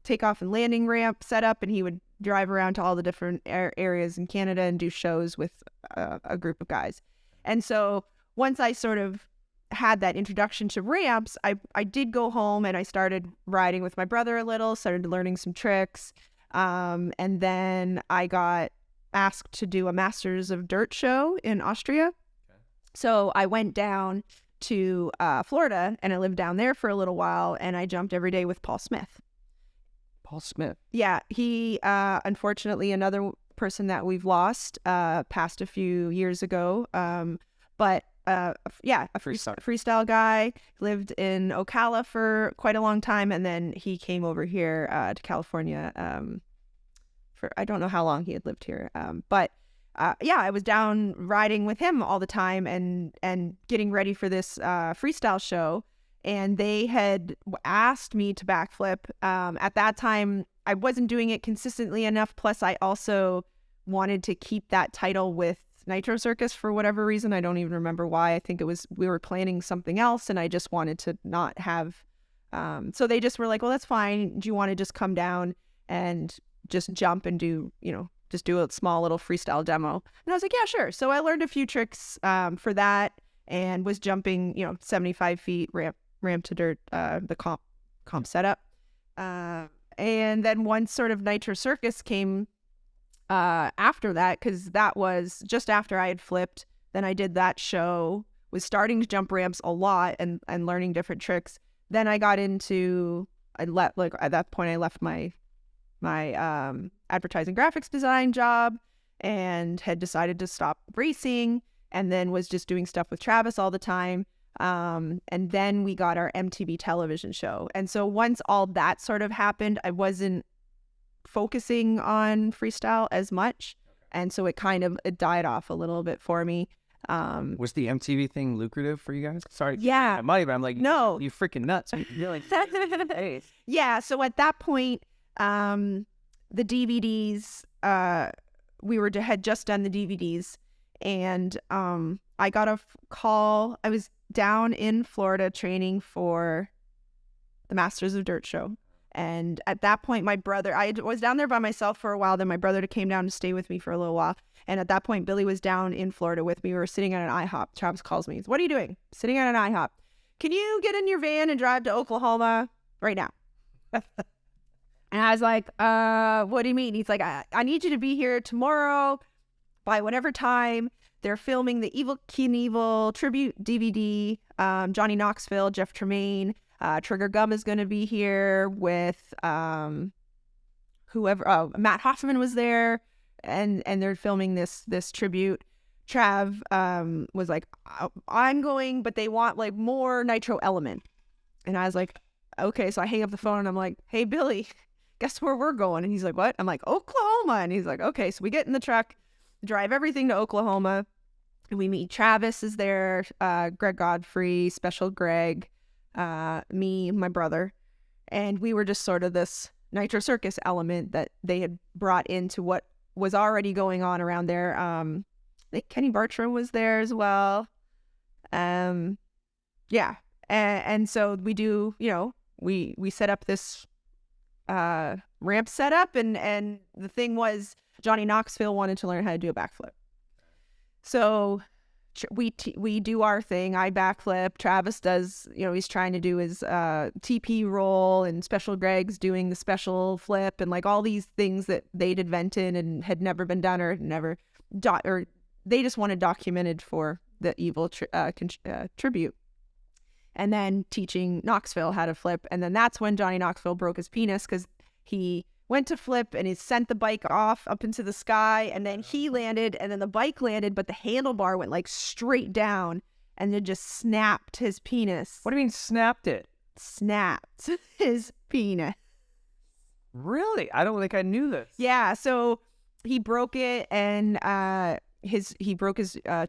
takeoff and landing ramp set up, and he would drive around to all the different areas in Canada and do shows with a group of guys. And so once I sort of had that introduction to ramps, I did go home and I started riding with my brother a little, started learning some tricks. And then I got asked to do a Masters of Dirt show in Austria. So I went down to Florida, and I lived down there for a little while, and I jumped every day with Paul Smith. Paul Smith. Yeah, he unfortunately, another person that we've lost, passed a few years ago. But yeah, a freestyle guy, lived in Ocala for quite a long time, and then he came over here to California for I don't know how long he had lived here. But yeah, I was down riding with him all the time and getting ready for this freestyle show. And they had asked me to backflip. At that time, I wasn't doing it consistently enough. Plus, I also wanted to keep that title with Nitro Circus for whatever reason. I don't even remember why. I think it was we were planning something else, and I just wanted to not have. So they just were like, "Well, that's fine. Do you want to just come down and just jump and do, just do a small little freestyle demo?" And I was like, "Yeah, sure." So I learned a few tricks for that and was jumping, 75 feet ramp to dirt, the comp setup. And then once sort of Nitro Circus came after that, because that was just after I had flipped, then I did that show, was starting to jump ramps a lot and learning different tricks. Then I got into, at that point I left my advertising graphics design job and had decided to stop racing, and then was just doing stuff with Travis all the time. And then we got our MTV television show. And so once all that sort of happened, I wasn't focusing on freestyle as much. And so it died off a little bit for me. Was the MTV thing lucrative for you guys? Sorry. Yeah. Money, but I'm like, No. you freaking nuts. You're like, hey. Yeah. So at that point, the DVDs, we had just done the DVDs, and I got a call. I was down in Florida training for the Masters of Dirt show. And at that point, my brother, I was down there by myself for a while. Then my brother came down to stay with me for a little while. And at that point, Billy was down in Florida with me. We were sitting at an IHOP. Travis calls me. "What are you doing?" "Sitting at an IHOP." "Can you get in your van and drive to Oklahoma right now?" And I was like, what do you mean? He's like, I need you to be here tomorrow by whatever time. They're filming the Evil Knievel tribute DVD. Johnny Knoxville, Jeff Tremaine, Trigger Gum is going to be here with whoever. Matt Hoffman was there, and they're filming this tribute. Trav was like, "I'm going, but they want like more Nitro element." And I was like, okay. So I hang up the phone and I'm like, "Hey, Billy, guess where we're going?" And he's like, "What?" I'm like, "Oklahoma." And he's like, "Okay." So we get in the truck, drive everything to Oklahoma, and we meet Travis is there, Greg Godfrey, Special Greg, me, my brother, and we were just sort of this Nitro Circus element that they had brought into what was already going on around there. I think Kenny Bartram was there as well. Yeah. And so we do, we set up this ramp setup, and the thing was Johnny Knoxville wanted to learn how to do a backflip. So we do our thing. I backflip. Travis does, he's trying to do his TP roll, and Special Greg's doing the special flip, and like all these things that they'd invented and had never been done or or they just wanted documented for the Evil tribute. And then teaching Knoxville how to flip. And then that's when Johnny Knoxville broke his penis, because he went to flip and he sent the bike off up into the sky, and then he landed, and then the bike landed, but the handlebar went like straight down and it just snapped his penis. What do you mean snapped it? Snapped his penis. Really? I don't think I knew this. Yeah, so he broke it, and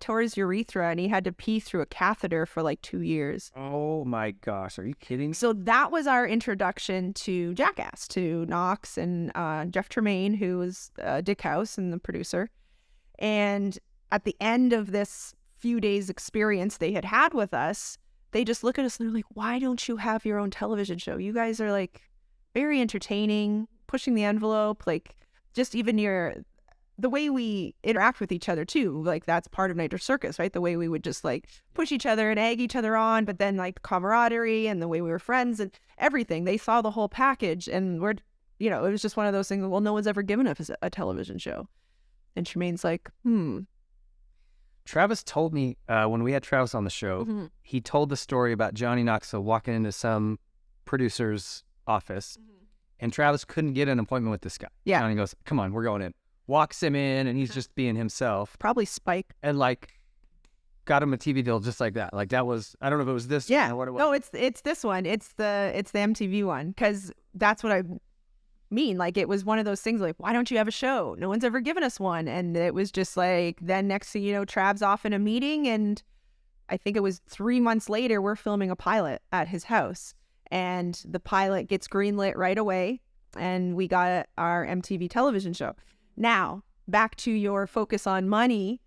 tore his urethra, and he had to pee through a catheter for like 2 years. Oh my gosh, are you kidding? So that was our introduction to Jackass, to Knox and Jeff Tremaine, who was Dick House and the producer. And at the end of this few days experience they had with us, they just look at us and they're like, why don't you have your own television show? You guys are like very entertaining, pushing the envelope, like just even the way we interact with each other too, like that's part of Nitro Circus, right? The way we would just like push each other and egg each other on, but then like camaraderie and the way we were friends and everything. They saw the whole package, and it was just one of those things. Well, no one's ever given us a television show. And Tremaine's like, Travis told me when we had Travis on the show, he told the story about Johnny Knoxville walking into some producer's office, and Travis couldn't get an appointment with this guy. Yeah. Johnny goes, come on, we're going in. Walks him in, and he's just being himself. Probably Spike. And like got him a TV deal just like that. Like that was, I don't know if it was this one or what it was. No, it's this one. It's the MTV one, because that's what I mean. Like it was one of those things like, why don't you have a show? No one's ever given us one. And it was just like, then next thing you know, Trav's off in a meeting, and I think it was 3 months later, we're filming a pilot at his house, and the pilot gets greenlit right away, and we got our MTV television show. Now, back to your focus on money,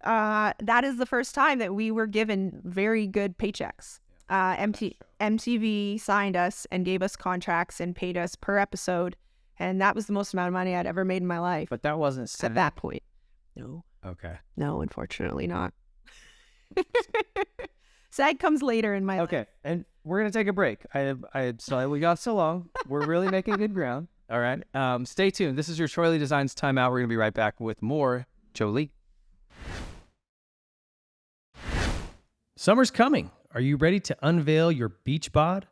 that is the first time that we were given very good paychecks. MTV signed us and gave us contracts and paid us per episode, and that was the most amount of money I'd ever made in my life. But that wasn't at that point. No. Okay. No, unfortunately not. SAG comes later in my life. Okay, and we're going to take a break. We got so long. We're really making good ground. All right. Stay tuned. This is your Troy Lee Designs Timeout. We're going to be right back with more Jolene. Summer's coming. Are you ready to unveil your beach bod?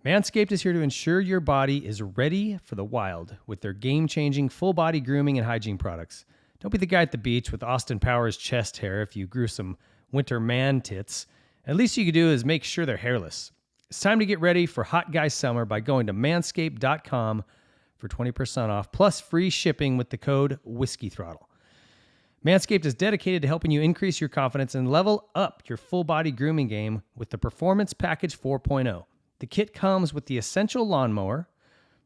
Manscaped is here to ensure your body is ready for the wild with their game-changing full-body grooming and hygiene products. Don't be the guy at the beach with Austin Powers chest hair if you grew some winter man tits. At least you could do is make sure they're hairless. It's time to get ready for hot guy summer by going to manscaped.com for 20% off, plus free shipping with the code WhiskeyThrottle. Manscaped is dedicated to helping you increase your confidence and level up your full-body grooming game with the Performance Package 4.0. The kit comes with the Essential Lawnmower,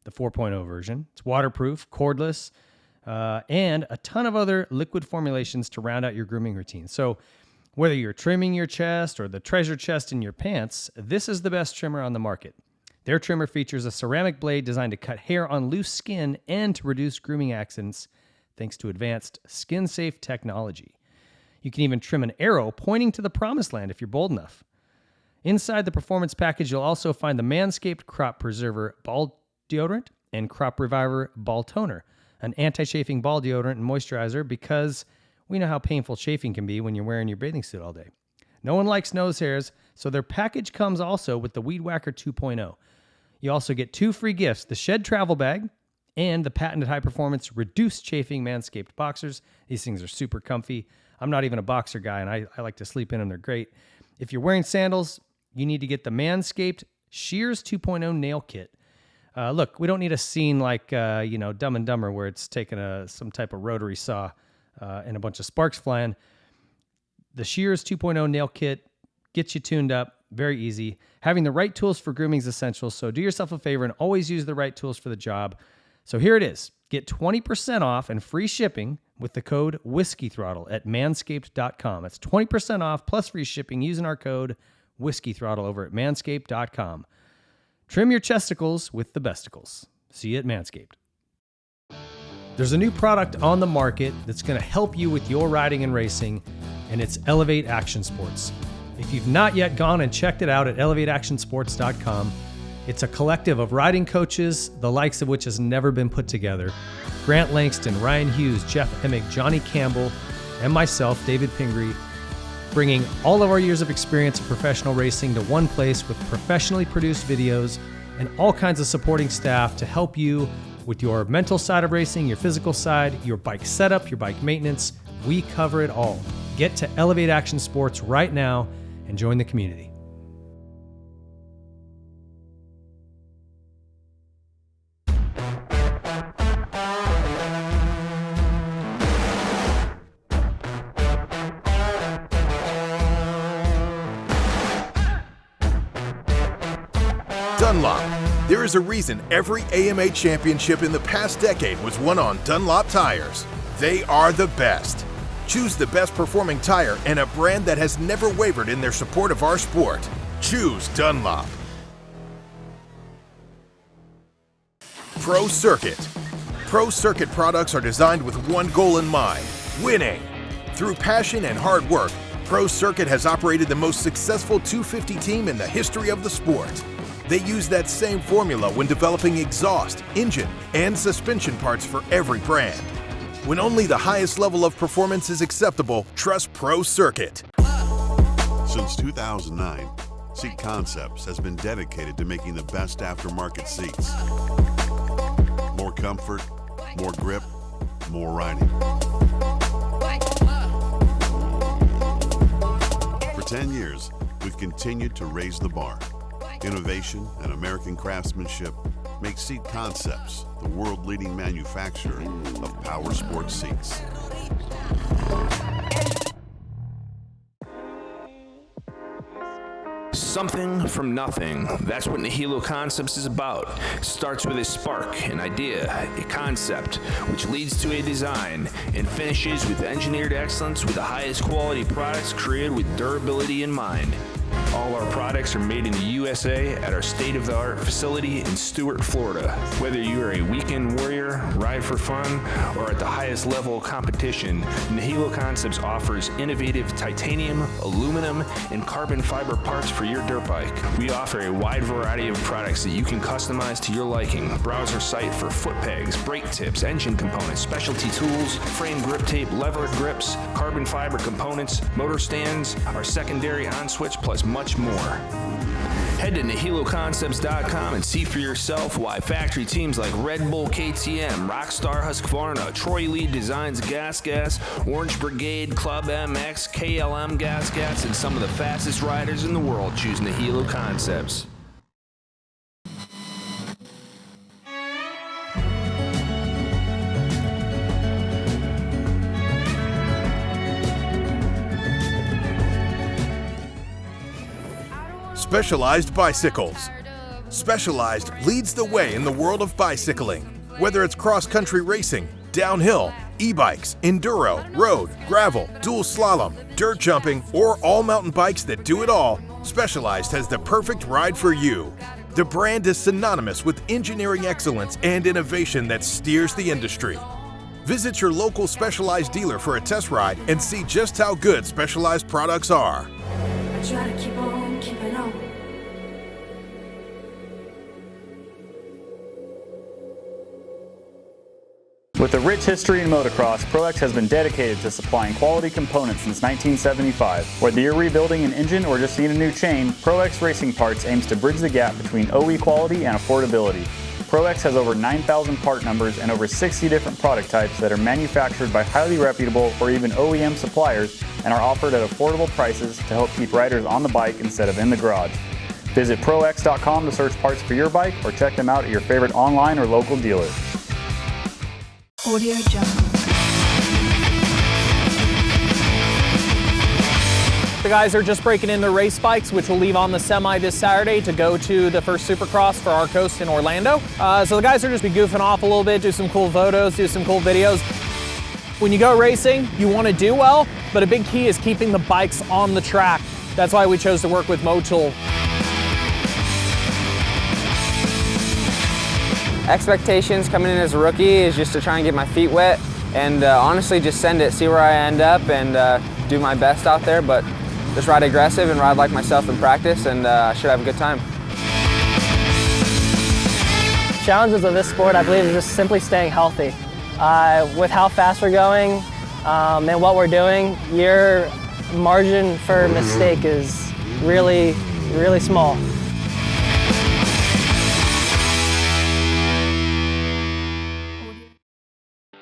the 4.0 version. It's waterproof, cordless, and a ton of other liquid formulations to round out your grooming routine. So whether you're trimming your chest or the treasure chest in your pants, this is the best trimmer on the market. Their trimmer features a ceramic blade designed to cut hair on loose skin and to reduce grooming accidents thanks to advanced skin-safe technology. You can even trim an arrow pointing to the promised land if you're bold enough. Inside the Performance Package, you'll also find the Manscaped Crop Preserver Ball Deodorant and Crop Reviver Ball Toner, an anti-chafing ball deodorant and moisturizer, because we know how painful chafing can be when you're wearing your bathing suit all day. No one likes nose hairs, so their package comes also with the Weed Whacker 2.0. You also get 2 free gifts, the Shed Travel Bag and the patented high-performance reduced chafing Manscaped boxers. These things are super comfy. I'm not even a boxer guy, and I like to sleep in them. They're great. If you're wearing sandals, you need to get the Manscaped Shears 2.0 Nail Kit. Look, we don't need a scene like, Dumb and Dumber where it's taking some type of rotary saw and a bunch of sparks flying. The Shears 2.0 Nail Kit gets you tuned up. Very easy. Having the right tools for grooming is essential, so do yourself a favor and always use the right tools for the job. So here it is. Get 20% off and free shipping with the code WhiskeyThrottle at manscaped.com. That's 20% off plus free shipping using our code WhiskeyThrottle over at manscaped.com. Trim your chesticles with the besticles. See you at Manscaped. There's a new product on the market that's going to help you with your riding and racing. and it's Elevate Action Sports. If you've not yet gone and checked it out at elevateactionsports.com, it's a collective of riding coaches, the likes of which has never been put together. Grant Langston, Ryan Hughes, Jeff Emick, Johnny Campbell, and myself, David Pingree, bringing all of our years of experience in professional racing to one place with professionally produced videos and all kinds of supporting staff to help you with your mental side of racing, your physical side, your bike setup, your bike maintenance. We cover it all. Get to Elevate Action Sports right now and join the community. Dunlop. There is a reason every AMA championship in the past decade was won on Dunlop tires. They are the best. Choose the best performing tire and a brand that has never wavered in their support of our sport. Choose Dunlop. Pro Circuit. Pro Circuit products are designed with one goal in mind: winning. Through passion and hard work, Pro Circuit has operated the most successful 250 team in the history of the sport. They use that same formula when developing exhaust, engine, and suspension parts for every brand. When only the highest level of performance is acceptable, trust Pro Circuit. Since 2009, Seat Concepts has been dedicated to making the best aftermarket seats. More comfort, more grip, more riding. For 10 years, we've continued to raise the bar. Innovation and American craftsmanship make Seat Concepts the world-leading manufacturer of power sports seats. Something from nothing. That's what Nihilo Concepts is about. It starts with a spark, an idea, a concept, which leads to a design, and finishes with engineered excellence with the highest quality products created with durability in mind. All our products are made in the USA at our state-of-the-art facility in Stuart, Florida. Whether you are a weekend warrior, ride for fun, or at the highest level of competition, Nihilo Concepts offers innovative titanium, aluminum, and carbon fiber parts for your dirt bike. We offer a wide variety of products that you can customize to your liking. Browse our site for foot pegs, brake tips, engine components, specialty tools, frame grip tape, lever grips, carbon fiber components, motor stands, our secondary on-switch, plus much more. Head to NihiloConcepts.com and see for yourself why factory teams like Red Bull KTM, Rockstar Husqvarna, Troy Lee Designs Gas, Orange Brigade, Club MX, KLM Gas, and some of the fastest riders in the world choose Nihilo Concepts. Specialized Bicycles. Specialized leads the way in the world of bicycling. Whether it's cross-country racing, downhill, e-bikes, enduro, road, gravel, dual slalom, dirt jumping, or all mountain bikes that do it all, Specialized has the perfect ride for you. The brand is synonymous with engineering excellence and innovation that steers the industry. Visit your local Specialized dealer for a test ride and see just how good Specialized products are. Try to keep on keeping on. With a rich history in motocross, ProX has been dedicated to supplying quality components since 1975. Whether you're rebuilding an engine or just need a new chain, ProX Racing Parts aims to bridge the gap between OE quality and affordability. ProX has over 9,000 part numbers and over 60 different product types that are manufactured by highly reputable or even OEM suppliers and are offered at affordable prices to help keep riders on the bike instead of in the garage. Visit ProX.com to search parts for your bike or check them out at your favorite online or local dealer. Audio Jungle. The guys are just breaking in their race bikes, which will leave on the semi this Saturday to go to the first Supercross for our coast in Orlando. So the guys are just be goofing off a little bit, do some cool photos, do some cool videos. When you go racing, you want to do well, but a big key is keeping the bikes on the track. That's why we chose to work with Motul. Expectations coming in as a rookie is just to try and get my feet wet and honestly just send it, see where I end up, and do my best out there, but just ride aggressive and ride like myself in practice, and I should have a good time. Challenges of this sport, I believe, is just simply staying healthy. With how fast we're going and what we're doing, your margin for mistake is really, really small.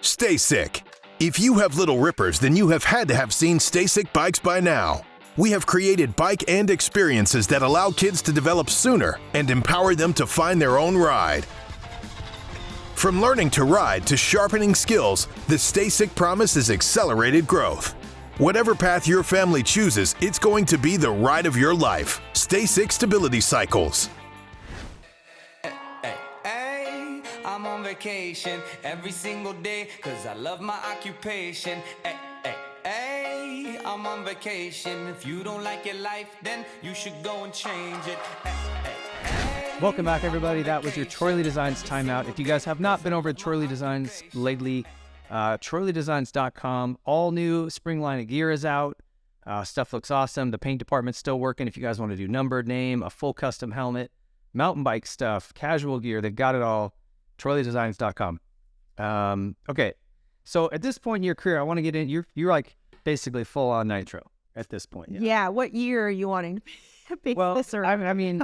Stay Sick. If you have little rippers, then you have had to have seen Stay Sick bikes by now. We have created bike and experiences that allow kids to develop sooner and empower them to find their own ride. From learning to ride to sharpening skills, the Stay Sick promise is accelerated growth. Whatever path your family chooses, it's going to be the ride of your life. Stay Sick Stability Cycles. I'm on vacation every single day because I love my occupation. I'm on vacation. If you don't like your life, then you should go and change it. Welcome back, everybody. That was your Troy Lee Designs timeout. If you guys have not been over at Troy Lee Designs lately, TroyLeeDesigns.com. All new spring line of gear is out. Stuff looks awesome. The paint department's still working. If you guys want to do numbered name, a full custom helmet, mountain bike stuff, casual gear, they've got it all. TroyLeeDesigns.com. Okay, so at this point in your career, I want to get in. You're like basically full on Nitro at this point. Yeah. What year are you wanting to be this around? I mean,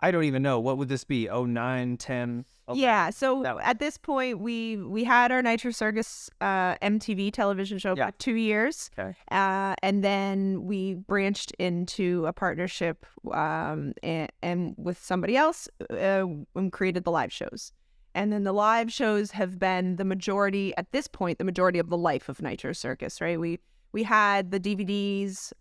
I don't even know. What would this be? 09, 10? Okay. Yeah. So at this point, we had our Nitro Circus MTV television show for 2 years. Okay. And then we branched into a partnership and with somebody else and created the live shows. And then the live shows have been the majority, at this point, the majority of the life of Nitro Circus, right? We had the DVDs,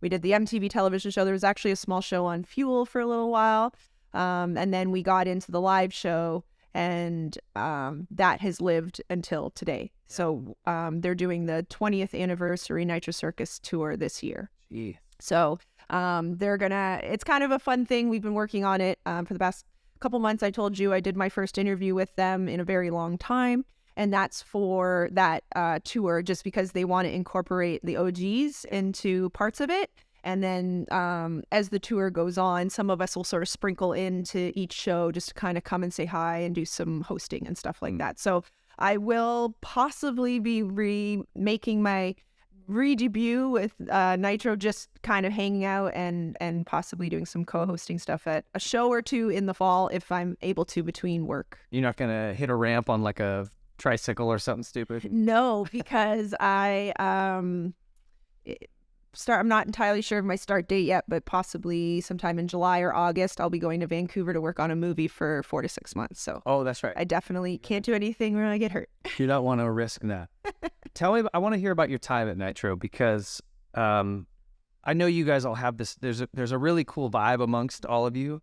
we did the MTV television show. There was actually a small show on Fuel for a little while. And then we got into the live show, and that has lived until today. So they're doing the 20th anniversary Nitro Circus tour this year. Gee. So it's kind of a fun thing. We've been working on it for the past couple months. I told you I did my first interview with them in a very long time, and that's for that tour, just because they want to incorporate the OGs into parts of it. And then as the tour goes on, some of us will sort of sprinkle into each show just to kind of come and say hi and do some hosting and stuff like that. So I will possibly be making my re-debut with Nitro, just kind of hanging out and possibly doing some co-hosting stuff at a show or two in the fall if I'm able to between work. You're not going to hit a ramp on like a tricycle or something stupid? No, because I'm not entirely sure of my start date yet, but possibly sometime in July or August, I'll be going to Vancouver to work on a movie for 4 to 6 months. So that's right. I definitely can't do anything when I get hurt. You don't want to risk that. Tell me, I want to hear about your time at Nitro, because I know you guys all have this. There's a really cool vibe amongst all of you.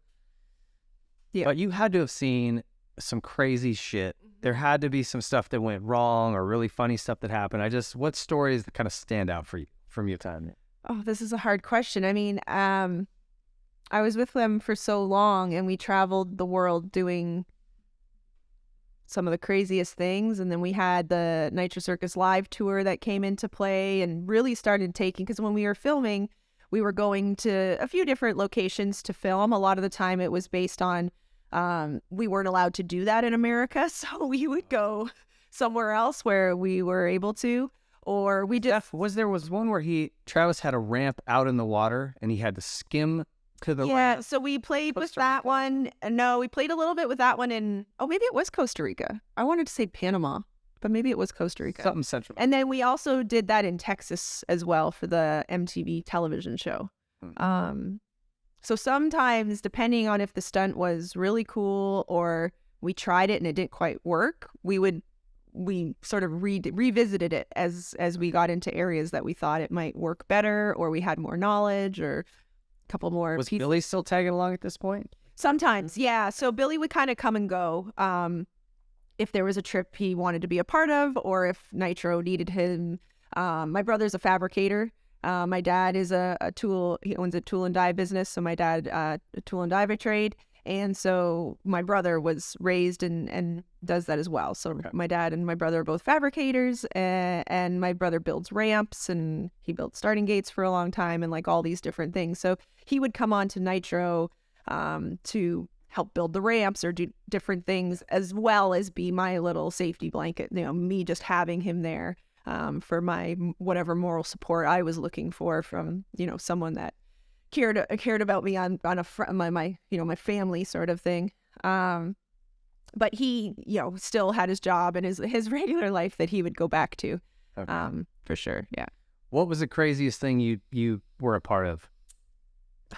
Yeah. But you had to have seen some crazy shit. There had to be some stuff that went wrong or really funny stuff that happened. What stories that kind of stand out for you from your time? Oh, this is a hard question. I mean, I was with them for so long, and we traveled the world doing some of the craziest things. And then we had the Nitro Circus live tour that came into play and really started taking, because when we were filming, we were going to a few different locations to film. A lot of the time it was based on, we weren't allowed to do that in America. So we would go somewhere else where we were able to, or we did. There was one where Travis had a ramp out in the water and he had to skim to the ramp. So we played with that one. No, we played a little bit with that one in, maybe it was Costa Rica. I wanted to say Panama, but maybe it was Costa Rica. Something central. And then we also did that in Texas as well for the MTV television show. So sometimes, depending on if the stunt was really cool or we tried it and it didn't quite work, we sort of revisited it as we got into areas that we thought it might work better, or we had more knowledge, or a couple more. Was Billy still tagging along at this point? Sometimes, yeah. So Billy would kind of come and go if there was a trip he wanted to be a part of, or if Nitro needed him. My brother's a fabricator. My dad is a tool. He owns a tool and die business. So my dad, a tool and die by trade. And so my brother was raised and does that as well. So my dad and my brother are both fabricators, and my brother builds ramps, and he built starting gates for a long time, and like all these different things. So he would come on to Nitro to help build the ramps or do different things, as well as be my little safety blanket, me just having him there for my whatever moral support I was looking for from, someone that cared about me on my family sort of thing. But he, still had his job and his regular life that he would go back to, for sure. Yeah. What was the craziest thing you were a part of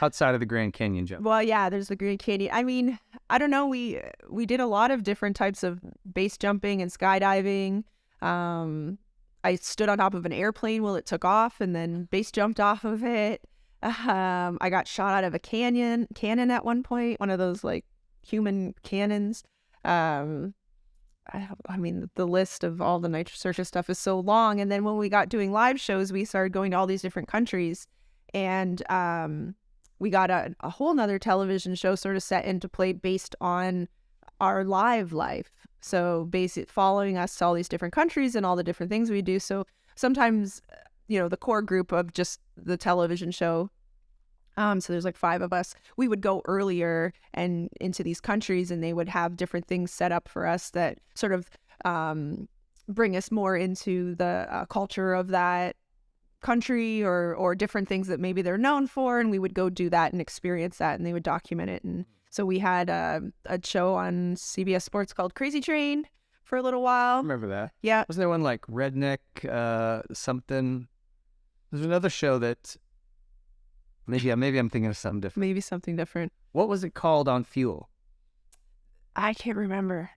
outside of the Grand Canyon jump? Well, yeah, there's the Grand Canyon. I mean, I don't know. We did a lot of different types of base jumping and skydiving. I stood on top of an airplane while it took off and then base jumped off of it. I got shot out of a cannon at one point, one of those like human cannons. I mean, the list of all the Nitro Circus stuff is so long. And then when we got doing live shows, we started going to all these different countries, and we got a whole nother television show sort of set into play based on our live life. So following us to all these different countries and all the different things we do. So sometimes, the core group of just the television show, so there's like 5 of us, we would go earlier and into these countries, and they would have different things set up for us that sort of bring us more into the culture of that country or different things that maybe they're known for, and we would go do that and experience that, and they would document it. And so we had a show on CBS Sports called Crazy Train for a little while. I remember that. Yeah. Wasn't there one like Redneck something? There's another show that maybe I'm thinking of something different. Maybe something different. What was it called on Fuel? I can't remember.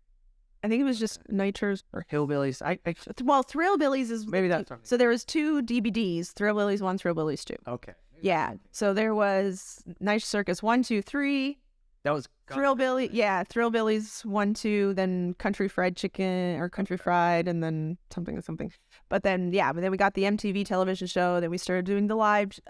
I think it was just Nitro's or Hillbillies. Well, Thrillbillies is maybe that's so there was 2 DVDs, Thrillbillies 1, Thrillbillies 2. Okay. Yeah. So there was Nitro Circus 1, 2, 3. That was Thrillbillies 1, 2, then Country Fried Chicken or Country Fried, and then something. But then we got the MTV television show. Then we started doing the live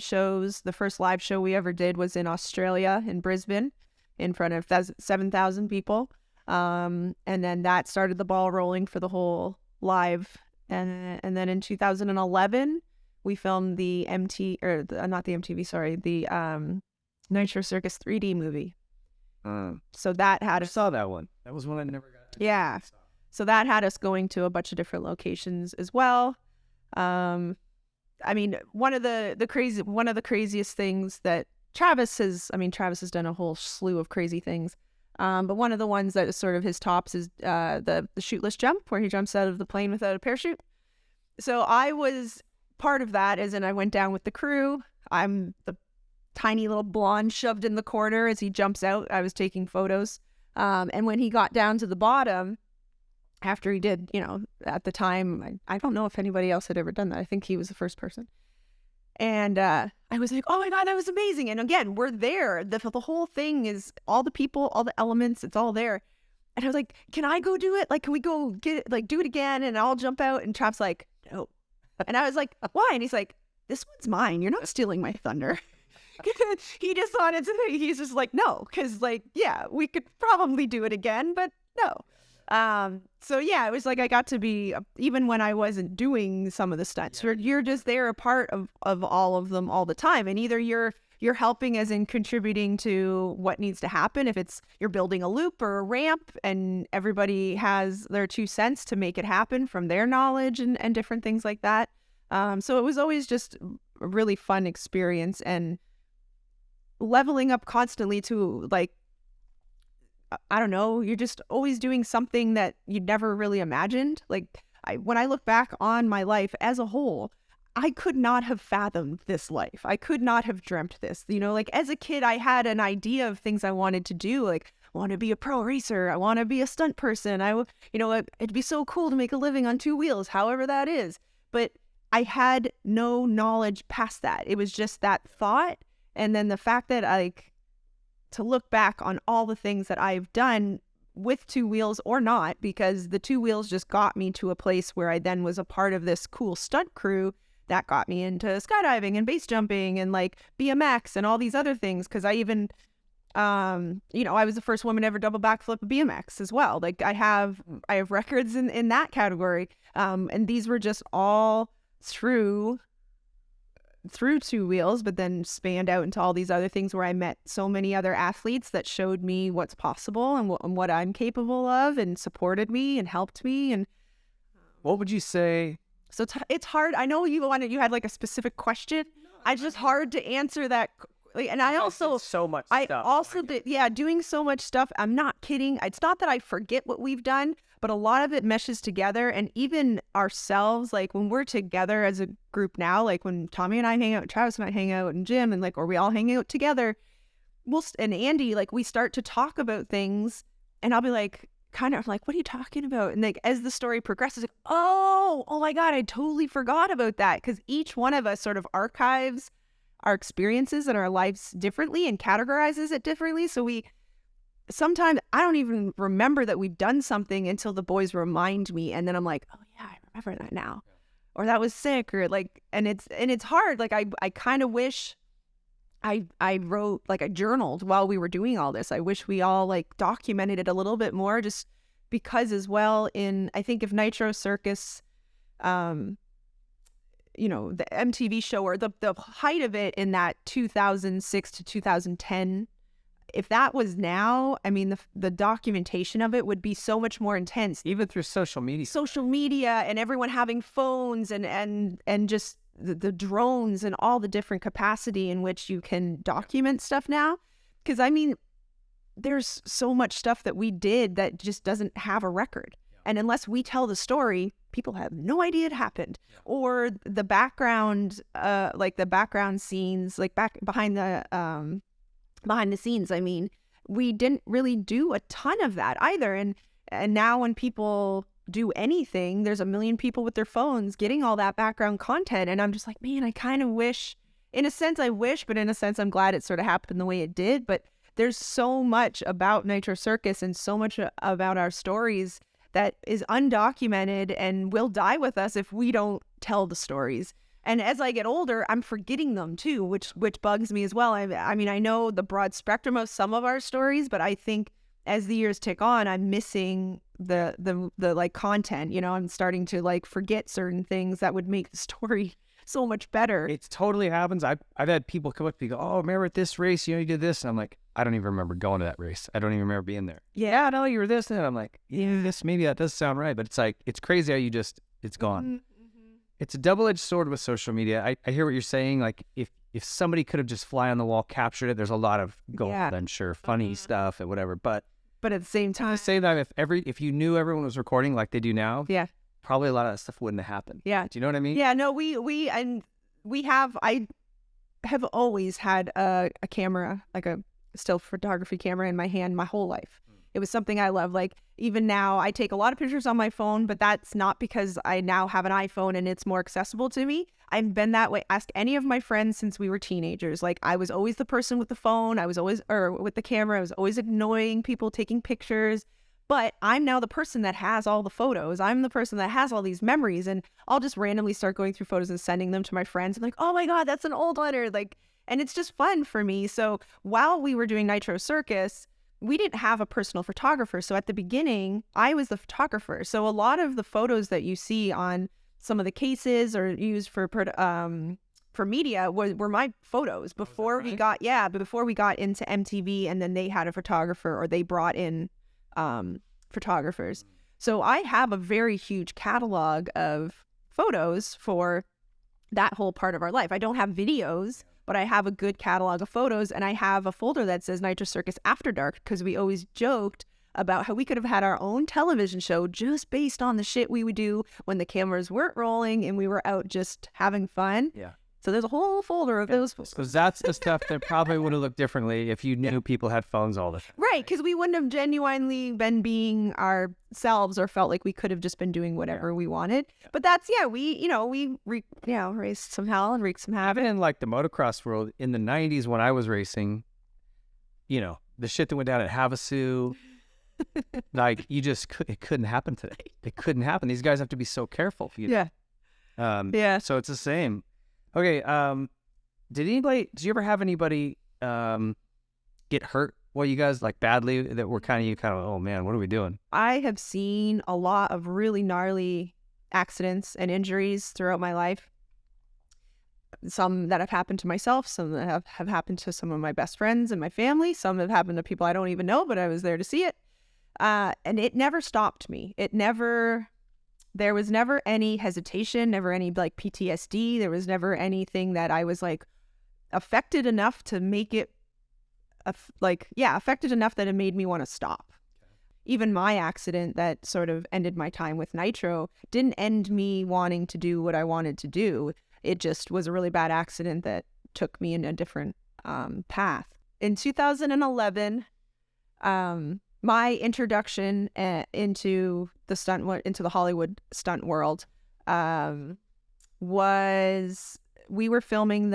shows. The first live show we ever did was in Australia, in Brisbane, in front of 7,000 people. And then that started the ball rolling for the whole live. And then in 2011, we filmed the Nitro Circus 3D movie. So that had us. I saw that one. That was one I never got. Yeah. So that had us going to a bunch of different locations as well. I mean, one of the craziest things that Travis has done a whole slew of crazy things. But one of the ones that is sort of his tops is the chute-less jump, where he jumps out of the plane without a parachute. So I was part of that, as in I went down with the crew. I'm the tiny little blonde shoved in the corner as he jumps out. I was taking photos. And when he got down to the bottom, after he did, at the time, I don't know if anybody else had ever done that. I think he was the first person. And I was like, oh my God, that was amazing. And again, we're there. The whole thing is all the people, all the elements, it's all there. And I was like, can I go do it? Like, can we go get it, like do it again? And I'll jump out. And Trap's like, no. And I was like, why? And he's like, this one's mine. You're not stealing my thunder. He just wanted to, he's just like, no. Because like, yeah, we could probably do it again, but no. So yeah, it was like I got to be, even when I wasn't doing some of the stunts, you're just there, a part of all of them all the time. And either you're helping as in contributing to what needs to happen. If it's you're building a loop or a ramp, and everybody has their 2 cents to make it happen from their knowledge and different things like that. So it was always just a really fun experience, and leveling up constantly to, like, I don't know, you're just always doing something that you'd never really imagined. Like, when I look back on my life as a whole, I could not have fathomed this life. I could not have dreamt this. Like as a kid, I had an idea of things I wanted to do. Like, I want to be a pro racer. I want to be a stunt person. It'd be so cool to make a living on 2 wheels, however that is. But I had no knowledge past that. It was just that thought. And then the fact that to look back on all the things that I've done with 2 wheels or not, because the 2 wheels just got me to a place where I then was a part of this cool stunt crew that got me into skydiving and base jumping and like BMX and all these other things. Because I even You know, I was the first woman to ever double backflip a BMX as well. Like I have records in that category. And these were just all through two wheels, but then spanned out into all these other things where I met so many other athletes that showed me what's possible and what I'm capable of, and supported me and helped me. And what would you say? So it's hard. I know you had like a specific question. It's just hard to answer that. And I also so much I stuff. also did, doing so much stuff. I'm not kidding. It's not that I forget what we've done, but a lot of it meshes together. And even ourselves, like when we're together as a group now, like when Tommy and I hang out, Travis and I hang out, and Jim, and like, or we all hang out together, and Andy, like we start to talk about things, and I'll be like, kind of like, what are you talking about? And like as the story progresses, like, oh my God, I totally forgot about that, because each one of us sort of archives our experiences and our lives differently and categorizes it differently. So sometimes I don't even remember that we've done something until the boys remind me, and then I'm like, oh yeah, I remember that now, or that was sick, or like, and it's hard. Like I kind of wish I wrote, like I journaled while we were doing all this. I wish we all like documented it a little bit more, just because as well I think if Nitro Circus, you know, the MTV show, or the height of it in that 2006 to 2010, if that was now, I mean, the documentation of it would be so much more intense. Even through social media and everyone having phones and just the drones and all the different capacity in which you can document stuff now. Because I mean, there's so much stuff that we did that just doesn't have a record. And unless we tell the story, people have no idea it happened. Or the background, like the background scenes, like behind the scenes. I mean, we didn't really do a ton of that either. And now when people do anything, there's a million people with their phones getting all that background content. And I'm just like, man, I kind of wish, in a sense I wish, but in a sense I'm glad it sort of happened the way it did. But there's so much about Nitro Circus and so much about our stories that is undocumented and will die with us if we don't tell the stories. And as I get older, I'm forgetting them too, which bugs me as well. I mean, I know the broad spectrum of some of our stories, but I think as the years tick on, I'm missing the like content, you know. I'm starting to like forget certain things that would make the story so much better. It totally happens. I've had people come up to me and go, oh, remember at this race, you know, you did this. And I'm like, I don't even remember going to that race. I don't even remember being there. Yeah, no, you were this. And I'm like, yeah, maybe that does sound right. But it's like, it's crazy how it's gone. Mm-hmm. It's a double-edged sword with social media. I hear what you're saying. Like if somebody could have just fly on the wall, captured it, there's a lot of gold, I'm sure, funny stuff and whatever. But at the same time, if you knew everyone was recording like they do now, probably a lot of that stuff wouldn't have happened. Yeah. Do you know what I mean? Yeah, no, I have always had a camera, like a still photography camera in my hand my whole life. It was something I love. Like even now I take a lot of pictures on my phone, but that's not because I now have an iPhone and it's more accessible to me. I've been that way. Ask any of my friends since we were teenagers. Like I was always the person with the phone. I was always, or with the camera. I was always annoying people taking pictures. But I'm now the person that has all the photos. I'm the person that has all these memories, and I'll just randomly start going through photos and sending them to my friends. And like, oh my God, that's an old letter. Like, and it's just fun for me. So while we were doing Nitro Circus, we didn't have a personal photographer. So at the beginning, I was the photographer. So a lot of the photos that you see on some of the cases or used for media were my photos before we got into MTV, and then they had a photographer, or they brought in photographers. So I have a very huge catalog of photos for that whole part of our life. I don't have videos, but I have a good catalog of photos, and I have a folder that says Nitro Circus After Dark, because we always joked about how we could have had our own television show just based on the shit we would do when the cameras weren't rolling and we were out just having fun. Yeah. So there's a whole folder of those. Because that's the stuff that probably would have looked differently if you knew people had phones all the time. Right, because we wouldn't have genuinely been being ourselves, or felt like we could have just been doing whatever we wanted. But that's, we raced some hell and wreaked some havoc. Even in like the motocross world, in the 90s when I was racing, you know, the shit that went down at Havasu, like it couldn't happen today. It couldn't happen. These guys have to be so careful. So it's the same. Okay, did you ever have anybody get hurt Well, you guys like badly that were kind of oh man, what are we doing? I have seen a lot of really gnarly accidents and injuries throughout my life. Some that have happened to myself, some that have happened to some of my best friends and my family, some have happened to people I don't even know, but I was there to see it. And it never stopped me. There was never any hesitation, never any like PTSD. There was never anything that I was like affected enough to make it affected enough that it made me want to stop. Even my accident that sort of ended my time with Nitro didn't end me wanting to do what I wanted to do. It just was a really bad accident that took me in a different path. In 2011, my introduction into the Hollywood stunt world was we were filming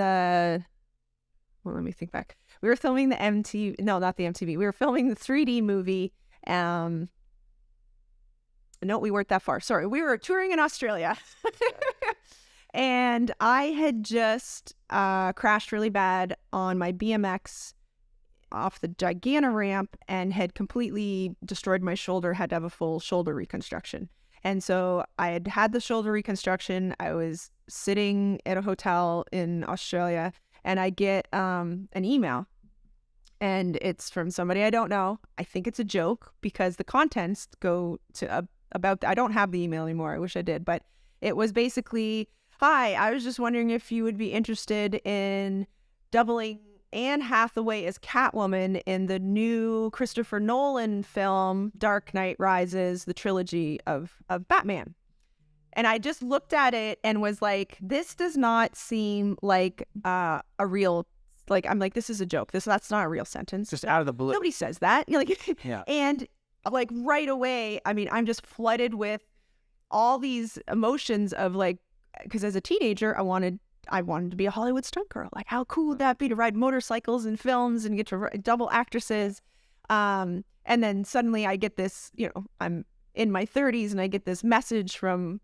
let me think back. We were filming the MTV, no, not the MTV. We were filming the 3D movie. No, we weren't that far. Sorry, we were touring in Australia. And I had just crashed really bad on my BMX off the Giganna ramp and had completely destroyed my shoulder, had to have a full shoulder reconstruction. And so I had had the shoulder reconstruction. I was sitting at a hotel in Australia and I get an email. And it's from somebody I don't know. I think it's a joke because the contents go to about, I don't have the email anymore. I wish I did. But it was basically, hi, I was just wondering if you would be interested in doubling Anne Hathaway as Catwoman in the new Christopher Nolan film, Dark Knight Rises, the trilogy of Batman. And I just looked at it and was like, this does not seem like a real, like, I'm like, this is a joke. That's not a real sentence. Just out of the blue. Nobody says that. You're like, yeah. And like right away, I mean, I'm just flooded with all these emotions of like, because as a teenager, I wanted to be a Hollywood stunt girl. Like, how cool would that be to ride motorcycles in films and get to double actresses? And then suddenly I get this, I'm in my 30s and I get this message from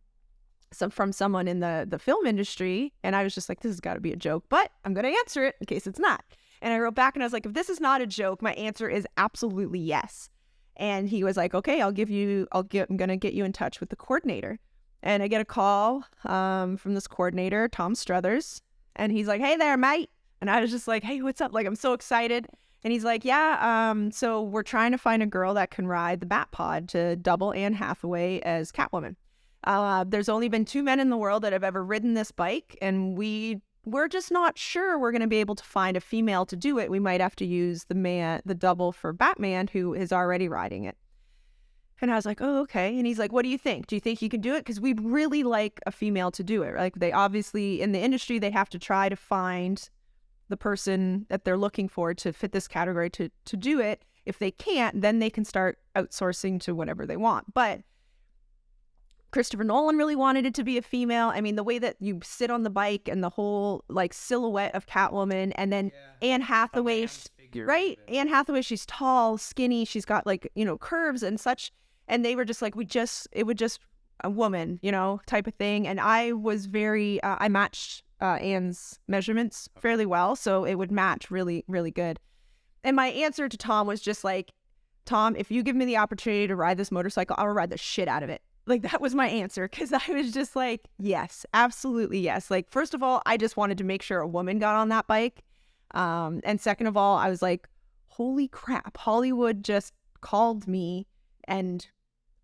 someone in the film industry. And I was just like, this has got to be a joke, but I'm going to answer it in case it's not. And I wrote back and I was like, if this is not a joke, my answer is absolutely yes. And he was like, okay, I'm going to get you in touch with the coordinator. And I get a call from this coordinator, Tom Struthers. And he's like, hey there, mate. And I was just like, hey, what's up? Like, I'm so excited. And he's like, yeah, so we're trying to find a girl that can ride the Bat Pod to double Anne Hathaway as Catwoman. There's only been 2 men in the world that have ever ridden this bike. And we're just not sure we're going to be able to find a female to do it. We might have to use the double for Batman, who is already riding it. And I was like, oh, okay. And he's like, what do you think? Do you think you can do it? Because we'd really like a female to do it. Like, they obviously, in the industry, they have to try to find the person that they're looking for to fit this category to do it. If they can't, then they can start outsourcing to whatever they want. But Christopher Nolan really wanted it to be a female. I mean, the way that you sit on the bike and the whole like silhouette of Catwoman, and then Anne Hathaway, right? Anne Hathaway, she's tall, skinny, she's got like, curves and such. And they were just like, it would just a woman, type of thing. And I was I matched Anne's measurements fairly well. So it would match really, really good. And my answer to Tom was just like, Tom, if you give me the opportunity to ride this motorcycle, I'll ride the shit out of it. Like, that was my answer. Cause I was just like, yes, absolutely. Yes. Like, first of all, I just wanted to make sure a woman got on that bike. And second of all, I was like, holy crap, Hollywood just called me, and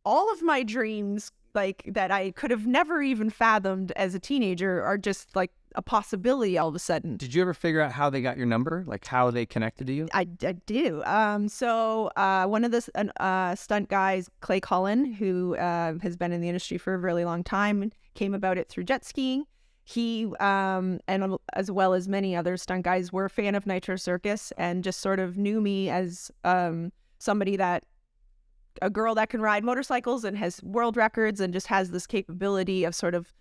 all of my dreams, like, that I could have never even fathomed as a teenager, are just like a possibility all of a sudden. Did you ever figure out how they got your number? Like, how they connected to you? I do. So one of the stunt guys, Clay Cullen, who has been in the industry for a really long time, came about it through jet skiing. He, and as well as many other stunt guys, were a fan of Nitro Circus and just sort of knew me as somebody a girl that can ride motorcycles and has world records and just has this capability of sort of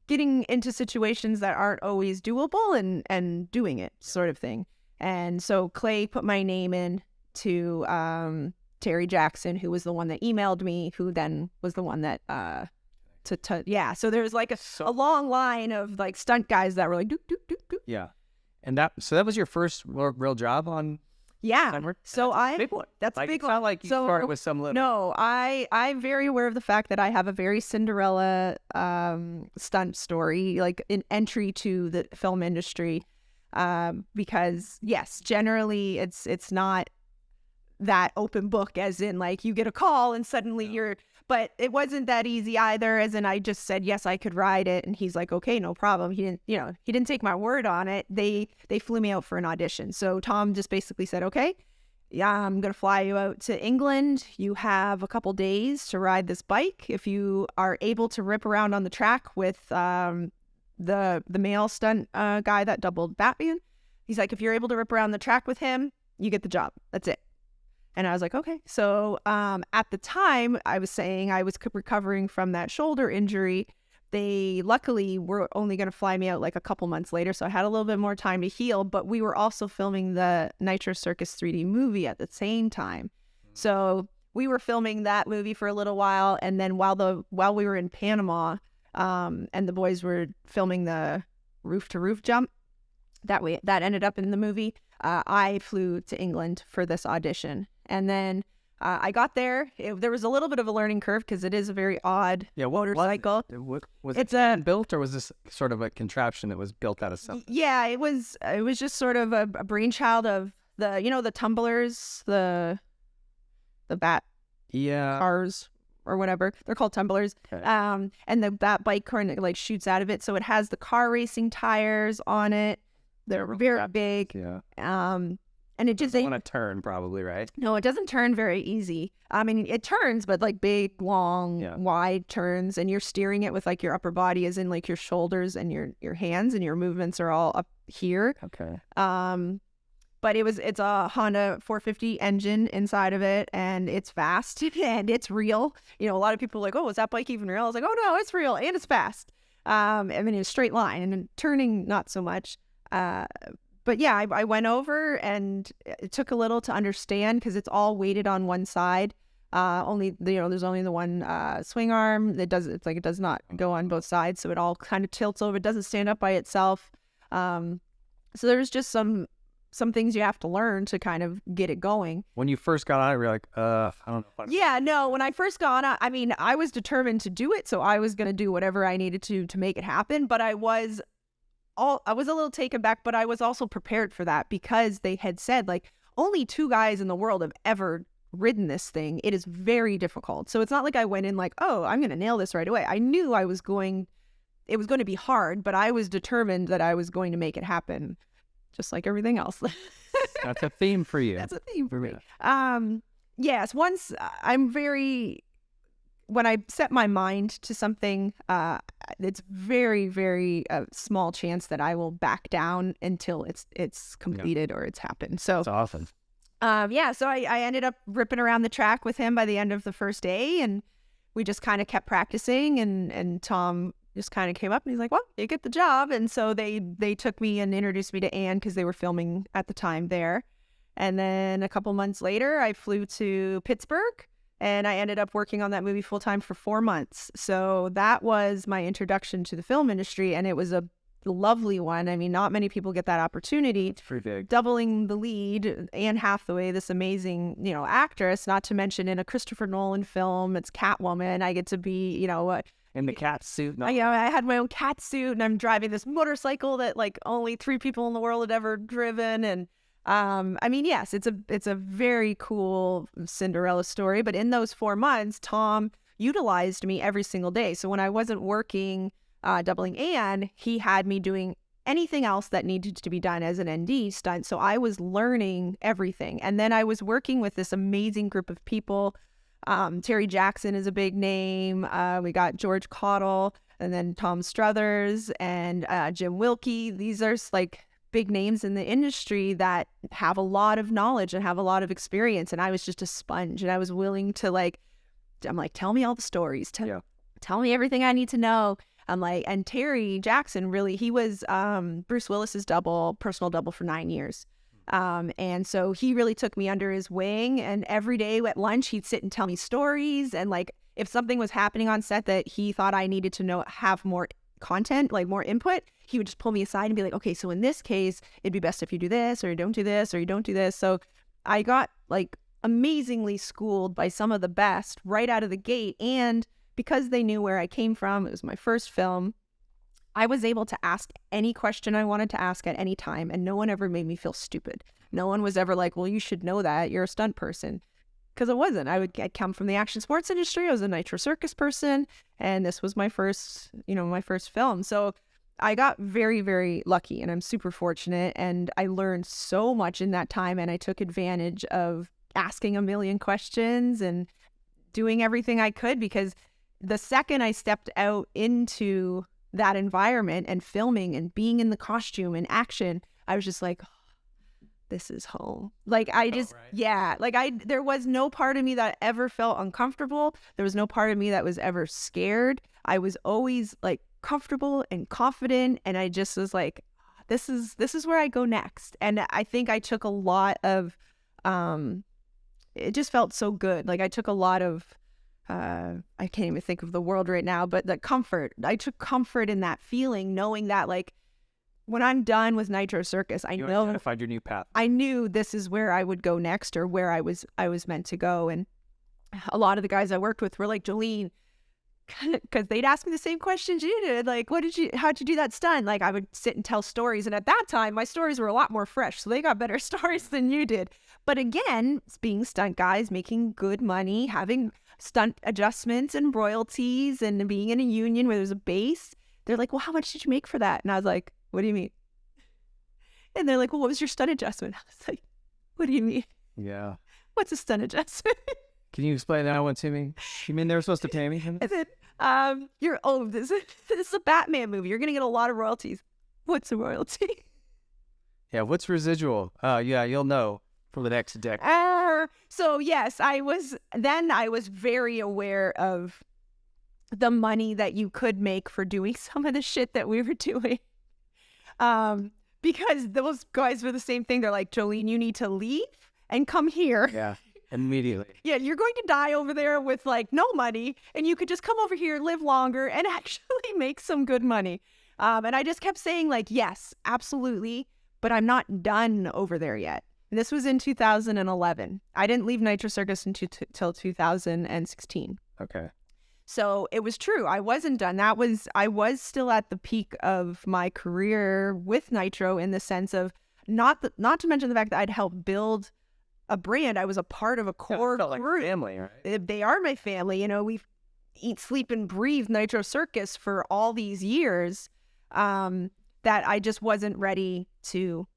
getting into situations that aren't always doable and doing it, sort of thing. And so Clay put my name in to Terry Jackson, who was the one that emailed me, who then was the one that so there's like a long line of like stunt guys that were like doop doop doop doop. Yeah. And that was your first real job on Yeah. Summer? So big one. That's Like, a big it's one. not like you started with some little. No, I'm very aware of the fact that I have a very Cinderella stunt story, like an entry to the film industry. Because yes, generally it's not that open book, as in like you get a call and suddenly you're. But it wasn't that easy either, as in I just said, yes, I could ride it. And he's like, okay, no problem. He didn't take my word on it. They flew me out for an audition. So Tom just basically said, okay, yeah, I'm going to fly you out to England. You have a couple days to ride this bike. If you are able to rip around on the track with the male stunt guy that doubled Batman, he's like, if you're able to rip around the track with him, you get the job. That's it. And I was like, okay. So at the time, I was saying I was recovering from that shoulder injury. They luckily were only going to fly me out like a couple months later. So I had a little bit more time to heal. But we were also filming the Nitro Circus 3D movie at the same time. So we were filming that movie for a little while. And then while we were in Panama and the boys were filming the roof-to-roof jump, that ended up in the movie, I flew to England for this audition. And then I got there. There was a little bit of a learning curve because it is a very odd motorcycle. Was it built, or was this sort of a contraption that was built out of something? Yeah, it was just sort of a brainchild of the tumblers, the bat cars or whatever. They're called tumblers. Okay. And that bike kind of like shoots out of it. So it has the car racing tires on it. They're very big. Yeah. And it just ain't want to turn, probably, right? No, it doesn't turn very easy. I mean, it turns, but like big, long, wide turns, and you're steering it with like your upper body, as in like your shoulders and your hands, and your movements are all up here. Okay. But it's a Honda 450 engine inside of it, and it's fast and it's real. A lot of people are like, oh, is that bike even real? I was like, oh no, it's real and it's fast. I mean, it's a straight line, and turning not so much. But yeah, I went over, and it took a little to understand because it's all weighted on one side. There's only the one swing arm. It does not go on both sides, so it all kind of tilts over. It doesn't stand up by itself. So there's just some things you have to learn to kind of get it going. When you first got on it, you're like, I don't know. When I first got on, I mean, I was determined to do it, so I was going to do whatever I needed to make it happen. But I was a little taken back, but I was also prepared for that because they had said like only 2 guys in the world have ever ridden this thing. It is very difficult. So it's not like I went in like, oh, I'm going to nail this right away. I knew it was going to be hard, but I was determined that I was going to make it happen, just like everything else. That's a theme for you. That's a theme for me. Yes. Once when I set my mind to something, it's very, very small chance that I will back down until it's completed or it's happened. So that's awesome. So I ended up ripping around the track with him by the end of the first day, and we just kind of kept practicing, and Tom just kind of came up and he's like, well, you get the job. And so they took me and introduced me to Anne because they were filming at the time there. And then a couple months later, I flew to Pittsburgh. And I ended up working on that movie full-time for 4 months. So that was my introduction to the film industry, and it was a lovely one. I mean, not many people get that opportunity. It's pretty big. Doubling the lead, Anne Hathaway, this amazing, actress, not to mention in a Christopher Nolan film, it's Catwoman. I get to be, in the cat suit. I had my own cat suit, and I'm driving this motorcycle that like only 3 people in the world had ever driven. And I mean, yes, it's a very cool Cinderella story, but in those 4 months, Tom utilized me every single day. So when I wasn't working, doubling Anne, he had me doing anything else that needed to be done as an ND stunt. So I was learning everything. And then I was working with this amazing group of people. Terry Jackson is a big name. We got George Cottle, and then Tom Struthers and Jim Wilkie. These are like big names in the industry that have a lot of knowledge and have a lot of experience. And I was just a sponge, and I was willing to I'm like, tell me all the stories. Tell me everything I need to know. I'm like, and Terry Jackson, really, he was Bruce Willis's personal double for 9 years. And so he really took me under his wing, and every day at lunch, he'd sit and tell me stories. And like, if something was happening on set that he thought I needed to have more content, like more input, he would just pull me aside and be like, okay, so in this case, it'd be best if you do this, or you don't do this, or you don't do this. So I got like amazingly schooled by some of the best right out of the gate. And because they knew where I came from, it was my first film, I was able to ask any question I wanted to ask at any time. And no one ever made me feel stupid. No one was ever like, well, you should know that. You're a stunt person. Because I wasn't. I'd come from the action sports industry. I was a Nitro Circus person. And this was my first, my first film. So I got very, very lucky, and I'm super fortunate. And I learned so much in that time. And I took advantage of asking a million questions and doing everything I could, because the second I stepped out into that environment and filming and being in the costume and action, I was just like, this is home. Like there was no part of me that ever felt uncomfortable. There was no part of me that was ever scared. I was always like comfortable and confident. And I just was like, this is where I go next. And I think I took a lot of, it just felt so good. Like I took a lot of, I can't even think of the word right now, but the comfort. I took comfort in that feeling, knowing that like, when I'm done with Nitro Circus, I know identified your new path. I knew this is where I would go next, or where I was meant to go. And a lot of the guys I worked with were like, Jolene, because they'd ask me the same questions you did. Like, how'd you do that stunt? Like, I would sit and tell stories. And at that time, my stories were a lot more fresh. So they got better stories than you did. But again, being stunt guys, making good money, having stunt adjustments and royalties, and being in a union where there's a base, they're like, well, how much did you make for that? And I was like, what do you mean? And they're like, well, what was your stunt adjustment? I was like, what do you mean? Yeah. What's a stunt adjustment? Can you explain that one to me? You mean they were supposed to pay me? And then, this is a Batman movie. You're going to get a lot of royalties. What's a royalty? Yeah, what's residual? Yeah, you'll know for the next decade. So yes, I was very aware of the money that you could make for doing some of the shit that we were doing. Because those guys were the same thing. They're like, Jolene, you need to leave and come here. Yeah, immediately. Yeah, you're going to die over there with like no money, and you could just come over here, live longer, and actually make some good money. And I just kept saying like, yes, absolutely, but I'm not done over there yet. And this was in 2011. I didn't leave Nitro Circus until 2016. Okay. So it was true. I wasn't done. I was still at the peak of my career with Nitro, in the sense of not to mention the fact that I'd helped build a brand. I was a part of a core group. Like family, right? They are my family. We eat, sleep, and breathe Nitro Circus for all these years, that I just wasn't ready to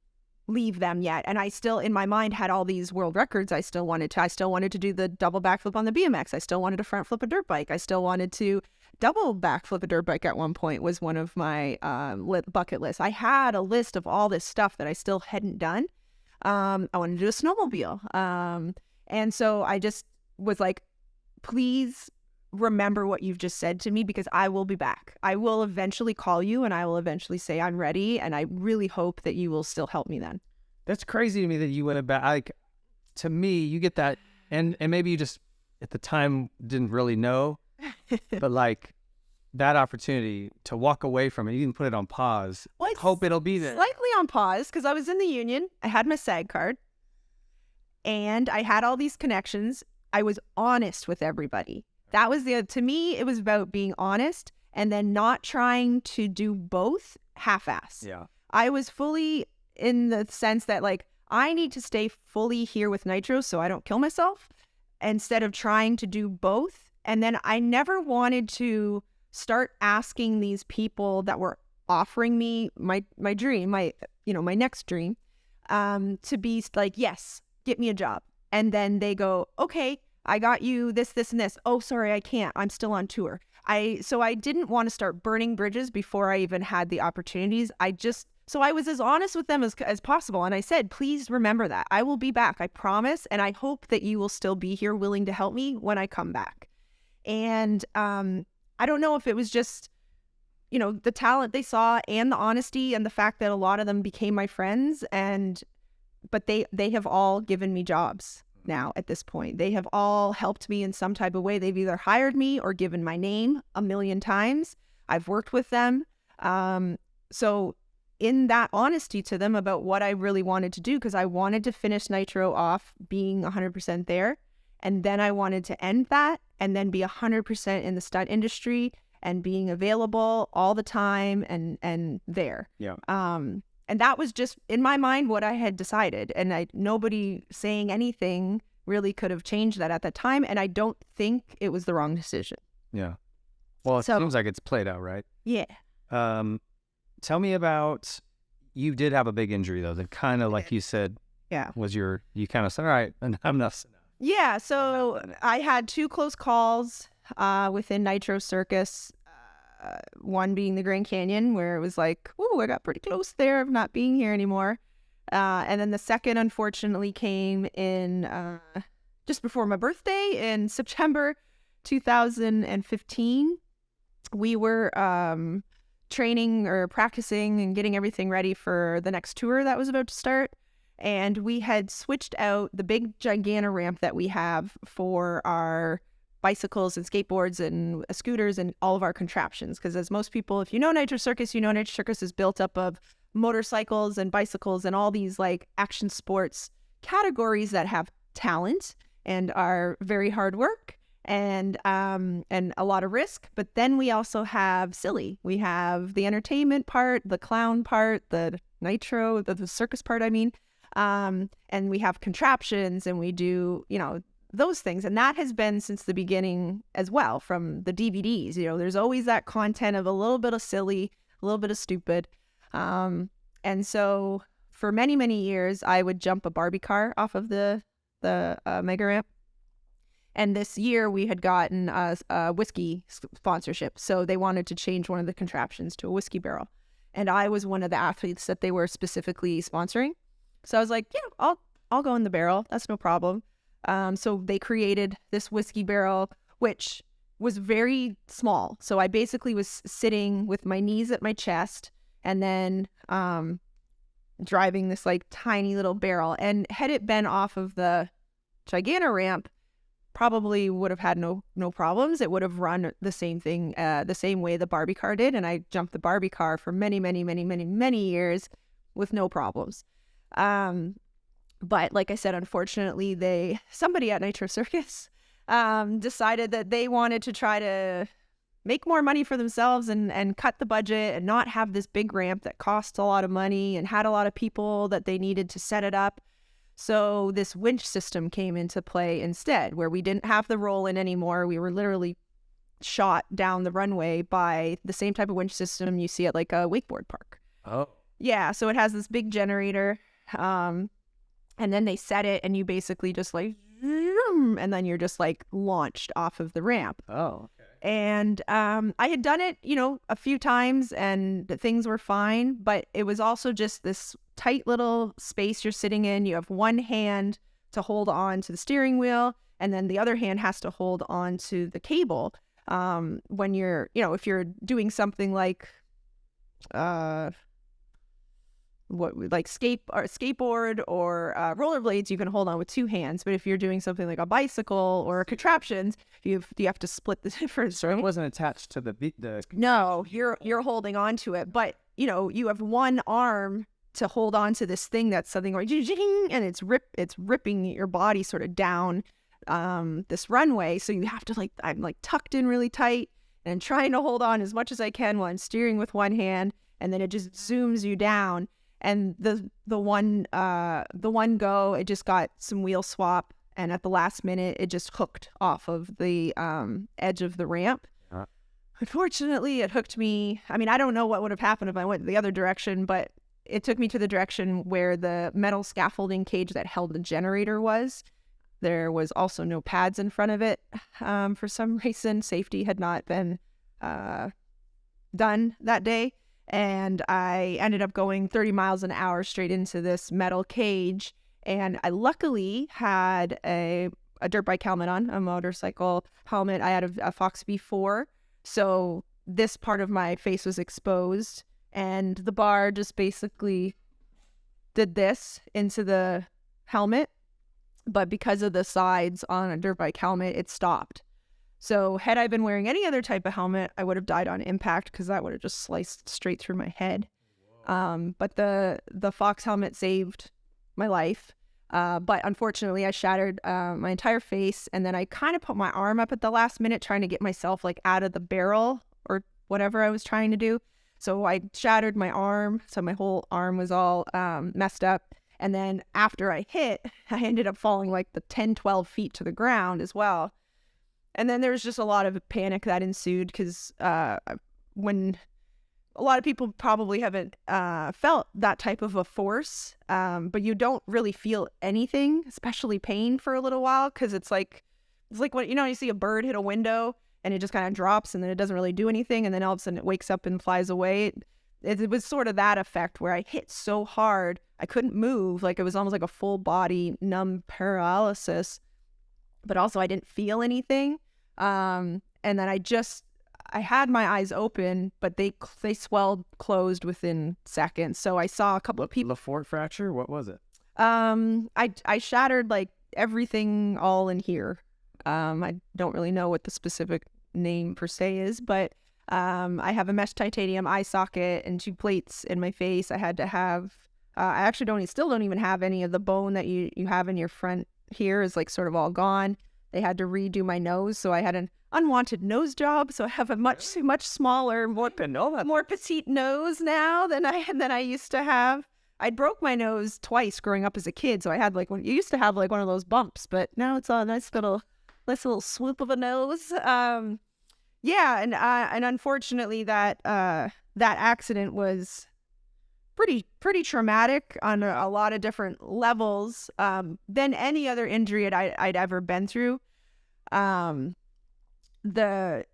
leave them yet. And I still, in my mind, had all these world records I still wanted to do the double backflip on the BMX. I still wanted to front flip a dirt bike. I still wanted to double backflip a dirt bike at one point, was one of my bucket lists. I had a list of all this stuff that I still hadn't done. I wanted to do a snowmobile. And so I just was like, please remember what you've just said to me, because I will be back. I will eventually call you, and I will eventually say I'm ready, and I really hope that you will still help me then. That's crazy to me that you went back. Like, to me, you get that, and maybe you just at the time didn't really know, but like that opportunity to walk away from it, you didn't put it on pause. Hope it'll be there. Slightly on pause, because I was in the union. I had my SAG card, and I had all these connections. I was honest with everybody. That was to me, it was about being honest, and then not trying to do both half-ass. Yeah. I was fully in the sense that like, I need to stay fully here with Nitro so I don't kill myself, instead of trying to do both. And then I never wanted to start asking these people that were offering me my dream, my next dream, to be like, yes, get me a job. And then they go, okay, I got you this, and this. Oh, sorry, I can't. I'm still on tour. So I didn't want to start burning bridges before I even had the opportunities. So I was as honest with them as possible. And I said, please remember that. I will be back. I promise. And I hope that you will still be here willing to help me when I come back. And I don't know if it was just, the talent they saw, and the honesty, and the fact that a lot of them became my friends. But they have all given me jobs now at this point. They have all helped me in some type of way. They've either hired me or given my name a million times. I've worked with them. So in that honesty to them about what I really wanted to do, because I wanted to finish Nitro off being 100% there. And then I wanted to end that and then be 100% in the stunt industry and being available all the time and there. Yeah. And that was just, in my mind, what I had decided. And nobody saying anything really could have changed that at that time. And I don't think it was the wrong decision. Yeah. Well, it seems like it's played out, right? Yeah. Tell me about, you did have a big injury, though, that kind of, like you said, was you kind of said, all right, I'm not. Yeah, so I had 2 close calls within Nitro Circus, one being the Grand Canyon, where it was like, ooh, I got pretty close there of not being here anymore. And then the second, unfortunately, came in just before my birthday in September 2015. We were training or practicing and getting everything ready for the next tour that was about to start. And we had switched out the big Gigana ramp that we have for our bicycles and skateboards and scooters and all of our contraptions. Because as most people, if you know Nitro Circus, you know Nitro Circus is built up of motorcycles and bicycles and all these like action sports categories that have talent and are very hard work and a lot of risk. But then we also have silly. We have the entertainment part, the clown part, the Nitro, the circus part, I mean. And we have contraptions and we do, those things. And that has been since the beginning as well, from the DVDs. There's always that content of a little bit of silly, a little bit of stupid. And so for many, many years, I would jump a Barbie car off of the mega ramp. And this year we had gotten a whiskey sponsorship. So they wanted to change one of the contraptions to a whiskey barrel. And I was one of the athletes that they were specifically sponsoring. So I was like, yeah, I'll go in the barrel. That's no problem. So they created this whiskey barrel, which was very small. So I basically was sitting with my knees at my chest and then driving this like tiny little barrel. And had it been off of the Gigana ramp, probably would have had no problems. It would have run the same thing, the same way the Barbie car did. And I jumped the Barbie car for many, many, many, many, many years with no problems. But like I said, unfortunately, somebody at Nitro Circus decided that they wanted to try to make more money for themselves and cut the budget and not have this big ramp that cost a lot of money and had a lot of people that they needed to set it up. So this winch system came into play instead, where we didn't have the roll-in anymore. We were literally shot down the runway by the same type of winch system you see at like a wakeboard park. Oh. Yeah, so it has this big generator. And then they set it and you basically just like, and then you're just like launched off of the ramp. Oh, okay. And I had done it, a few times and things were fine, but it was also just this tight little space you're sitting in. You have one hand to hold on to the steering wheel and then the other hand has to hold on to the cable. When you're, if you're doing something like, skateboard or rollerblades, you can hold on with 2 hands. But if you're doing something like a bicycle or contraptions, you have to split the difference. So it wasn't attached to the. No, you're holding on to it, but you have one arm to hold on to this thing that's something like and it's ripping your body sort of down this runway. So you have to I'm like tucked in really tight and trying to hold on as much as I can while I'm steering with one hand, and then it just zooms you down. And the one go, it just got some wheel swap, and at the last minute, it just hooked off of the edge of the ramp. Unfortunately, it hooked me. I mean, I don't know what would have happened if I went the other direction, but it took me to the direction where the metal scaffolding cage that held the generator was. There was also no pads in front of it. For some reason, safety had not been done that day. And I ended up going 30 miles an hour straight into this metal cage. And I luckily had a dirt bike helmet on, a motorcycle helmet. I had a Fox B4. So this part of my face was exposed. And the bar just basically did this into the helmet. But because of the sides on a dirt bike helmet, it stopped. So had I been wearing any other type of helmet, I would have died on impact because that would have just sliced straight through my head. But the Fox helmet saved my life. But unfortunately, I shattered my entire face, and then I kind of put my arm up at the last minute trying to get myself like out of the barrel or whatever I was trying to do. So I shattered my arm, so my whole arm was all messed up. And then after I hit, I ended up falling like the 10, 12 feet to the ground as well. And then there was just a lot of panic that ensued because when a lot of people probably haven't felt that type of a force, but you don't really feel anything, especially pain, for a little while, because it's like when you see a bird hit a window and it just kind of drops and then it doesn't really do anything, and then all of a sudden it wakes up and flies away. It was sort of that effect where I hit so hard I couldn't move, like it was almost like a full body numb paralysis, but also I didn't feel anything. And then I had my eyes open, but they swelled closed within seconds. So I saw a couple of people. The fort fracture? What was it? I shattered like everything all in here. I don't really know what the specific name per se is, but I have a mesh titanium eye socket and 2 plates in my face. I had to have. I actually still don't even have any of the bone that you have in your front here is like sort of all gone. They had to redo my nose, so I had an unwanted nose job. So I have a much smaller, more petite nose now than I used to have. I broke my nose twice growing up as a kid, so I had you used to have like one of those bumps, but now it's a nice little swoop of a nose. Yeah, and unfortunately that accident was pretty traumatic on a lot of different levels than any other injury I'd ever been through. The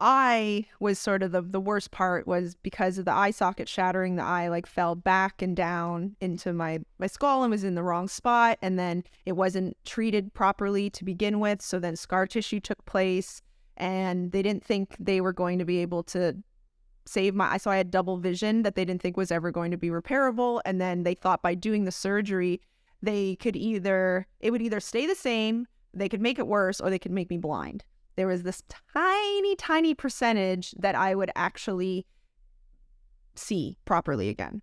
eye was sort of the worst part, was because of the eye socket shattering. The eye like fell back and down into my skull and was in the wrong spot, and then it wasn't treated properly to begin with, so then scar tissue took place, and they didn't think they were going to be able to save my eye. So I had double vision that they didn't think was ever going to be repairable, and then they thought by doing the surgery it would either stay the same, they could make it worse, or they could make me blind. There was this tiny percentage that I would actually see properly again.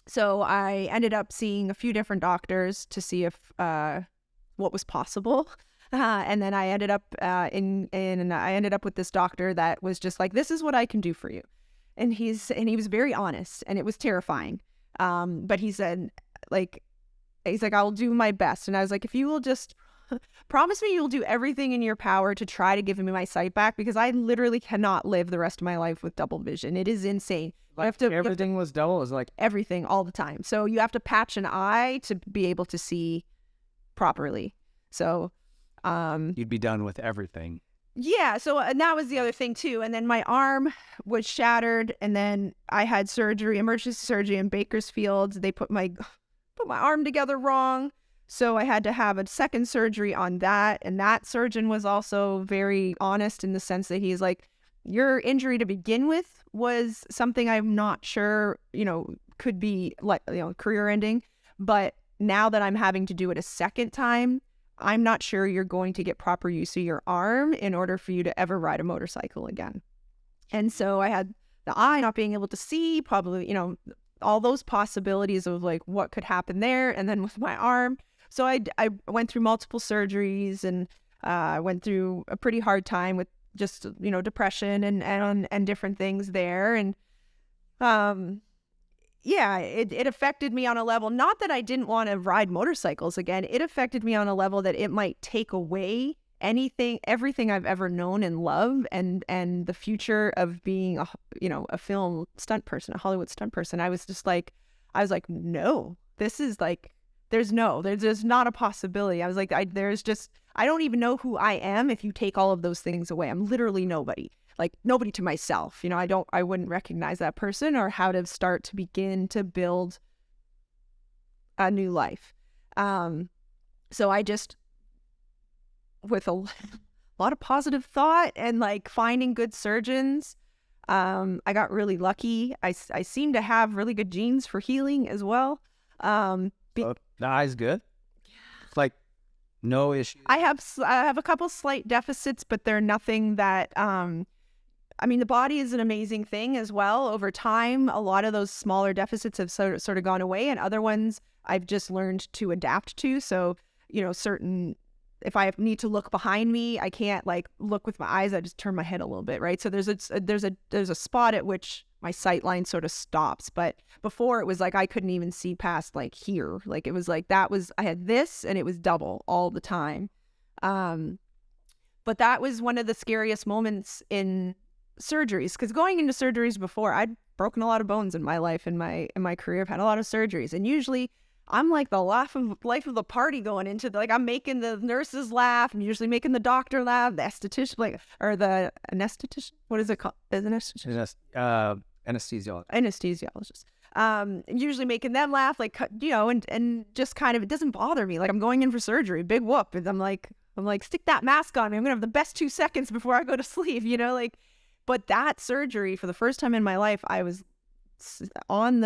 So I ended up seeing a few different doctors to see if what was possible. And then I ended up I ended up with this doctor that was just like, this is what I can do for you. And he was very honest, and it was terrifying. But he said, he's like, I'll do my best. And I was like, if you will just promise me you'll do everything in your power to try to give me my sight back, because I literally cannot live the rest of my life with double vision. It is insane. Everything was double? It was like everything all the time. So you have to patch an eye to be able to see properly. So you'd be done with everything. Yeah, so that was the other thing too. And then my arm was shattered, and then I had surgery, emergency surgery in Bakersfield. They put my arm together wrong, so I had to have a second surgery on that. And that surgeon was also very honest in the sense that he's like, your injury to begin with was something I'm not sure, could be career ending, but now that I'm having to do it a second time, I'm not sure you're going to get proper use of your arm in order for you to ever ride a motorcycle again. And so I had the eye not being able to see, probably, all those possibilities of like what could happen there. And then with my arm. So I went through multiple surgeries, and went through a pretty hard time with just, depression and different things there. And yeah, it affected me on a level, not that I didn't want to ride motorcycles again. It affected me on a level that it might take away everything I've ever known and loved, and the future of being a film stunt person, a Hollywood stunt person. I was like, no, this is like, there's not a possibility. I was like, I don't even know who I am if you take all of those things away. I'm literally nobody. Like nobody to myself, I wouldn't recognize that person or how to start to begin to build a new life. So I just, with a lot of positive thought and like finding good surgeons, I got really lucky. I seem to have really good genes for healing as well. The eye's good? It's like no issue. I have a couple slight deficits, but they're nothing that I mean, the body is an amazing thing as well. Over time, a lot of those smaller deficits have sort of gone away, and other ones I've just learned to adapt to. So, if I need to look behind me, I can't like look with my eyes. I just turn my head a little bit, right? So there's a spot at which my sight line sort of stops. But before it was like I couldn't even see past like here. Like it was like I had this and it was double all the time. But that was one of the scariest moments in surgeries, because going into surgeries before, I'd broken a lot of bones in my life, in my career. I've had a lot of surgeries, and usually I'm like the life of the party going into I'm making the nurses laugh. I'm usually making the doctor laugh, the esthetician, or the anesthetician. What is it called? Is it Anesthesiologist. Anesthesiologist. Usually making them laugh, and just kind of, it doesn't bother me. Like I'm going in for surgery, big whoop, and I'm like, stick that mask on me. I'm gonna have the best 2 seconds before I go to sleep. But that surgery, for the first time in my life, I was on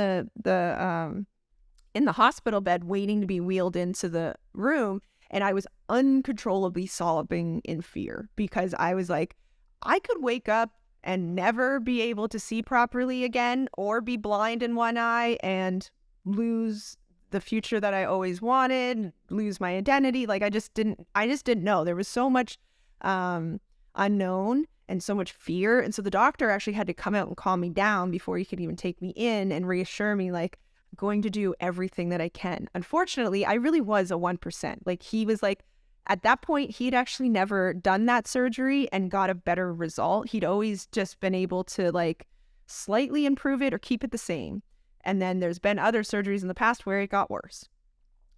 in the hospital bed waiting to be wheeled into the room, and I was uncontrollably sobbing in fear, because I was like, I could wake up and never be able to see properly again, or be blind in one eye and lose the future that I always wanted, lose my identity. Like I just didn't know. There was so much unknown and so much fear. And so the doctor actually had to come out and calm me down before he could even take me in and reassure me, like, I'm going to do everything that I can. Unfortunately, I really was a 1%. Like he was like, at that point, he'd actually never done that surgery and got a better result. He'd always just been able to like slightly improve it or keep it the same. And then there's been other surgeries in the past where it got worse.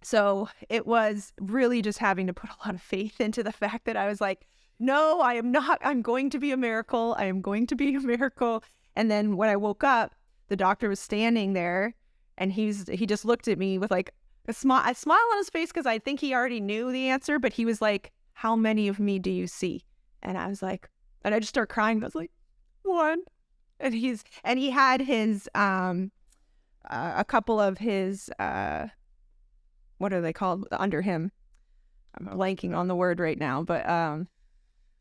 So it was really just having to put a lot of faith into the fact that I was like, no, I am not. I'm going to be a miracle. I am going to be a miracle. And then when I woke up, the doctor was standing there, and he just looked at me with like a smile on his face, because I think he already knew the answer, but he was like, how many of me do you see? And I was like, and I just started crying. I was like, 1. And he had his a couple of his what are they called under him? I'm blanking on the word right now, but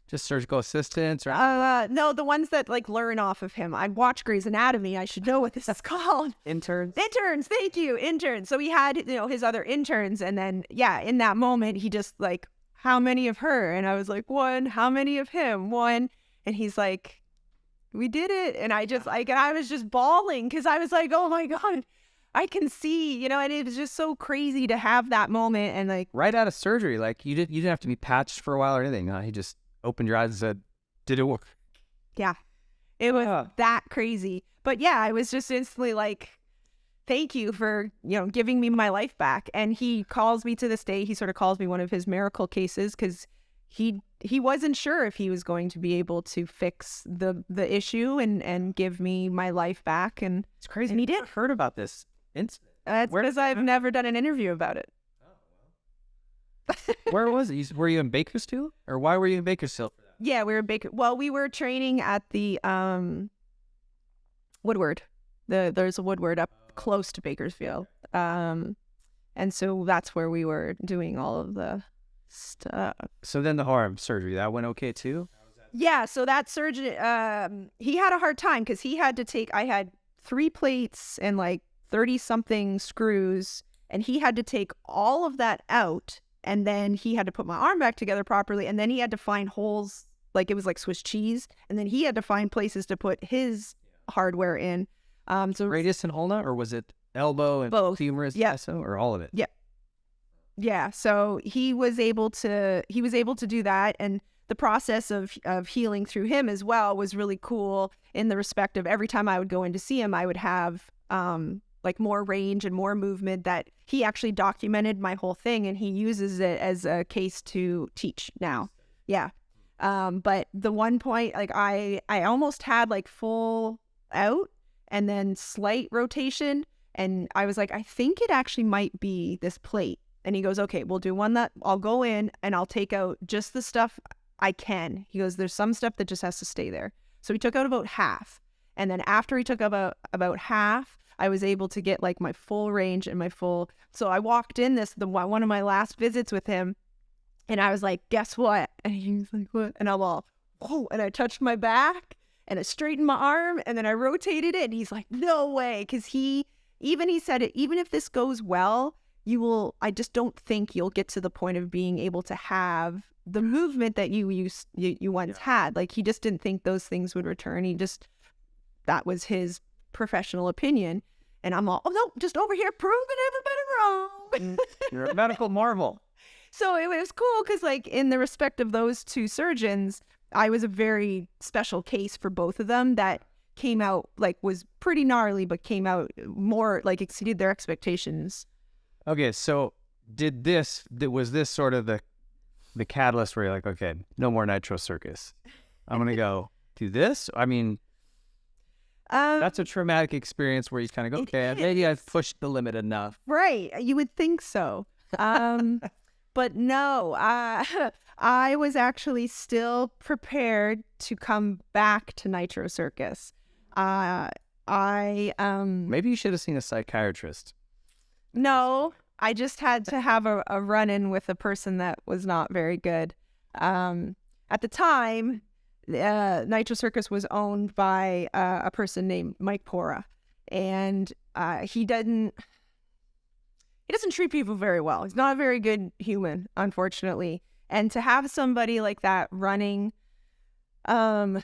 just surgical assistants, right? No, the ones that like learn off of him. I watch Grey's Anatomy. I should know what this is called. Interns. Thank you, interns. So he had his other interns, and then in that moment he just like, how many of her? And I was like, 1. How many of him? 1. And he's like, we did it. And I just I was just bawling, because I was like, oh my God, I can see, and it was just so crazy to have that moment. And like right out of surgery, like you didn't have to be patched for a while or anything. He just opened your eyes and said, did it work? Yeah, it was that crazy. But yeah, I was just instantly like, thank you for, giving me my life back. And he calls me to this day. He sort of calls me one of his miracle cases, because he wasn't sure if he was going to be able to fix the issue and give me my life back. And it's crazy. And he did. I've heard about this incident. That's because I've never done an interview about it. Where was it? Were you in Bakersfield? Or why were you in Bakersfield for that? Yeah, we were we were training at the Woodward. There's a Woodward up close to Bakersfield. And so that's where we were doing all of the stuff. So then the arm surgery, that went okay too? Yeah, so that surgeon, he had a hard time, because I had 3 plates and like 30-something screws, and he had to take all of that out. And then he had to put my arm back together properly. And then he had to find holes, like it was like Swiss cheese. And then he had to find places to put his hardware in. So radius and ulna, or was it elbow and both. Humerus, yeah, or all of it? Yeah. Yeah. So he was able to do that. And the process of healing through him as well was really cool, in the respect of every time I would go in to see him, I would have like more range and more movement. That he actually documented my whole thing, and he uses it as a case to teach now. Yeah. But the one point, like I almost had like full out and then slight rotation. And I was like, I think it actually might be this plate. And he goes, okay, we'll do one that I'll go in and I'll take out just the stuff I can. He goes, there's some stuff that just has to stay there. So he took out about half. And then after he took about half, I was able to get like my full range and my full. So I walked in one of my last visits with him, and I was like, guess what? And he was like, what? And I'm all, oh, and I touched my back, and I straightened my arm and then I rotated it. And he's like, no way. Because he said it, even if this goes well, I just don't think you'll get to the point of being able to have the movement that you once had. Like, he just didn't think those things would return. That was his professional opinion. And I'm all, oh no, just over here proving everybody wrong. You're a medical marvel. So it was cool because, like, in the respect of those two surgeons, I was a very special case for both of them that came out, like, was pretty gnarly, but came out more, like, exceeded their expectations. Okay, so was this sort of the catalyst where you're like, okay, no more Nitro Circus. I'm going to go do this? I mean, that's a traumatic experience where you kind of go, okay, maybe I've pushed the limit enough. Right. You would think so. But no, I was actually still prepared to come back to Nitro Circus. Maybe you should have seen a psychiatrist. No, I just had to have a run-in with a person that was not very good. At the time, Nitro Circus was owned by a person named Mike Pora, and he doesn't treat people very well. He's not a very good human, unfortunately. And to have somebody like that running an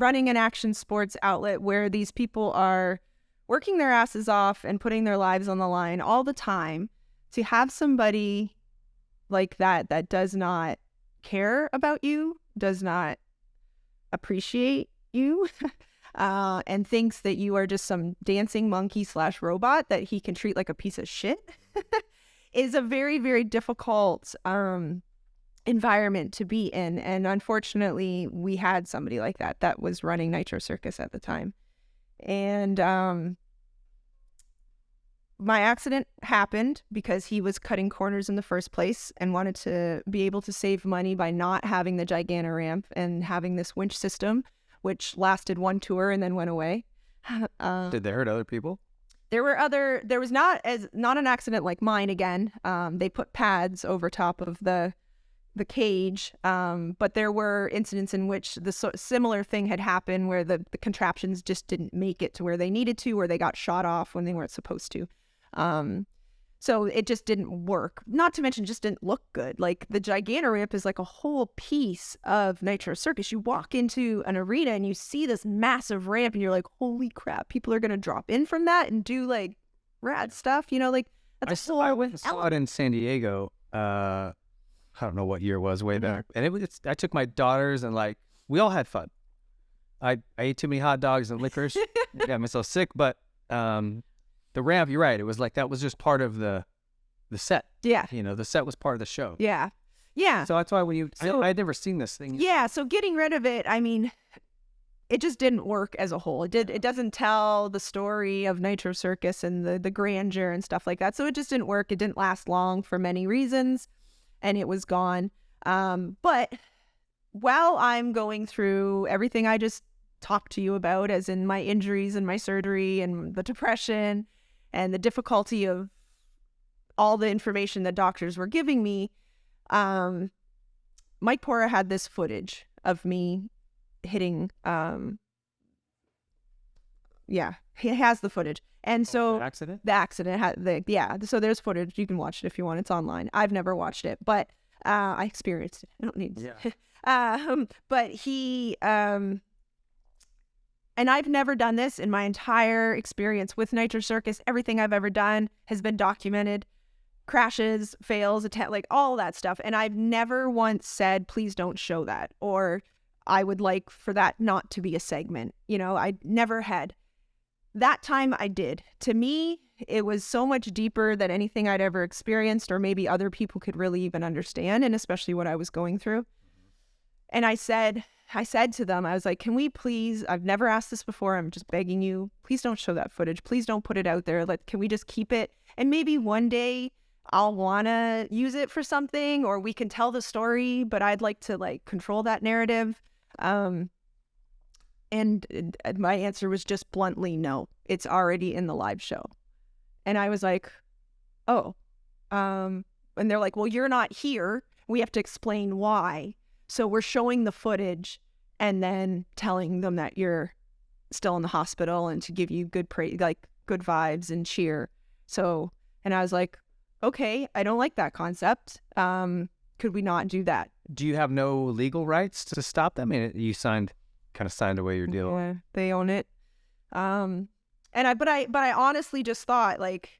action sports outlet where these people are working their asses off and putting their lives on the line all the time, to have somebody like that does not care about you, does not appreciate you, and thinks that you are just some dancing monkey / robot that he can treat like a piece of shit is a very, very difficult environment to be in. And unfortunately, we had somebody like that was running Nitro Circus at the time. And my accident happened because he was cutting corners in the first place and wanted to be able to save money by not having the Gigantor ramp and having this winch system, which lasted one tour and then went away. Did they hurt other people? There was not an accident like mine again. They put pads over top of the cage, but there were incidents in which the similar thing had happened where the contraptions just didn't make it to where they needed to, or they got shot off when they weren't supposed to. So it just didn't work. Not to mention, just didn't look good. Like, the Gigantor ramp is like a whole piece of Nitro Circus. You walk into an arena and you see this massive ramp and you're like, holy crap, people are going to drop in from that and do, like, rad stuff, like, that's I went and saw it in San Diego. I don't know what year it was, way back. And I took my daughters and, like, we all had fun. I ate too many hot dogs and licorice. Got myself sick, but the ramp, you're right. It was like that was just part of the set. Yeah. The set was part of the show. Yeah. Yeah. So that's why when I'd never seen this thing. Yeah. So getting rid of it, I mean, it just didn't work as a whole. It doesn't tell the story of Nitro Circus and the grandeur and stuff like that. So it just didn't work. It didn't last long for many reasons, and it was gone. But while I'm going through everything I just talked to you about, as in my injuries and my surgery and the depression and the difficulty of all the information that doctors were giving me, Mike Pora had this footage of me hitting, he has the footage. And so the accident? The accident had so there's footage. You can watch it if you want. It's online. I've never watched it, but I experienced it. I don't need to. But he and I've never done this in my entire experience with Nitro Circus. Everything I've ever done has been documented. Crashes, fails, like all that stuff. And I've never once said, please don't show that, or I would like for that not to be a segment. I never had. That time I did. To me, it was so much deeper than anything I'd ever experienced, or maybe other people could really even understand, and especially what I was going through. And I said to them, I was like, can we please, I've never asked this before, I'm just begging you, please don't show that footage. Please don't put it out there. Can we just keep it? And maybe one day I'll want to use it for something, or we can tell the story, but I'd like to control that narrative. And my answer was just bluntly, no, it's already in the live show. And I was like, oh, and they're like, well, you're not here. We have to explain why. So we're showing the footage and then telling them that you're still in the hospital and to give you good good vibes and cheer. So, and I was like, okay, I don't like that concept. Could we not do that? Do you have no legal rights to stop them? I mean, you kind of signed away your deal. Yeah, they own it. But I honestly just thought, like,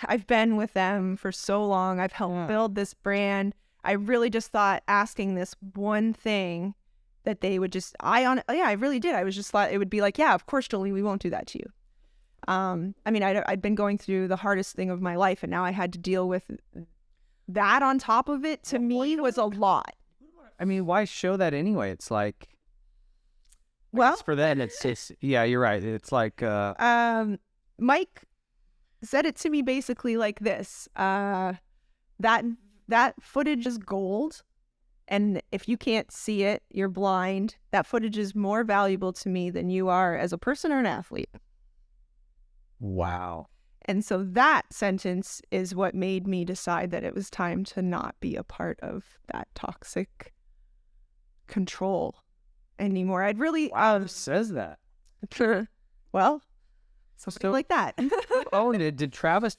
I've been with them for so long. I've helped build this brand. I really just thought asking this one thing that they would just, I really did. I was just thought it would be like, yeah, of course, Jolene, we won't do that to you. I mean, I'd been going through the hardest thing of my life, and now I had to deal with that on top of it. To me, was a lot. I mean, why show that anyway? It's like, well, for that, it's yeah, you're right. It's like, Mike said it to me basically like this: that footage is gold, and if you can't see it, you're blind. That footage is more valuable to me than you are as a person or an athlete. Wow. And so that sentence is what made me decide that it was time to not be a part of that toxic control anymore. I'd really... Wow, who says that? Well, something like that. Who owned it? Did Travis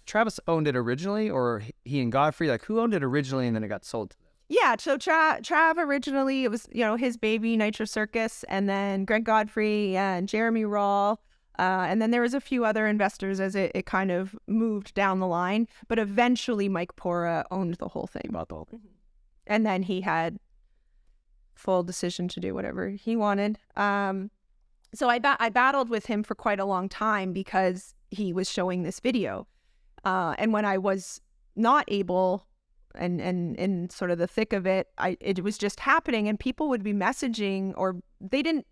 owned it originally, or he and Godfrey? Like, who owned it originally and then it got sold to them? Yeah, so Trav originally, it was, his baby, Nitro Circus, and then Greg Godfrey and Jeremy Rawl. And then there was a few other investors as it kind of moved down the line. But eventually Mike Pora owned the whole thing. About the whole thing. And then he had full decision to do whatever he wanted. So I battled with him for quite a long time because he was showing this video. And when I was not able and in sort of the thick of it, it was just happening, and people would be messaging, or they didn't.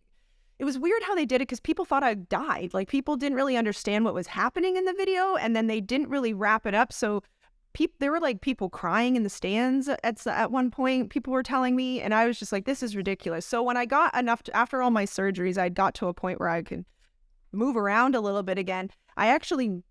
It was weird how they did it because people thought I died. Like, people didn't really understand what was happening in the video, and then they didn't really wrap it up. So there were like people crying in the stands at one point. People were telling me, and I was just like, this is ridiculous. So when I got enough after all my surgeries, I got to a point where I could move around a little bit again. I actually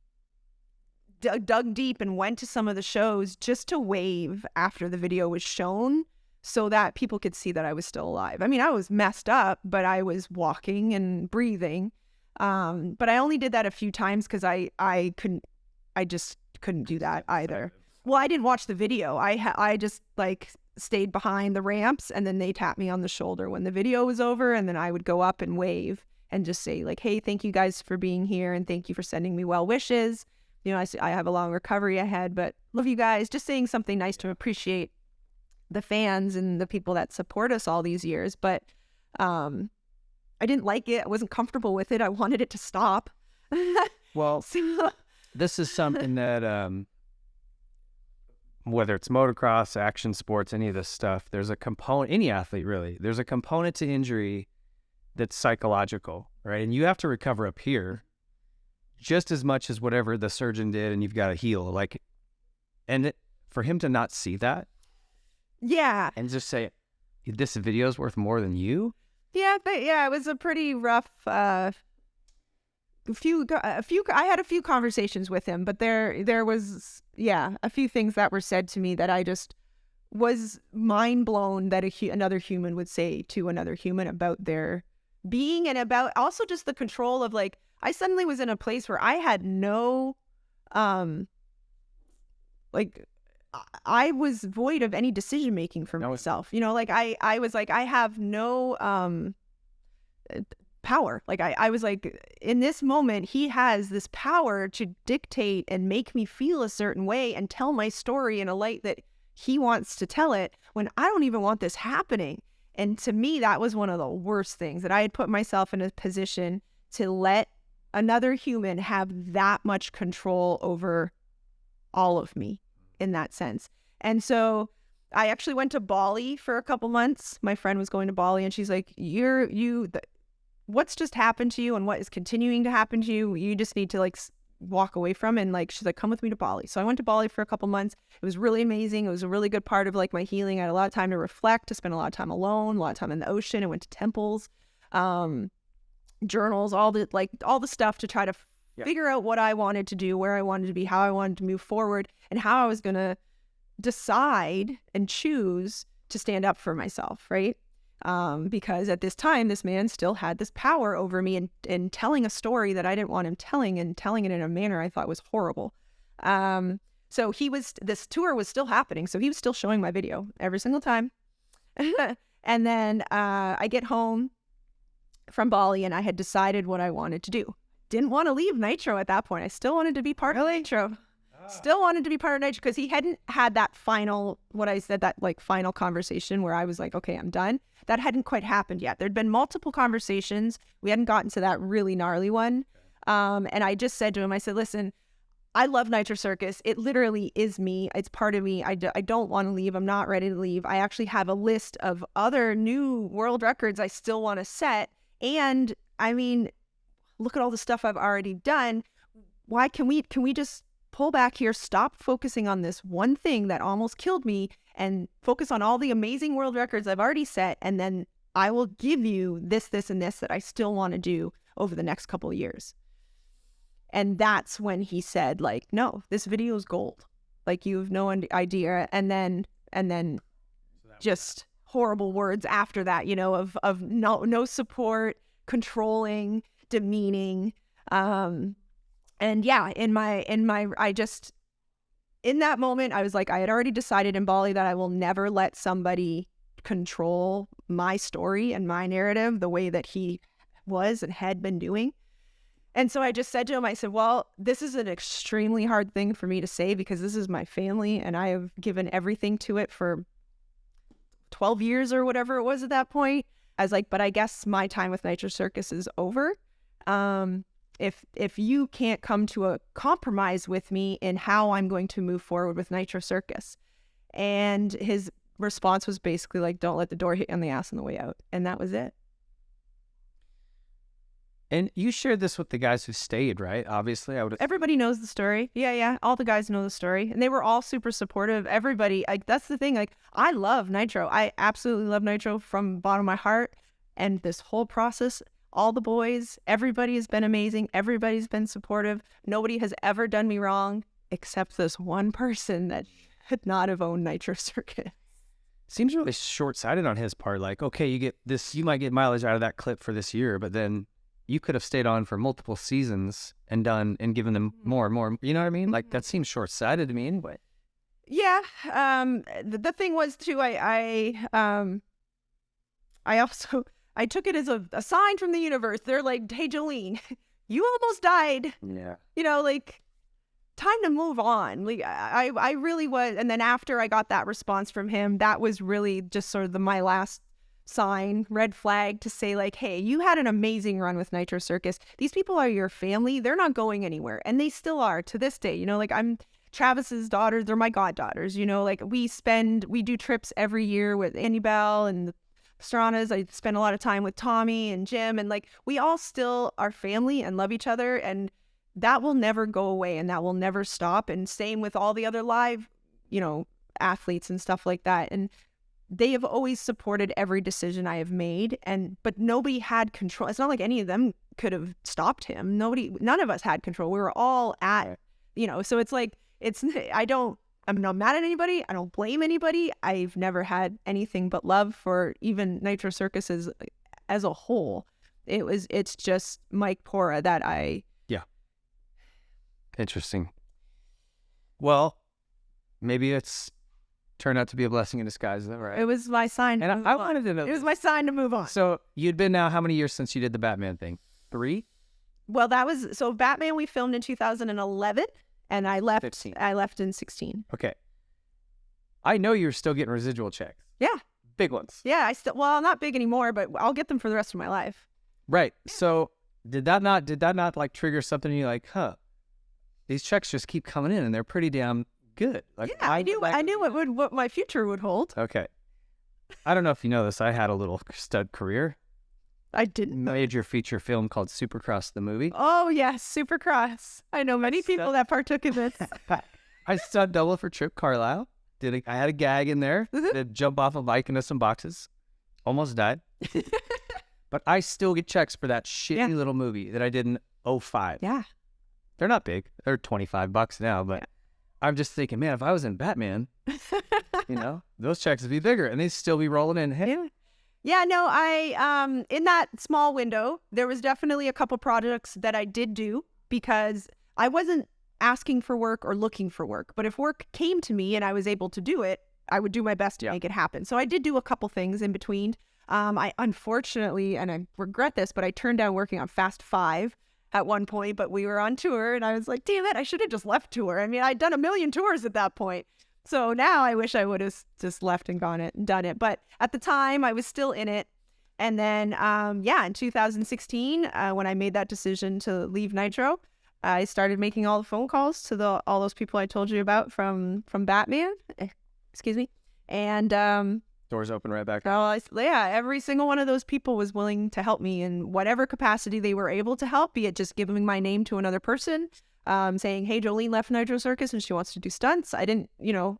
dug deep and went to some of the shows just to wave after the video was shown, so that people could see that I was still alive. I mean, I was messed up, but I was walking and breathing. But I only did that a few times because I just couldn't do that either. Well, I didn't watch the video. I just like stayed behind the ramps, and then they tapped me on the shoulder when the video was over, and then I would go up and wave and just say like, hey, thank you guys for being here, and thank you for sending me well wishes. I have a long recovery ahead, but love you guys. Just saying something nice to appreciate the fans and the people that support us all these years. But I didn't like it. I wasn't comfortable with it. I wanted it to stop. Well, this is something that whether it's motocross, action sports, any of this stuff, there's a component, any athlete really, there's a component to injury that's psychological, right? And you have to recover up here just as much as whatever the surgeon did, and you've got to heal. Like, and for him to not see that, yeah, and just say, this video is worth more than you. Yeah, but yeah, it was a pretty rough. I had a few conversations with him, but there was a few things that were said to me that I just was mind blown that another human would say to another human about their being, and about also just the control of, like, I suddenly was in a place where I had no, I was void of any decision making for myself. Like I was like, I have no power. Like I was like, in this moment, he has this power to dictate and make me feel a certain way and tell my story in a light that he wants to tell it, when I don't even want this happening. And to me, that was one of the worst things, that I had put myself in a position to let another human have that much control over all of me in that sense. And so I actually went to Bali for a couple months. My friend was going to Bali, and she's like, what's just happened to you and what is continuing to happen to you, you just need to like walk away from. And like, she's like, come with me to Bali. So I went to Bali for a couple months. It was really amazing. It was a really good part of like my healing. I had a lot of time to reflect, to spend a lot of time alone, a lot of time in the ocean. I went to temples, journals, all the stuff to try to figure out what I wanted to do, where I wanted to be, how I wanted to move forward, and how I was going to decide and choose to stand up for myself, right? Because at this time, this man still had this power over me and telling a story that I didn't want him telling, and telling it in a manner I thought was horrible. So this tour was still happening. So he was still showing my video every single time. And then I get home from Bali and I had decided what I wanted to do. Didn't want to leave Nitro at that point. I still wanted to be part of Nitro. Still wanted to be part of Nitro because he hadn't had that final, what I said, that like final conversation where I was like, okay, I'm done. That hadn't quite happened yet. There'd been multiple conversations. We hadn't gotten to that really gnarly one. And I just said to him, I said, listen, I love Nitro Circus. It literally is me. It's part of me. I don't want to leave. I'm not ready to leave. I actually have a list of other new world records I still want to set. And I mean, look at all the stuff I've already done. Why can we just pull back here, stop focusing on this one thing that almost killed me and focus on all the amazing world records I've already set, and then I will give you this, and this that I still want to do over the next couple of years. And that's when he said, like, no, this video is gold. Like, you have no idea. And then just horrible words after that, you know, of no support, controlling, demeaning. And yeah, in that moment, I was like, I had already decided in Bali that I will never let somebody control my story and my narrative the way that he was and had been doing. And so I just said to him, I said, well, this is an extremely hard thing for me to say because this is my family and I have given everything to it for 12 years or whatever it was at that point. I was like, but I guess my time with Nitro Circus is over. If you can't come to a compromise with me in how I'm going to move forward with Nitro Circus. And his response was basically like, don't let the door hit you on the ass on the way out. And that was it. And you shared this with the guys who stayed, right? Obviously, Everybody knows the story. Yeah. All the guys know the story. And they were all super supportive. Everybody, like, that's the thing. Like, I love Nitro. I absolutely love Nitro from the bottom of my heart. And this whole process, all the boys, everybody has been amazing. Everybody's been supportive. Nobody has ever done me wrong except this one person that should not have owned Nitro Circus. Seems really short-sighted on his part. Like, okay, you might get mileage out of that clip for this year, but then you could have stayed on for multiple seasons and given them more and more. You know what I mean? Like, that seems short-sighted to me anyway. Yeah. The thing was too, I took it as a sign from the universe. They're like, hey, Jolene, you almost died. Yeah. You know, like, time to move on. Like, I really was. And then after I got that response from him, that was really just sort of my last sign, red flag to say, like, hey, you had an amazing run with Nitro Circus. These people are your family. They're not going anywhere. And they still are to this day. You know, like, I'm Travis's daughters. They're my goddaughters. You know, like, we do trips every year with Andy Bell and the Pastranas. I spend a lot of time with Tommy and Jim, and like, we all still are family and love each other, and that will never go away and that will never stop. And same with all the other live, you know, athletes and stuff like that. And they have always supported every decision I have made, but nobody had control. It's not like any of them could have stopped him. None of us had control. We were all at, you know, so it's like, I'm not mad at anybody. I don't blame anybody. I've never had anything but love for even Nitro Circus as a whole. It's just Mike Pora that Yeah. Interesting. Well, maybe it's turned out to be a blessing in disguise, is that right? It was my sign. And I wanted to know. It was my sign to move on. So you'd been now how many years since you did the Batman thing? 3? Well, Batman we filmed in 2011. And I left 15. I left in 16. Okay. I know you're still getting residual checks. Yeah. Big ones. Yeah, not big anymore, but I'll get them for the rest of my life. Right. So did that not like trigger something in you, like, these checks just keep coming in and they're pretty damn good. Like, yeah, I knew what my future would hold. Okay. I don't know if you know this. I had a little stud career. I didn't. Major feature film called Supercross the movie. Oh yes, Supercross. I know many people that partook in this. I stunt double for Trip Carlisle. I had a gag in there. Did jump off a bike into some boxes. Almost died. But I still get checks for that shitty little movie that I did in 2005. Yeah. They're not big. They're $25 now, but I'm just thinking, man, if I was in Batman, you know, those checks would be bigger and they'd still be rolling in. Hey, Yeah, no, I in that small window, there was definitely a couple projects that I did do because I wasn't asking for work or looking for work. But if work came to me and I was able to do it, I would do my best to make it happen. So I did do a couple things in between. I unfortunately, and I regret this, but I turned down working on Fast 5 at one point, but we were on tour and I was like, damn it, I should have just left tour. I mean, I'd done a million tours at that point. So now I wish I would have just left and done it. But at the time I was still in it. And then, in 2016, when I made that decision to leave Nitro, I started making all the phone calls to all those people I told you about from Batman. Excuse me. And Doors open right back. Every single one of those people was willing to help me in whatever capacity they were able to help, be it just giving my name to another person, saying, hey, Jolene left Nitro Circus and she wants to do stunts. I didn't,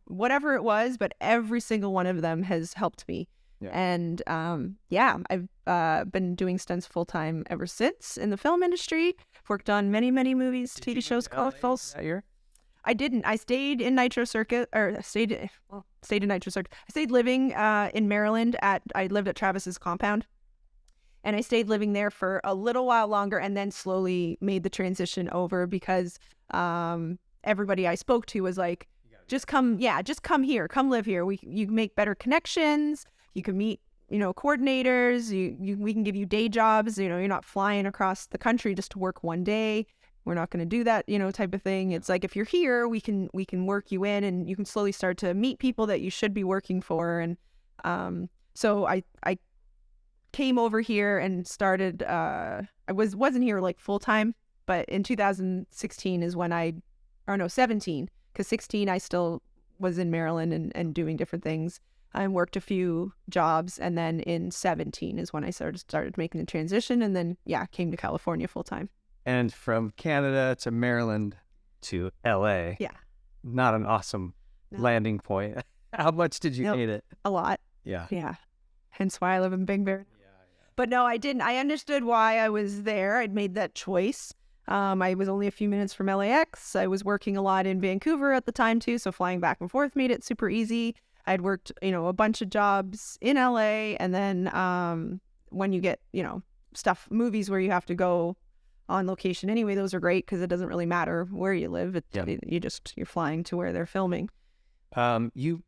whatever it was, but every single one of them has helped me. Yeah. And I've been doing stunts full time ever since in the film industry. I've worked on many, many movies, TV shows, colorfuls. That year? I didn't. I stayed in Nitro Circus, stayed in Nitro Circus. I stayed living in Maryland I lived at Travis's compound. And I stayed living there for a little while longer and then slowly made the transition over because everybody I spoke to was like, just come here, come live here. You make better connections. You can meet, coordinators. We can give you day jobs. You're not flying across the country just to work one day. We're not going to do that, type of thing. It's like, if you're here, we can work you in and you can slowly start to meet people that you should be working for. And so I came over here and started, I wasn't here like full time, but in 2016 is when 17, because 16 I still was in Maryland and doing different things. I worked a few jobs, and then in 17 is when I started making the transition, and then came to California full time. And from Canada to Maryland to LA. Yeah. Not an awesome landing point. How much did you hate it? A lot. Yeah. Yeah. Hence why I live in Big Bear. But no, I didn't. I understood why I was there. I'd made that choice. I was only a few minutes from LAX. I was working a lot in Vancouver at the time too, so flying back and forth made it super easy. I'd worked, a bunch of jobs in LA, and then when you get, movies where you have to go on location anyway, those are great because it doesn't really matter where you live. You're flying to where they're filming. You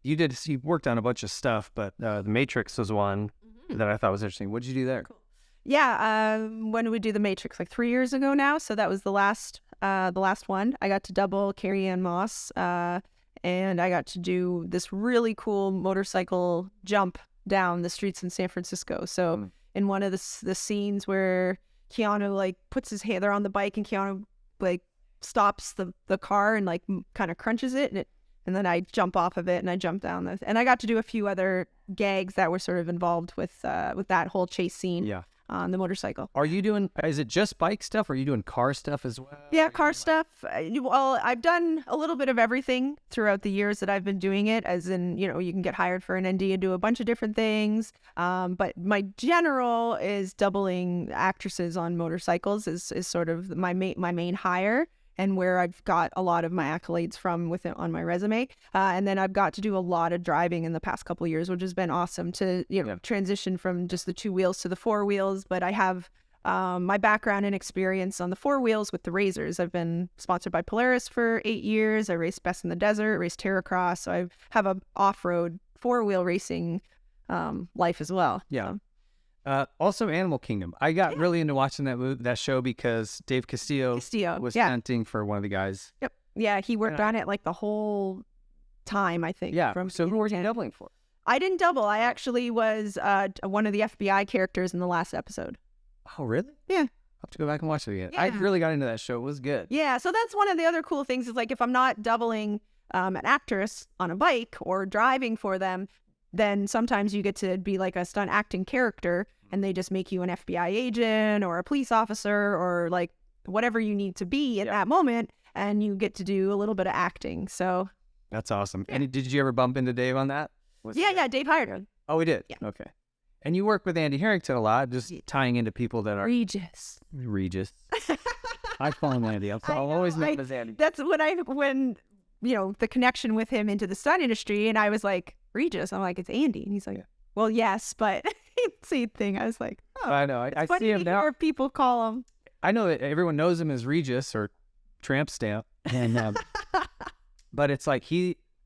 worked on a bunch of stuff, but The Matrix was one that I thought was interesting. What did you do there? Cool. Yeah, when did we do The Matrix? Like 3 years ago now. So that was the last one. I got to double Carrie-Anne Moss, and I got to do this really cool motorcycle jump down the streets in San Francisco. So in one of the scenes where Keanu puts his hand, they're on the bike, and Keanu stops the car and kind of crunches it, and then I jump off of it and I jump down and I got to do a few other gags that were sort of involved with that whole chase scene on the motorcycle. Is it just bike stuff, or are you doing car stuff as well? Yeah, car stuff. Well, I've done a little bit of everything throughout the years that I've been doing it, as in, you can get hired for an ND and do a bunch of different things. But my general is doubling actresses on motorcycles is sort of my main hire, and where I've got a lot of my accolades from with it on my resume. And then I've got to do a lot of driving in the past couple of years, which has been awesome to, transition from just the 2 wheels to the 4 wheels. But I have my background and experience on the 4 wheels with the Razors. I've been sponsored by Polaris for 8 years. I raced Best in the Desert, raced Terracross. So I have a off-road 4-wheel racing life as well. Yeah. Also Animal Kingdom. I got really into watching that show because Dave Castillo was hunting for one of the guys. Yep. Yeah, he worked on it the whole time, I think. Yeah. So who were you doubling for? I didn't double. I actually was one of the FBI characters in the last episode. Oh, really? Yeah. I'll have to go back and watch it again. Yeah. I really got into that show. It was good. Yeah, so that's one of the other cool things is if I'm not doubling an actress on a bike or driving for them, then sometimes you get to be a stunt acting character, and they just make you an FBI agent or a police officer or whatever you need to be at that moment, and you get to do a little bit of acting. So that's awesome. Yeah. And did you ever bump into Dave on that? Yeah, Dave hired him. Oh, we did? Yeah. Okay. And you work with Andy Harrington a lot, just tying into people that are... Regis. I call him Andy. I'll always know him as Andy. That's when the connection with him into the stunt industry, and I was like, Regis. I'm like, it's Andy. And he's like, well, yes, but seat thing. I was like, oh, I know. I funny see him to now. hear people call him. I know that everyone knows him as Regis or Tramp Stamp, and but it's like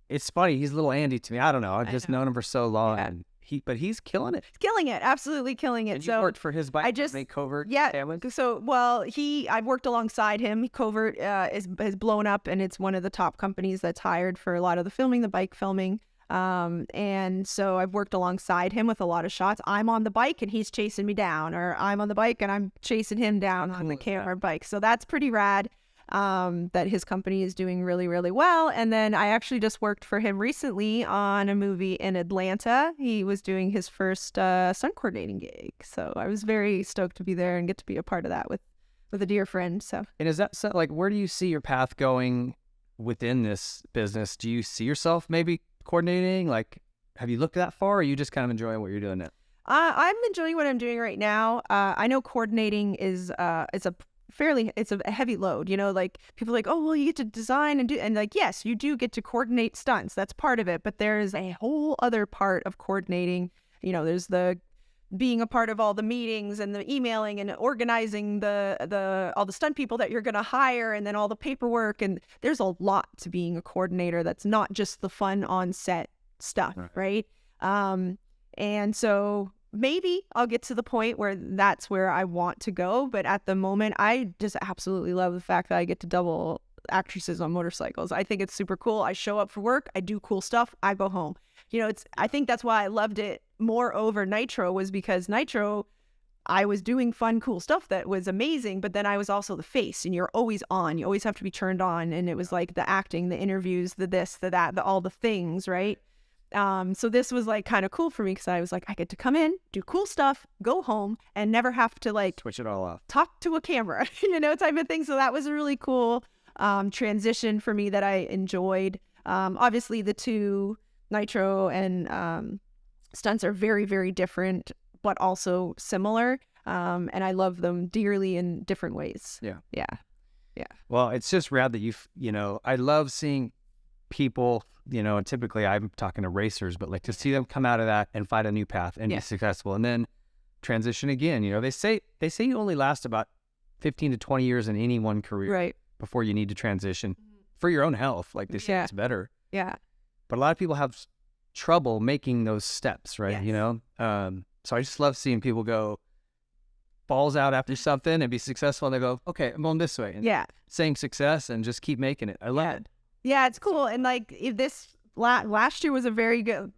it's funny. He's little Andy to me. I don't know. I've just known him for so long, and but he's killing it. He's killing it, absolutely killing it. And so you worked for his bike. I just Covert. yeah. Family? So well, I've worked alongside him. Covert has blown up, and it's one of the top companies that's hired for a lot of the filming, the bike filming. And so I've worked alongside him with a lot of shots. I'm on the bike and he's chasing me down, or I'm on the bike and I'm chasing him down on the camera bike. So that's pretty rad. That his company is doing really, really well. And then I actually just worked for him recently on a movie in Atlanta. He was doing his first stunt coordinating gig. So I was very stoked to be there and get to be a part of that with a dear friend. So. And is that like, where do you see your path going within this business? Do you see yourself maybe coordinating? Like, have you looked that far, or are you just kind of enjoying what you're doing now? I'm enjoying what I'm doing right now. I know coordinating is it's a heavy load, you know, like people are like, oh, well, you get to design and do, and like, yes, you do get to coordinate stunts. That's part of it. But there's a whole other part of coordinating. You know, there's the being a part of all the meetings and the emailing and organizing all the stunt people that you're going to hire, and then all the paperwork. And there's a lot to being a coordinator. That's not just the fun on set stuff. Right. And so maybe I'll get to the point where that's where I want to go. But at the moment, I just absolutely love the fact that I get to double actresses on motorcycles. I think it's super cool. I show up for work, I do cool stuff, I go home. You know, I think that's why I loved it more over Nitro, was because Nitro, I was doing fun, cool stuff that was amazing, but then I was also the face, and you're always on. You always have to be turned on. And it was like the acting, the interviews, the this, the that, all the things, right? So this was like kind of cool for me, because I was like, I get to come in, do cool stuff, go home, and never have to like switch it all off, talk to a camera, you know, type of thing. So that was a really cool transition for me that I enjoyed. Obviously the two, Nitro and stunts, are very, very different, but also similar. And I love them dearly in different ways. Yeah. Well, it's just rad that you know, I love seeing people, you know, and typically I'm talking to racers, but like to see them come out of that and find a new path and be successful, and then transition again. You know, they say you only last about 15 to 20 years in any one career, right, before you need to transition for your own health. Like they say, it's better. Yeah. But a lot of people have trouble making those steps, right? Yes. You know, so I just love seeing people go balls out after something and be successful, and they go, okay, I'm going this way. And same success, and just keep making it. I love it. Yeah, it's cool. And like, if this last year was a very good,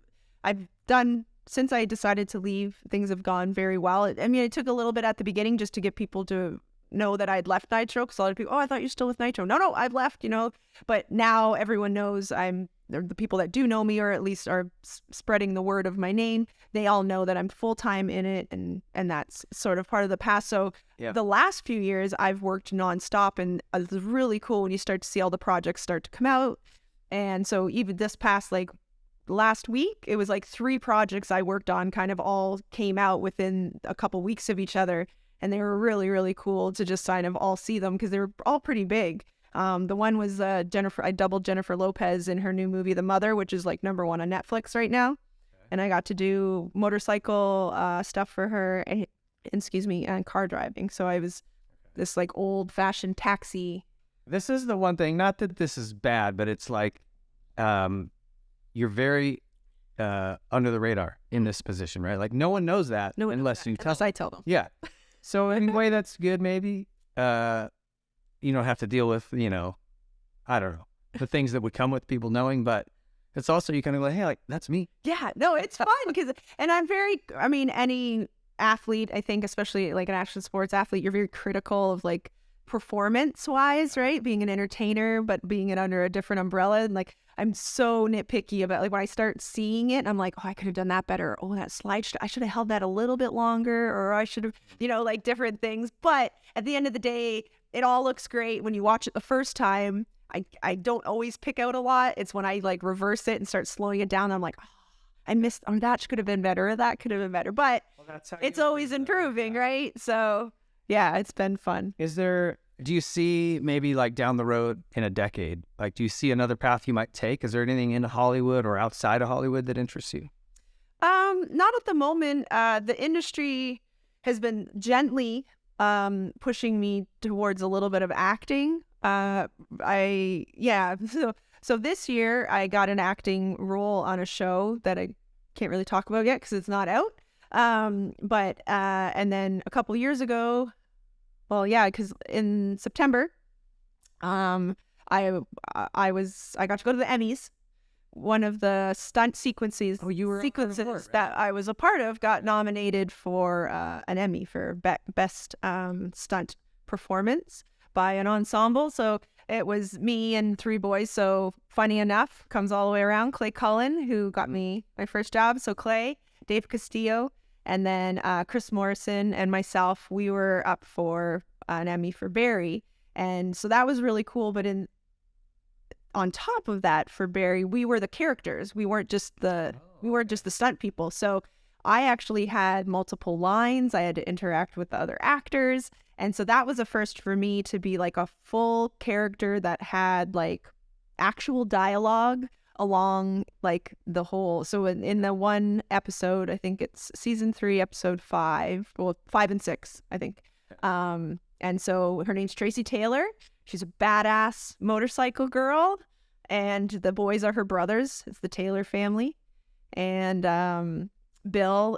I've done, since I decided to leave, things have gone very well. I mean, it took a little bit at the beginning just to get people to know that I'd left Nitro, because a lot of people, oh, I thought you're still with Nitro. No, I've left, you know. But now everyone knows the people that do know me, or at least are spreading the word of my name, they all know that I'm full-time in it, and that's sort of part of the past. So the last few years I've worked nonstop, and it's really cool when you start to see all the projects start to come out. And so even this past, like, last week, it was like 3 projects I worked on kind of all came out within a couple weeks of each other, and they were really, really cool to just kind of all see them, because they were all pretty big. The one was Jennifer. I doubled Jennifer Lopez in her new movie, The Mother, which is like #1 on Netflix right now. And I got to do motorcycle stuff for her, and car driving. So I was this like old-fashioned taxi. This is the one thing, not that this is bad, but it's like you're very under the radar in this position, right? Like no one knows that unless I tell them. Yeah. So in a way, that's good, maybe. You don't have to deal with, you know, I don't know, the things that would come with people knowing, but it's also, you kind of go, hey, like, that's me. Yeah, no, it's fun, and any athlete, I think, especially like an action sports athlete, you're very critical of like performance-wise, right? Being an entertainer, but being it under a different umbrella. And like, I'm so nitpicky about, like, when I start seeing it, I'm like, oh, I could have done that better. Oh, that slide, I should have held that a little bit longer, or I should have, you know, like different things. But at the end of the day, it all looks great when you watch it the first time. I don't always pick out a lot. It's when I like reverse it and start slowing it down, I'm like, oh, I missed, or that could have been better, or that could have been better. But it's always improving, right? So yeah, it's been fun. Do you see maybe like down the road in a decade, like do you see another path you might take? Is there anything in Hollywood or outside of Hollywood that interests you? Not at the moment. The industry has been gently pushing me towards a little bit of acting. So this year I got an acting role on a show that I can't really talk about yet because it's not out. But and then a couple years ago, because in September, I got to go to the Emmys. One of the stunt sequences that I was a part of got nominated for an Emmy for best stunt performance by an ensemble. So it was me and 3 boys. So funny enough, comes all the way around. Clay Cullen, who got me my first job. So Clay, Dave Castillo, and then Chris Morrison and myself, we were up for an Emmy for Barry. And so that was really cool. But on top of that, for Barry, we were the characters. We weren't just the stunt people. So I actually had multiple lines. I had to interact with the other actors. And so that was a first for me to be like a full character that had like actual dialogue along like the whole. So in the one episode, I think it's season 3, episode 5, 5 and 6, I think. And so her name's Tracy Taylor. She's a badass motorcycle girl, and the boys are her brothers. It's the Taylor family. And Bill,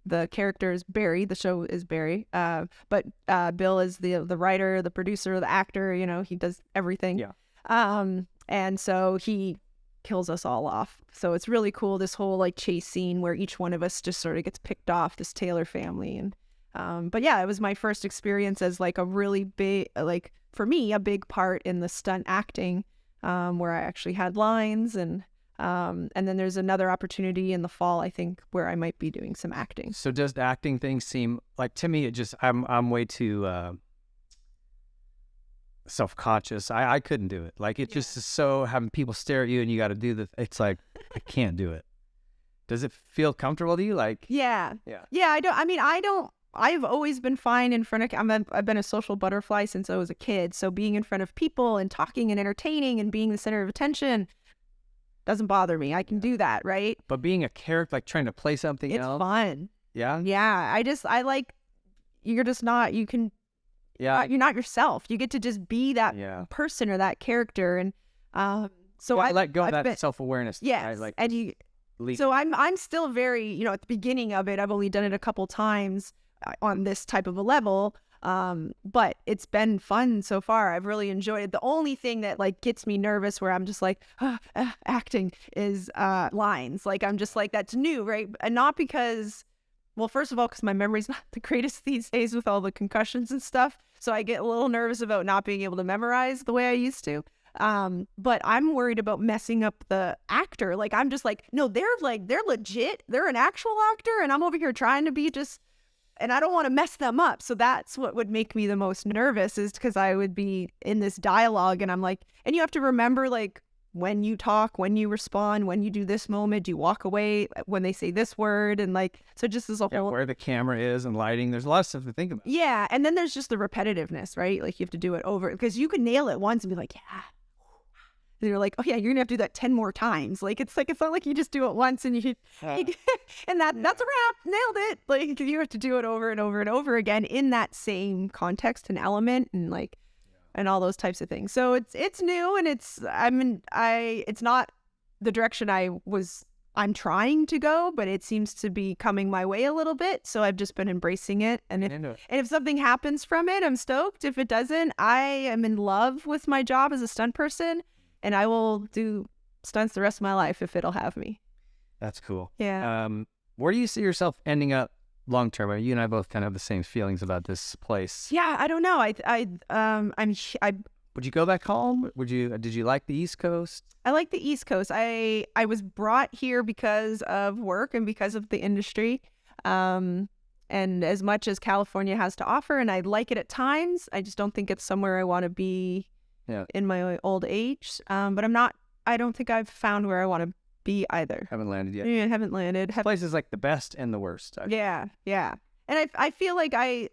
the character is Barry. The show is Barry. But Bill is the writer, the producer, the actor. You know, he does everything. Yeah. And so he kills us all off. So it's really cool, this whole like chase scene where each one of us just sort of gets picked off, this Taylor family. And but yeah, it was my first experience as like a really big, like for me, a big part in the stunt acting, where I actually had lines. And then there's another opportunity in the fall, I think, where I might be doing some acting. So does the acting thing seem like, to me, it just, I'm way too self-conscious. I couldn't do it. Like it just is so, having people stare at you and you got to do it's like, I can't do it. Does it feel comfortable to you? Like, yeah. I've always been fine in front of, I've been a social butterfly since I was a kid. So being in front of people and talking and entertaining and being the center of attention doesn't bother me. I can do that, right? But being a character, like trying to play something else. It's fun. Yeah? Yeah. I like, you're just not, you can, you're not yourself. You get to just be that person or that character. And so I let go of that self-awareness. Yes. So I'm still very, at the beginning of it, I've only done it a couple times on this type of a level. But it's been fun so far. I've really enjoyed it. The only thing that like gets me nervous where I'm just like, acting is lines. Like I'm just like, that's new, right? And not because, well, first of all, because my memory's not the greatest these days with all the concussions and stuff. So I get a little nervous about not being able to memorize the way I used to. But I'm worried about messing up the actor. Like, I'm just like, no, they're legit. They're an actual actor. And I'm over here trying to be and I don't want to mess them up. So that's what would make me the most nervous, is because I would be in this dialogue and I'm like, and you have to remember like when you talk, when you respond, when you do this moment, you walk away when they say this word. And like, so just as a whole, where the camera is and lighting, there's a lot of stuff to think about. Yeah. And then there's just the repetitiveness, right? Like you have to do it over, because you can nail it once and be like, yeah. And you're like, oh yeah, you're gonna have to do that 10 more times. Like it's not like you just do it once and and that's a wrap, nailed it. Like you have to do it over and over and over again in that same context and element and like and all those types of things. So it's new and it's not the direction I'm trying to go, but it seems to be coming my way a little bit. So I've just been embracing it. And if something happens from it, I'm stoked. If it doesn't, I am in love with my job as a stunt person. And I will do stunts the rest of my life if it'll have me. That's cool. Yeah. Where do you see yourself ending up long term? You and I both kind of have the same feelings about this place. Yeah, I don't know. Would you go back home? Did you like the East Coast? I like the East Coast. I was brought here because of work and because of the industry. And as much as California has to offer, and I like it at times, I just don't think it's somewhere I want to be. Yeah. In my old age. But I don't think I've found where I want to be either. Haven't landed yet. Yeah, haven't landed. This place is like the best and the worst. Yeah. And I feel like I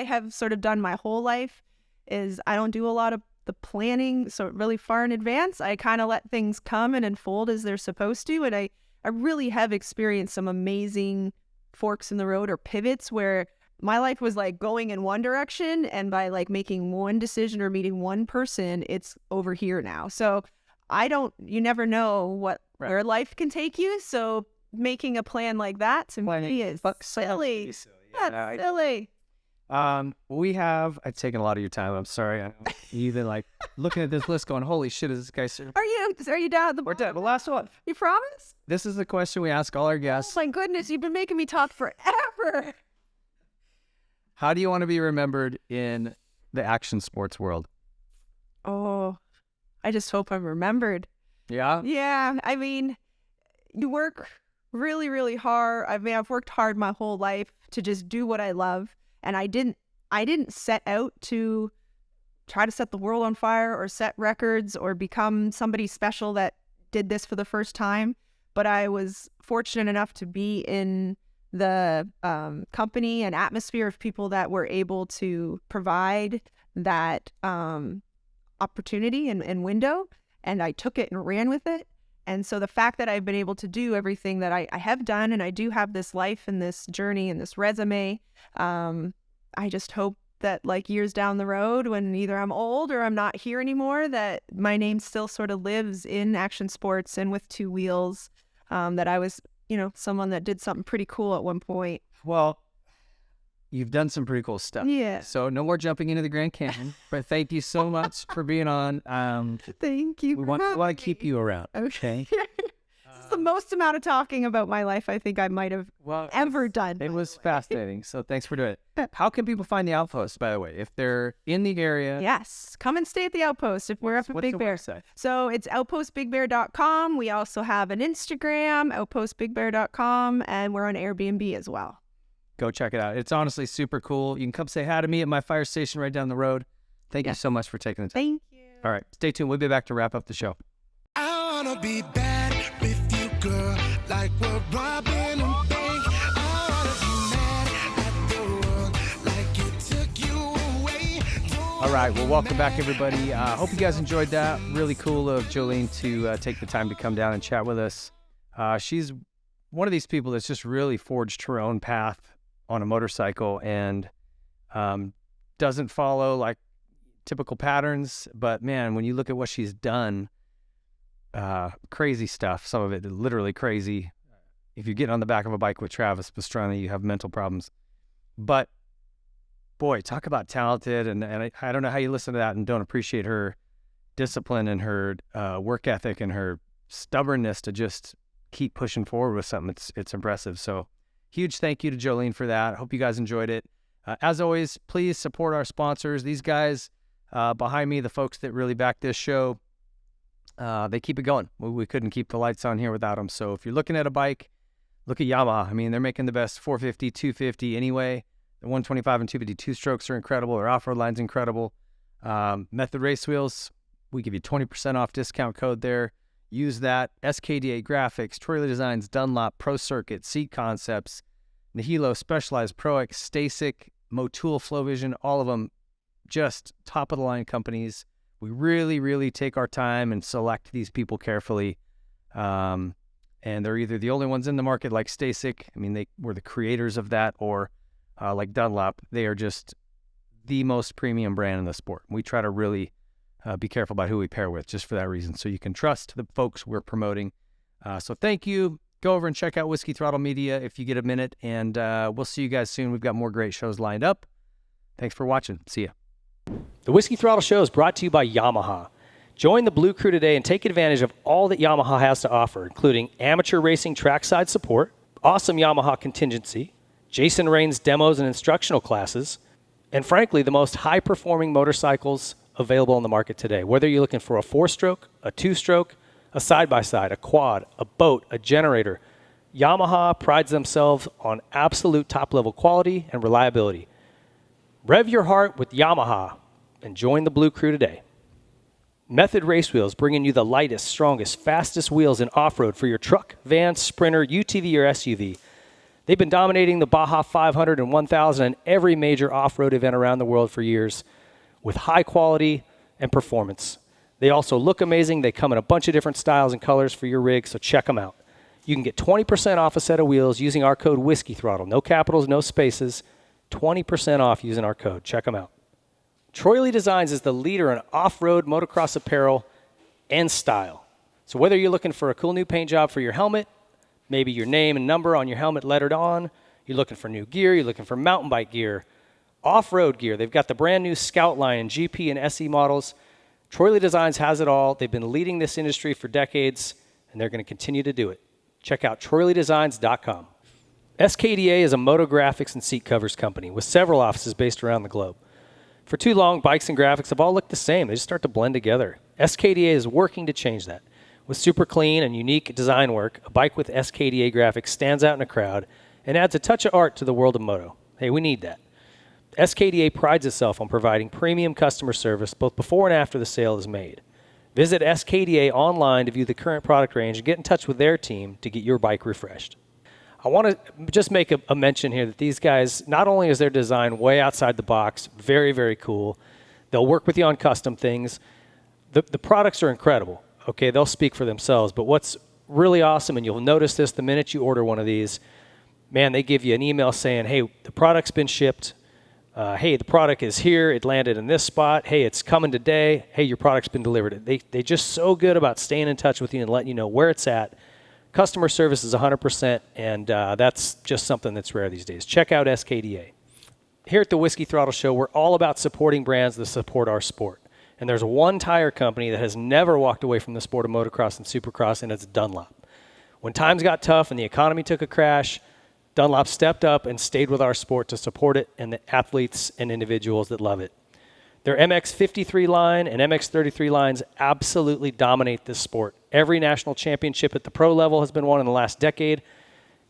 have sort of done my whole life is I don't do a lot of the planning so really far in advance. I kind of let things come and unfold as they're supposed to. And I really have experienced some amazing forks in the road or pivots where my life was like going in one direction, and by like making one decision or meeting one person, it's over here now. So you never know where life can take you. So making a plan like that to me is silly. That's silly. I've taken a lot of your time. I'm sorry. I know you've been like looking at this list going, holy shit, is this guy serious? Are you down at the We're dead. The last one. You promise? This is the question we ask all our guests. Oh my goodness, you've been making me talk forever. How do you want to be remembered in the action sports world? Oh, I just hope I'm remembered. Yeah? Yeah. I mean, you work really, really hard. I've worked hard my whole life to just do what I love. And I didn't set out to try to set the world on fire or set records or become somebody special that did this for the first time. But I was fortunate enough to be in the company and atmosphere of people that were able to provide that opportunity and window, and I took it and ran with it. And so the fact that I've been able to do everything that I have done, and I do have this life and this journey and this resume, I just hope that like years down the road, when either I'm old or I'm not here anymore, that my name still sort of lives in action sports and with two wheels, that I was someone that did something pretty cool at one point. Well, you've done some pretty cool stuff. Yeah. So no more jumping into the Grand Canyon, but thank you so much for being on. Thank you. We want to keep you around. Okay. This is the most amount of talking about my life I think I might have ever done. It was fascinating. So thanks for doing it. How can people find the Outpost, by the way, if they're in the area? Yes. Come and stay at the Outpost if we're up at Big Bear. Website? So it's outpostbigbear.com. We also have an Instagram, outpostbigbear.com, and we're on Airbnb as well. Go check it out. It's honestly super cool. You can come say hi to me at my fire station right down the road. Thank you so much for taking the time. Thank you. All right. Stay tuned. We'll be back to wrap up the show. I wanna be bad with you, girl, like we're robbing a bank. I wanna be mad at the world, like it took you away. All right. Well, welcome back, everybody. Hope you guys enjoyed that. Really cool of Jolene to take the time to come down and chat with us. She's one of these people that's just really forged her own path on a motorcycle and doesn't follow like typical patterns. But man, when you look at what she's done, crazy stuff, some of it literally crazy. If you get on the back of a bike with Travis Pastrana, you have mental problems. But boy, talk about talented. And I don't know how you listen to that and don't appreciate her discipline and her work ethic and her stubbornness to just keep pushing forward with something. It's impressive. So huge thank you to Jolene for that. I hope you guys enjoyed it. As always, please support our sponsors. These guys behind me, the folks that really back this show, they keep it going. We couldn't keep the lights on here without them. So if you're looking at a bike, look at Yamaha. I mean, they're making the best 450, 250 anyway. The 125 and 250 two-strokes are incredible. Their off-road line's incredible. Method Race Wheels, we give you 20% off discount code there. Use that. SKDA Graphics, Troy Lee Designs, Dunlop, Pro Circuit, Seat Concepts, Nihilo, Specialized, ProX, Stasic, Motul, FlowVision, all of them just top-of-the-line companies. We really, really take our time and select these people carefully. And they're either the only ones in the market like Stasic, I mean, they were the creators of that, or like Dunlop, they are just the most premium brand in the sport. We try to really be careful about who we pair with just for that reason, so you can trust the folks we're promoting. So thank you. Go over and check out Whiskey Throttle Media if you get a minute, and we'll see you guys soon. We've got more great shows lined up. Thanks for watching. See ya. The Whiskey Throttle Show is brought to you by Yamaha. Join the Blue Crew today and take advantage of all that Yamaha has to offer, including amateur racing trackside support, awesome Yamaha contingency, Jason Rain's demos and instructional classes, and frankly, the most high-performing motorcycles available on the market today. Whether you're looking for a 4-stroke, a 2-stroke, a side-by-side, a quad, a boat, a generator, Yamaha prides themselves on absolute top-level quality and reliability. Rev your heart with Yamaha and join the Blue Crew today. Method Race Wheels, bringing you the lightest, strongest, fastest wheels in off-road for your truck, van, sprinter, UTV, or SUV. They've been dominating the Baja 500 and 1000 and every major off-road event around the world for years with high quality, and performance. They also look amazing. They come in a bunch of different styles and colors for your rig, so check them out. You can get 20% off a set of wheels using our code Whiskey Throttle. No capitals, no spaces. 20% off using our code. Check them out. Troy Lee Designs is the leader in off-road motocross apparel and style. So whether you're looking for a cool new paint job for your helmet, maybe your name and number on your helmet lettered on, you're looking for new gear, you're looking for mountain bike gear, off-road gear. They've got the brand new Scout line in GP and SE models. Troy Lee Designs has it all. They've been leading this industry for decades, and they're going to continue to do it. Check out TroyLeeDesigns.com. SKDA is a moto graphics and seat covers company with several offices based around the globe. For too long, bikes and graphics have all looked the same. They just start to blend together. SKDA is working to change that. With super clean and unique design work, a bike with SKDA graphics stands out in a crowd and adds a touch of art to the world of moto. Hey, we need that. SKDA prides itself on providing premium customer service both before and after the sale is made. Visit SKDA online to view the current product range and get in touch with their team to get your bike refreshed. I want to just make a mention here that these guys, not only is their design way outside the box, very, very cool. They'll work with you on custom things. The products are incredible. Okay, they'll speak for themselves. But what's really awesome, and you'll notice this the minute you order one of these, man, they give you an email saying, hey, the product's been shipped. Hey, the product is here. It landed in this spot. Hey, it's coming today. Hey, your product's been delivered. They just so good about staying in touch with you and letting you know where it's at. Customer service is 100%, and that's just something that's rare these days. Check out SKDA. Here at the Whiskey Throttle Show, we're all about supporting brands that support our sport. And there's one tire company that has never walked away from the sport of motocross and supercross, and it's Dunlop. When times got tough and the economy took a crash, Dunlop stepped up and stayed with our sport to support it and the athletes and individuals that love it. Their MX-53 line and MX-33 lines absolutely dominate this sport. Every national championship at the pro level has been won in the last decade,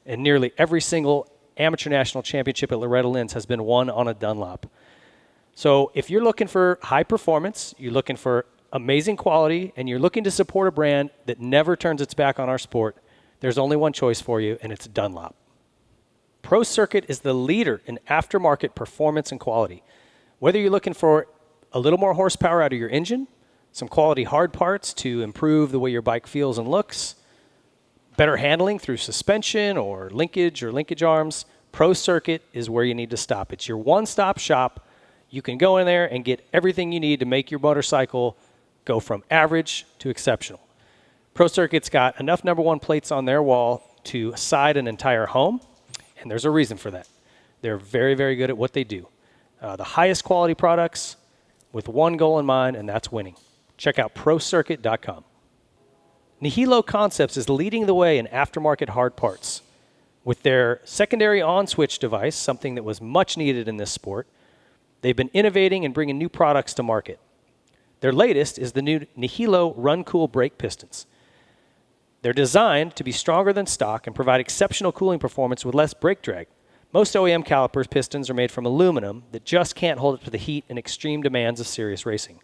and nearly every single amateur national championship at Loretta Lynn's has been won on a Dunlop. So if you're looking for high performance, you're looking for amazing quality, and you're looking to support a brand that never turns its back on our sport, there's only one choice for you, and it's Dunlop. Pro Circuit is the leader in aftermarket performance and quality. Whether you're looking for a little more horsepower out of your engine, some quality hard parts to improve the way your bike feels and looks, better handling through suspension or linkage arms, Pro Circuit is where you need to stop. It's your one-stop shop. You can go in there and get everything you need to make your motorcycle go from average to exceptional. Pro Circuit's got enough number one plates on their wall to side an entire home, and there's a reason for that. They're very, very good at what they do. The highest quality products with one goal in mind, and that's winning. Check out ProCircuit.com. Nihilo Concepts is leading the way in aftermarket hard parts. With their secondary on-switch device, something that was much needed in this sport, they've been innovating and bringing new products to market. Their latest is the new Nihilo Run Cool brake pistons. They're designed to be stronger than stock and provide exceptional cooling performance with less brake drag. Most OEM calipers pistons are made from aluminum that just can't hold up to the heat and extreme demands of serious racing.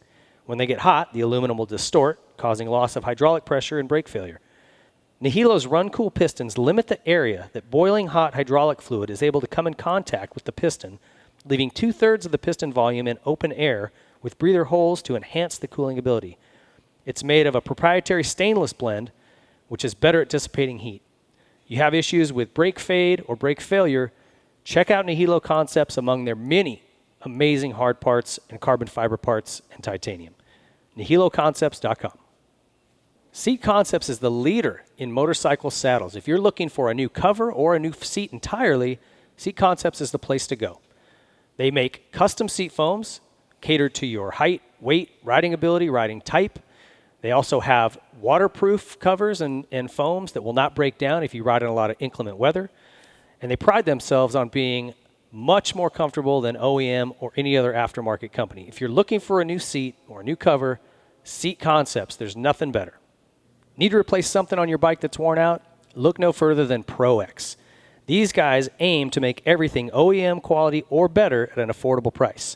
When they get hot, the aluminum will distort, causing loss of hydraulic pressure and brake failure. Nihilo's Run Cool pistons limit the area that boiling hot hydraulic fluid is able to come in contact with the piston, leaving 2/3 of the piston volume in open air with breather holes to enhance the cooling ability. It's made of a proprietary stainless blend, which is better at dissipating heat. You have issues with brake fade or brake failure, check out Nihilo Concepts among their many amazing hard parts and carbon fiber parts and titanium. NihiloConcepts.com. Seat Concepts is the leader in motorcycle saddles. If you're looking for a new cover or a new seat entirely, Seat Concepts is the place to go. They make custom seat foams catered to your height, weight, riding ability, riding type. They also have waterproof covers and foams that will not break down if you ride in a lot of inclement weather. And they pride themselves on being much more comfortable than OEM or any other aftermarket company. If you're looking for a new seat or a new cover, Seat Concepts, there's nothing better. Need to replace something on your bike that's worn out? Look no further than ProX. These guys aim to make everything OEM quality or better at an affordable price.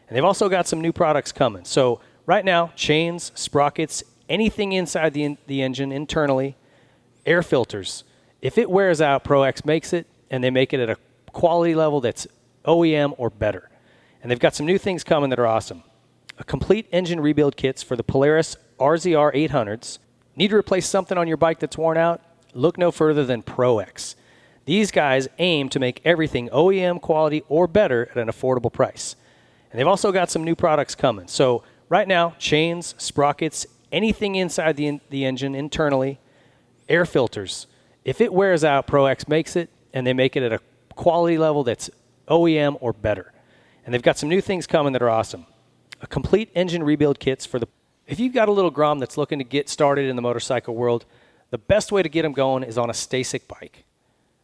And they've also got some new products coming. So right now, chains, sprockets, anything inside the engine internally, air filters. If it wears out, ProX makes it, and they make it at a quality level that's OEM or better. And they've got some new things coming that are awesome. a complete engine rebuild kits for the Polaris RZR 800s. Need to replace something on your bike that's worn out? Look no further than ProX. These guys aim to make everything OEM quality or better at an affordable price. And they've also got some new products coming. So right now, chains, sprockets, anything inside the engine internally, air filters. If it wears out, ProX makes it, and they make it at a quality level that's OEM or better. And they've got some new things coming that are awesome. A complete engine rebuild kits for the... If you've got a little Grom that's looking to get started in the motorcycle world, the best way to get them going is on a Stasic bike.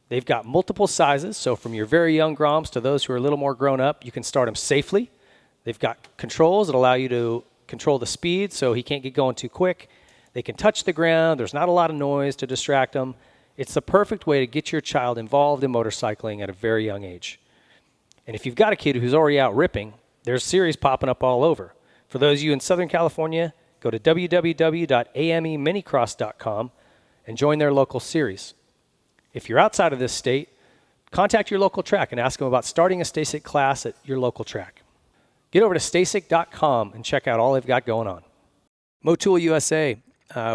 They've got multiple sizes, so from your very young Groms to those who are a little more grown up, you can start them safely. They've got controls that allow you to control the speed so he can't get going too quick. They can touch the ground. There's not a lot of noise to distract them. It's the perfect way to get your child involved in motorcycling at a very young age. And if you've got a kid who's already out ripping, there's series popping up all over. For those of you in Southern California, go to www.ameminicross.com and join their local series. If you're outside of this state, contact your local track and ask them about starting a Stasic class at your local track. Get over to stasic.com and check out all they've got going on. Motul USA,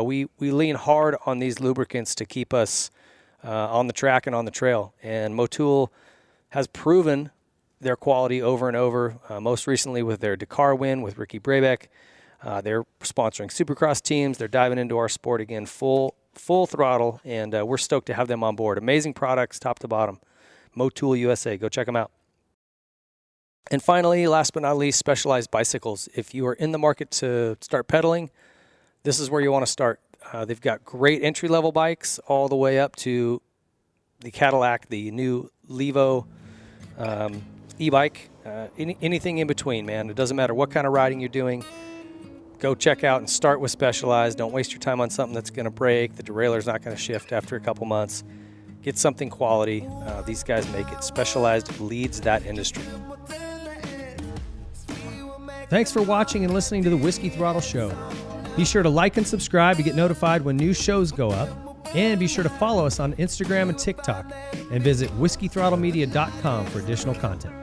we lean hard on these lubricants to keep us on the track and on the trail. And Motul has proven their quality over and over, most recently with their Dakar win with Ricky Brabeck. They're sponsoring Supercross teams. They're diving into our sport again full throttle, and we're stoked to have them on board. Amazing products, top to bottom. Motul USA, go check them out. And finally, last but not least, Specialized Bicycles. If you are in the market to start pedaling, this is where you want to start. They've got great entry-level bikes all the way up to the Cadillac, the new Levo e-bike, anything in between, man. It doesn't matter what kind of riding you're doing. Go check out and start with Specialized. Don't waste your time on something that's going to break. The derailler's not going to shift after a couple months. Get something quality. These guys make it. Specialized leads that industry. Thanks for watching and listening to the Whiskey Throttle Show. Be sure to like and subscribe to get notified when new shows go up. And be sure to follow us on Instagram and TikTok. And visit whiskeythrottlemedia.com for additional content.